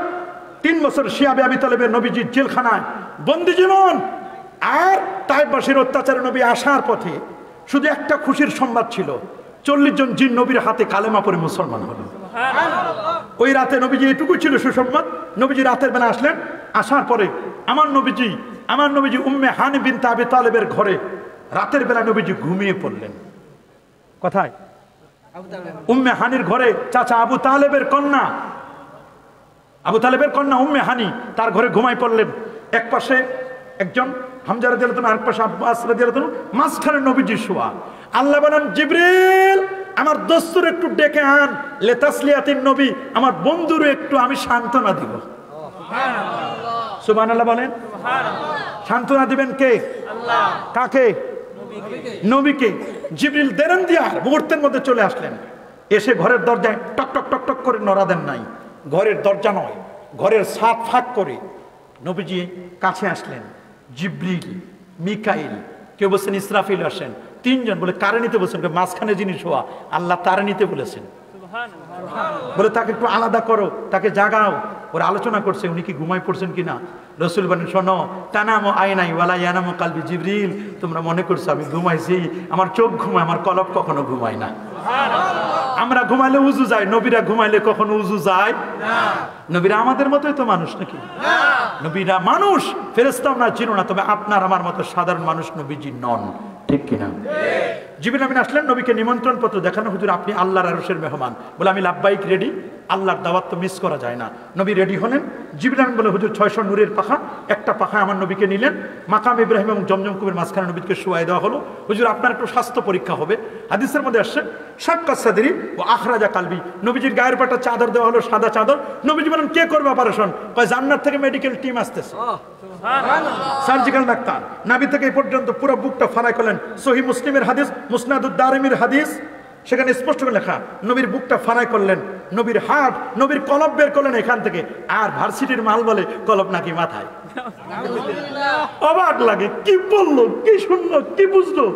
3 বছর শিয়াবে আবি তালেবের নবীজি জেলখানায় বন্দি জীবন। আর তায়েববাসীর অত্যাচারে নবী আসার পথে শুধু একটা খুশির সংবাদ ছিল, 40 জন জিন নবীর হাতে কালেমা পড়ে মুসলমান হলো। ওই রাতে নবীজি এটুকু ছিল সুসংবাদ। নবীজি রাতের বেলা আসলেন, আসার পরে আমার নবীজি উম্মে হানি বিনতে আবি তালেবের ঘরে রাতের বেলা নবীজি ঘুমিয়ে পড়লেন। কোথায়? উম্মে হানির ঘরে। চাচা আবু তালেবের কন্যা উম্মে হানি তার ঘরে ঘুমাই পড়লেন। এক পাশে একজন হামজা রাদিয়াল্লাহু আনহু, আরেক পাশে আব্বাস রাদিয়াল্লাহু আনহু, মাঝখানে নবীজি শোয়া। আল্লাহ বলেন, জিবরিল আমার দোস্তুর একটু ডেকে আন, লেতাসলিয়াতিন নবী, আমার বন্ধুর একটু আমি সান্ত্বনা দিব। সুবহানাল্লাহ বলেন। সান্ত্বনা দিবেন কে? আল্লাহ। কাকে? নবীকে। জিবরিল দেরেন দিয়া মুহূর্তের মধ্যে চলে আসলেন। এসে ঘরের দরজায় টক টক টক টক করে নড়া দেন নাই, ঘরের দরজা নয়, ঘরের ছাদ ফাঁক করে নবীজি কাছে আসলেন। জিবরিল, মিকাইল, কেউ বলছেন ইসরাফিল আসেন, 3 জন। বলে কারে নিতে বলছেন? মাঝখানে যিনি শোয়া আল্লাহ তারে নিতে বলেছেন। বলে তাকে একটু আলাদা করো, তাকে জাগাও। ওরা আলোচনা করছে উনি কি ঘুমাই পড়ছেন কিনা। রসুল বলেন, শোনো, তানামো আয়নাই ওয়ালা ইয়ানামো কালবি। জিবরিল তোমরা মনে করছো আমি ঘুমাইছি, আমার চোখ ঘুমায়, আমার কলব কখনো ঘুমায় না। আমরা ঘুমাইলে উজু যায়, নবীরা ঘুমাইলে কখনো উজু যায় না। নবীরা আমাদের মতোই তো মানুষ নাকি? নবীরা মানুষ, ফেরেশতাও না, চিনো না। তবে আপনার আমার মতো সাধারণ মানুষ নবীজি নন, ঠিক কিনা? জিবরিল আমিন আসলেন, নবীকে নিমন্ত্রণ পত্র দেখানো, হুজুর আপনি আল্লাহর আরশের মেহমান। বলে আমি লাব্বাইক, রেডি। আল্লাহর দাওয়াত তো মিস করা যায় না। নবী রেডি হলেন, জিবরিল আমিন বলে হুজুর 600 নূরের পাখা, একটা পাখা আমার নবীকে নিলেন, মাকাম ইব্রাহিম এবং জমজম কুবের মাঝখানে নবীকে শুয়াই দেওয়া হলো। হুজুর আপনার একটু স্বাস্থ্য পরীক্ষা হবে। হাদিসের মধ্যে আসছে শাক্কা সাদরি ও আখরাজা কালবি, নবীজির গায়ের উপর একটা চাদর দেওয়া হলো, সাদা চাদর। নবীজি বলেন কে করবে অপারেশন? কয় জান্নাত থেকে মেডিকেল টিম আসতেছে, সার্জিক্যাল ডাক্তার। নাভি থেকে এই পর্যন্ত পুরো বুকটা ফারাই করলেন। সহিহ মুসলিমের হাদিস, মুসনাদুদ দারিমির হাদিস, সেখানে স্পষ্ট করে লেখা নবীর বুকটা ফারাই করলেন, নবীর হাত, নবীর কলব বের করলেন এখান থেকে। আর ভার্সিটির মাল বলে কলব নাকি মাথায়। অবাক লাগে, কি বললো, কি শুনলো, কি বুঝলো?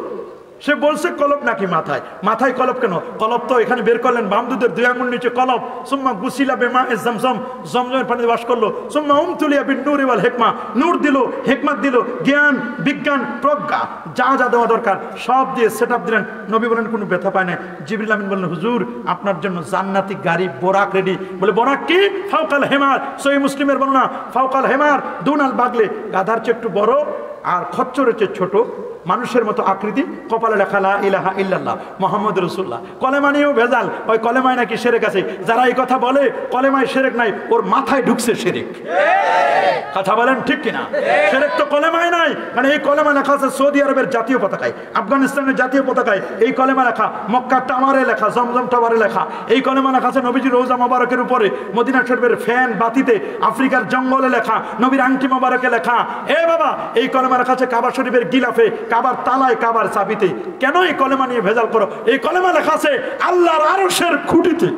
সে বলছে কলব নাকি মাথায়। মাথায় কলব কেন? কলব তো এখানে বের করলেন, বাম দুধের 2 আঙ্গুল নিচে কলব। সুম্মা গুসিলা বিমা জমজম, জমজমের পানি ওয়াশ করলো। সুম্মা উমতুলিয়া বিন নূরি ওয়াল হিকমা, নূর দিল, হিকমত দিল, জ্ঞান, বিজ্ঞান, প্রজ্ঞা, যা যা দেওয়া দরকার সব দিয়ে সেটআপ দিলেন। নবী বলেন কোনো ব্যথা পায় না। জিবরিল আমিন বললেন হুজুর আপনার জন্য জান্নাতি গাড়ি বোরাক রেডি। বলে বোরাক কি? ফাওকাল হেমার। সহিহ মুসলিমের বর্ণনা, ফাওকাল হেমার দুনাল বাগলে, গাধার চেয়ে একটু বড় আর খচ্চরের চেয়ে ছোট, মানুষের মতো আকৃতি, কপালে লেখা লা ইলাহা ইল্লাল্লাহ মুহাম্মদ রাসূলুল্লাহ। কলেমা নিয়েও ভেজাল, ওই কলেমায় নাকি শিরক আছে। যারা এই কথা বলে কলেমায় শিরক নাই, ওর মাথায় ঢুকছে শিরক। কথা বলেন ঠিক কিনা? শিরক তো কলেমায় নাই, মানে এই কলেমা লেখা আছে সৌদি আরবের জাতীয় পতাকায়, আফগানিস্তানের জাতীয় পতাকায় এই কলেমা লেখা, মক্কার টাওয়ারে লেখা, জমজম টাওয়ারে লেখা এই কলেমা লেখা আছে, নবীজির রওজা মোবারকের উপরে, মদিনা শরীফের ফ্যান বাতিতে, আফ্রিকার জঙ্গলে লেখা, নবীর আংটি মোবারকে লেখা। এ বাবা, এই কলেমা লেখা আছে কাবা শরীফের গিলাফে, কাবার তালায়, কাবার চাবিতে। কেন এই কলেমা নিয়ে ভেজাল করো? এই কলেমা লেখা আছে আল্লাহর আরশের খুঁটিতে।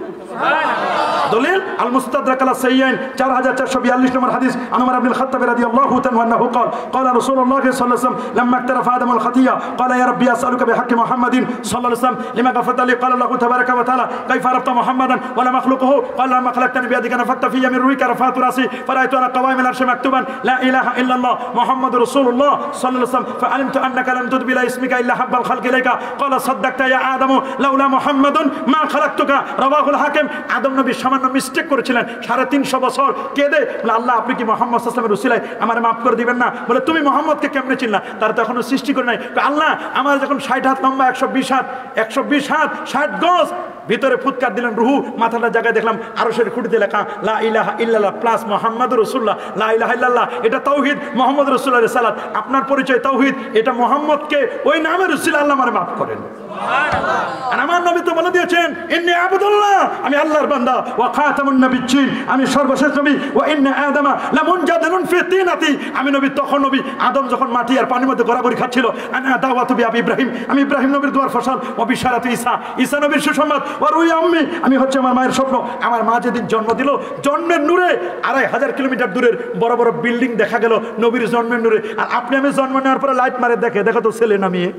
দলিল আল মুস্তাদরাক আলা সাইয়্যান 4442 নম্বর হাদিস, আনোয়ার ইবনে খাত্তাব রাদিয়াল্লাহু তাআলা আনহু قال قال رسول الله صلى الله عليه وسلم لما اقترف آدم الخطيئة قال يا ربي أسألك بحق محمد صلى الله عليه وسلم لما غفرت لي. قال الله تبارك وتعالى كيف عرفت محمدا ولم أخلقه؟ قال لما خلقتني بيدك نفخت في من روحك رفعت رأسي فرأيت على قوائم العرش مكتوبا لا إله إلا الله محمد رسول الله صلى الله عليه وسلم فعلمت أنك لم تدب إلى اسمك إلا حب الخلق إليك. قال صدقت يا آدم لولا محمد ما خلقتك. رواه الحاكم. আদম নবী সামান্য মিস্টেক করেছিলেন, 350 বছর কেঁদে বলে আল্লাহ আপনি কি মুহাম্মদ সাল্লাল্লাহু আলাইহি ওয়াসাল্লামের উসিলায় আমার মাফ করে দিবেন না? বলে তুমি মুহাম্মদকে কেমনে চিনলা? তার তো এখনো সৃষ্টি করে নাই। আল্লাহ আমার যখন 60 হাত লম্বা, 120 হাত, 120 হাত 60 গজ, ভিতরে ফুৎকার দিলেন রুহু, মাথাটা জায়গায় দেখলাম আরশের খুঁটিতে লেখা লা ইলাহা ইল্লাল্লাহ প্লাস মুহাম্মাদুর রাসূলুল্লাহ। লা ইলাহা ইল্লাল্লাহ এটা তাওহীদ, মুহাম্মদ রাসূলুল্লাহর রিসালাত। আপনার পরিচয় তাওহীদ, এটা মুহাম্মদকে ওই নামের উসিলা আল্লাহ আমারে মাফ করেন। সুবহানাল্লাহ। আর আমার নবী তো বলে দিয়েছেন ইন্নী আবদুল্লাহ, আমি আল্লাহর বান্দা, ওয়া খাতামুন নবিয়্যিন, আমি সর্বশেষ নবী, ওয়া ইন্না আদামা লামুনজাদিলুন ফি তিনাতি, আমি নবী তখন নবী আদম যখন মাটি আর পানির মধ্যে গড়াগড়ি খাচ্ছিল। আনা দাওয়াতু বি আবি ইব্রাহিম, আমি ইব্রাহিম নবীর দুয়ার ফসল, ওয়া বিশারাতু ঈসা, ঈসা নবীর সুসংবাদ, ওয়া রুইয়া উম্মি, আমি হচ্ছে আমার মায়ের স্বপ্ন। আমার মা যেদিন জন্ম দিল, জন্মের নূরে 2500 কিলোমিটার দূরের বড় বড় বিল্ডিং দেখা গেল নবীর জন্মের নূরে। আর আপনি আমি জন্ম নেওয়ার পরে লাইট মারে দেখো তো ছেলে নামিয়ে।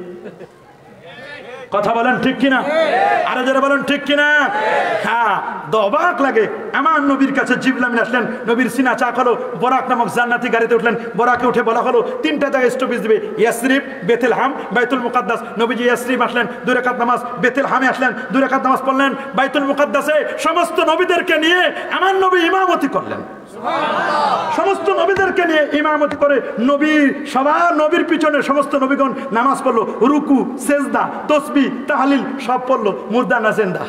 কথা বলেন ঠিক কিনা? আরে যারা বলেন ঠিক কিনা? হ্যাঁ, অবাক লাগে। আমার নবীর কাছে জিবরিল আমিন আসলেন, নবীর সিনা চাক হলো, বরাক নামক জান্নাতি গাড়িতে উঠলেন। বরাকে উঠে বলা হলো 3টা জায়গায় স্টপেজ দিবে, ইয়াসরিব, বেথলেহেম, বাইতুল মুকাদ্দাস। নবীজি ইয়াসরিব আসলেন 2 রাকাত নামাজ, বেথলেহেমে আসলেন 2 রাকাত নামাজ পড়লেন, বাইতুল মুকাদ্দাসে সমস্ত নবীদেরকে নিয়ে আমার নবী ইমামতি করলেন। সমস্ত নবীদেরকে নিয়ে ইমামতি করে নবী, সবার নবীর পিছনে সমস্ত নবীগণ নামাজ পড়লো, রুকু, সেজদা, তাসবিহ, তাহলিল সব পড়লো, মুর্দা না জিন্দা।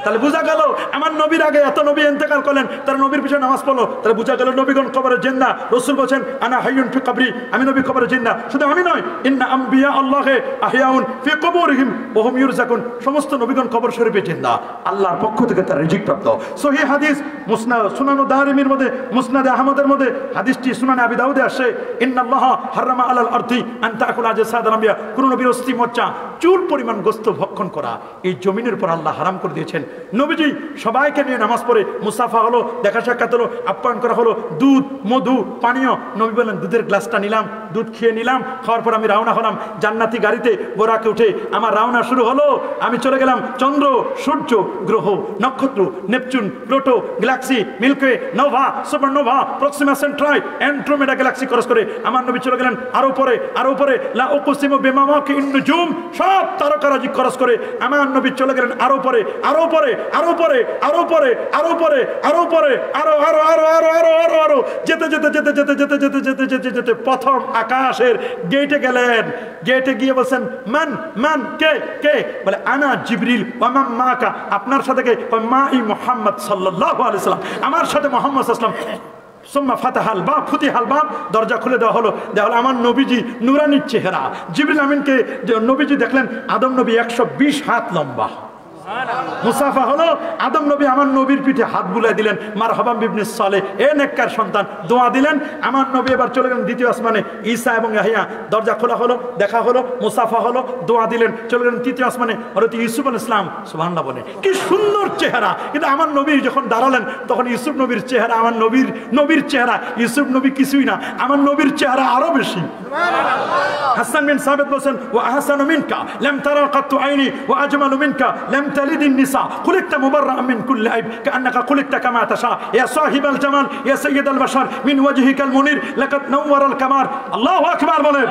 তাহলে বোঝা গেল আমার নবীর আগে এত নবী ইন্তেকাল করলেন, তারা নবীর পিছনে নামাজ পড়লো, তাহলে বোঝা গেল নবীগণ কবরে জিন্দা। রাসূল বলেন আনা হাইয়ুন ফি কবরি, আমি নবী কবরে জিন্দা। শুধু আমি নয়, ইন্না আম্বিয়া আল্লাহে আহিয়াউন ফি কবরিহিম ওয়া হুম ইউরজাকুন, সমস্ত নবীগণ কবর শরীফে জিন্দা, আল্লাহর পক্ষ থেকে তারা রিজিক প্রাপ্ত। সহিহ হাদিস মুসনাদ সুনান দারিমির মধ্যে, মুসনাদে আহমদের মধ্যে হাদিসটি, সুনানে আবি দাউদে আসে ইন্নাল্লাহা হারামা আলাল আরদি আন তাকুলা জাসাদাল আম্বিয়া, কোন নবীর অস্থি মজ্জা, চুল পরিমাণ গোশত ভক্ষণ করা এই জমিনের উপর আল্লাহ হারাম করে দিয়েছেন। নবীজি সবাইকে নিয়ে নামাজ পড়ে, মুসাফা হলো, দেখা সাক্ষাৎ হলো, আপ্যায়ন করা হলো, দুধ, মধু, পানীয়। নবী বলেন দুধের গ্লাসটা নিলাম, দুধ খেয়ে নিলাম, খাওয়ার পর আমি রওনা হলাম জান্নাতি গাড়িতে। বোরাকে উঠে আমার রওনা শুরু হলো। আমি চলে গেলাম চন্দ্র, সূর্য, গ্রহ, নক্ষত্র, Neptune, Pluto, galaxy, Milky Way, nova, supernova, Proxima Centauri, Andromeda galaxy cross করে আমার নবী চলে গেলেন আরো পরে, আরো পরে। লা উকসিমু বিমাওয়াকিন নুজুম, সব তারকারাজি খরচ করে আমার নবী চলে গেলেন আরো পরে, আরো পরে, আরো পরে, আরো পরে, আরো পরে, আরো পরে, আরো আরো আরো আরো আরো আরো আরো যেতে যেতে যেতে যেতে যেতে যেতে যেতে যেতে যেতে প্রথম আকাশের গেটে গেলেন। গেটে গিয়ে বলছেন মান মান কে কে? বলে আনা জিবরিল ওয়া মান মাকা, আপনার সাথে কে? মাই মুহাম্মদ সাল্লাল্লাহু আলাইহি সাল্লাম, আমার সাথে মুহাম্মদ সাল্লাল্লাহু আলাইহি সাল্লাম। সুম্মা ফাতাহাল বাব, ফুতিহাল বাব, দরজা খুলে দেওয়া হলো। দেওয়া হলো আমার নবীজি নূরানির চেহারা। জিবরিল আমিনকে নবীজি দেখলেন আদম নবী 120 হাত লম্বা। মুসাফা হলো, আদম নবী আমার নবীর পিঠে হাত বুলাই দিলেন, মারহাবাম বিবনে সালেহ, এ নেককার সন্তান, দোয়া দিলেন। আমার নবী এবার চলে গেলেন দ্বিতীয় আসমানে, ঈসা এবং ইয়াহইয়া, দরজা খোলা হলো, দেখা হলো, মুসাফা হলো, দোয়া দিলেন, চলে গেলেন তৃতীয় আসমানে, হযরত ইউসুফ আলাইহিস সালাম। সুবহানাল্লাহ বলেন, কি সুন্দর চেহারা। কিন্তু আমার নবী যখন দাঁড়ালেন তখন ইউসুফ নবীর চেহারা, আমার নবীর চেহারা, ইউসুফ নবী কিছুই না, আমার নবীর চেহারা আরো বেশি। হাসান বিন সাবিত বলেন, ওয়া আহসানু মিনকা লাম তারা কাত্তু আইনি ওয়া আজমালু মিনকা লাম তালিদ النساء خلقت مبرأ من كل عيب كأنك خلقت كما تشاء يا صاحب الجمال يا سيد البشر من وجهك المنير لقد نور القمر। الله اكبر বলেন।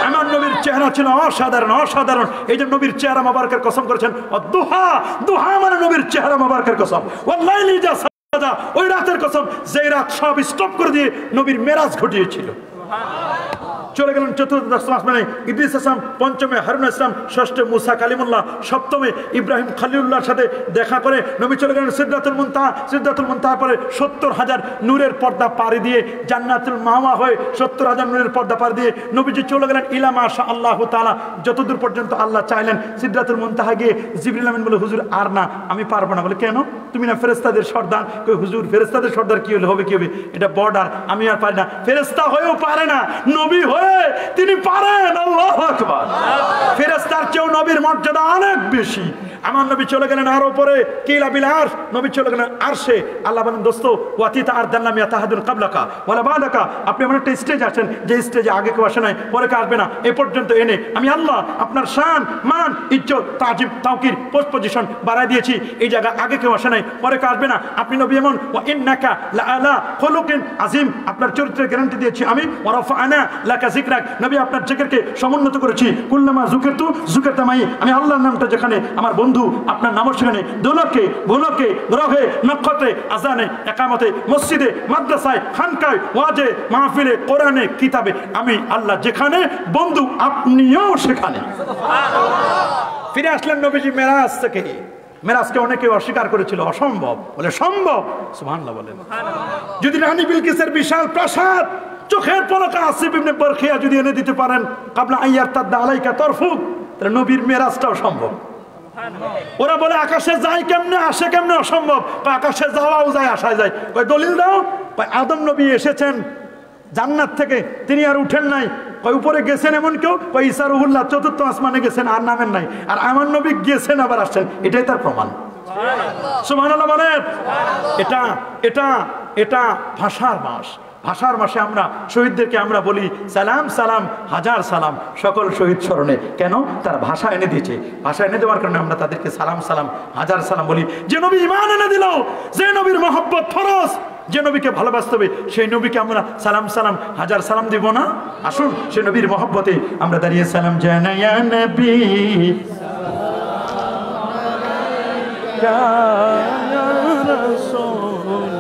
আমার নবীর চেহারা ছিল অসাধারণ, অসাধারণ। এই যে নবীর চেহারা মোবারকের কসম করেছেন, দুহা দুহা মানে নবীর চেহারা মোবারকের কসম, ওয়াল্লাইলি যা সাজা, ওই রাতের কসম যেই রাত সব স্টপ করে দিয়ে নবীর মেরাজ ঘটিয়েছিল। চলে গেলেন চতুর্থ আসমানে ইদ্রিস আসলাম, পঞ্চমে হারুন ইসলাম, ষষ্ঠে মুসা কালিমুল্লাহ, সপ্তমে ইব্রাহিম খলিলুল্লাহর সাথে দেখা করে নবী চলে গেলেন সিদরাতুল মুনতাহা। সিদরাতুল মুনতাহার পরে 70,000 নূরের পর্দা পাড়ি দিয়ে জান্নাতুল মাওয়া হয়ে 70,000 নূরের পর্দা পাড়ি দিয়ে নবীজি চলে গেলেন ইলা মাশা আল্লাহু তাআলা, যতদূর পর্যন্ত আল্লাহ চাইলেন। সিদরাতুল মুনতাহা গিয়ে জিবরিল আমিন বলে, হুজুর আর না, আমি পারবো না। বলে কেন? তুমি না ফেরেশতাদের সর্দার। কই হুজুর ফেরেশতাদের সর্দার কি হলে হবে, কি হবে, এটা বর্ডার, আমি আর পারি না। ফেরেশতা হয়েও পারে না, নবী হয়ে তিনি পারেন। আল্লাহু আকবার। ফেরেশতার চেয়েও নবীর মর্যাদা অনেক বেশি। আমার নবী চলে গেলেন আরো পরে, কিলা বিল আরশ, নবী চলে গেলেন আরশে। আল্লাহ বলেন, দোস্ত ওয়াতিতা আরদাল্লাম ইয়াতাহাদুল কাবলাকা ওয়ালা বাদাকা, আপনি এমন একটা স্টেজ আছেন যে স্টেজে আগে কেউ আসে নাই, পরে কেউ আসবে না, এ পর্যন্ত এনে আমি আল্লাহ আপনার শান মান ইজ্জত তাজিম তাওকির পোস্ট পজিশন বাড়ায় দিয়েছি। এই জায়গা আগে কেউ আসে নাই, পরে কেউ আসবে না। আপনি নবী এমন, ওয়া ইন্নাকা লাআলা খুলুকিন আযীম, আপনার চরিত্রের গ্যারান্টি দিয়েছি আমি। ওয়া রাফা'না লাকা যিকরাক, নবী আপনার জিকিরকে সমুন্নত করেছি। কুল্লামা যুকিরতু যুকিরতা মাই, আমি আল্লাহর নামটা যেখানে, আমার বন্ধু আপনার নাম সেখানে, দোলকে ভোলকে গ্রহে নক্ষত্রে আজানে একামতে মসজিদে মাদ্রাসায় খানকায় ওয়াজে মাহফিলে কোরআনে কিতাবে, আমি আল্লাহ যেখানে, বন্ধু আপনিও সেখানে। ফিরে আসলেন নবীজি মেরাজ থেকে। মেরাজকে অনেকে অস্বীকার করেছিল, অসম্ভব, বলে সম্ভব। সুবহানাল্লাহ বলেন। যদি রানী বিলকিসের বিশাল প্রাসাদ চোখের পলকে আসিফ ইবনে বরখিয়া যদি এনে দিতে পারেন কাবলা আইয়ার তাদা আলাইকা তরফুক, তাহলে নবীর মেরাজটাও সম্ভব। ওরা বলে আকাশে যায় কেমনে, আসে কেমনে, অসম্ভব। আকাশে যাওয়াও যায়, আসায় যায়। ওই দলিল দাও। আদম নবী এসেছেন জান্নাত থেকে, তিনি আর উঠেন নাই। ওই উপরে গেছেন এমন কেউ, ওই ঈসা রুহুল্লাহ চতুর্থ আসমানে গেছেন, আর নামেন নাই। আর আমার নবী গেছেন আবার আসছেন, এটাই তার প্রমাণ। সুবহানাল্লাহ বলেন। এটা এটা এটা ভাষার মাস। ভাষার মাসে আমরা শহীদদেরকে আমরা বলি সালাম সালাম হাজার সালাম সকল শহীদ স্মরণে। কেন? তারা ভাষা এনে দিয়েছে। ভাষা এনে দেওয়ার কারণে আমরা তাদেরকে সালাম সালাম হাজার সালাম বলি। যে নবী ঈমান এনে দিল, যে নবীর মহব্বত ফরজ, যে নবীকে ভালোবাসতে হবে, সেই নবীকে আমরা সালাম সালাম হাজার সালাম দিব না? আসুন সেই নবীর মহব্বতে আমরা দাঁড়িয়ে সালাম জানাই ইয়া নবী ইয়া রাসূল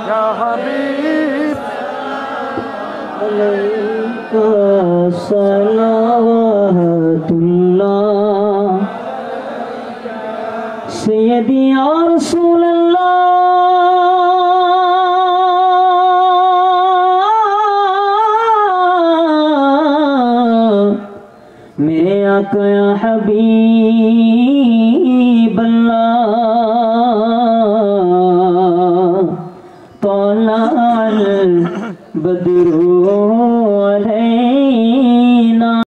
ইয়া হাবিব আলাইকা সালাওয়াতুল্লাহ সাইয়্যিদি ইয়া রাসূলুল্লাহ मेरे आका या हबीब अल्लाह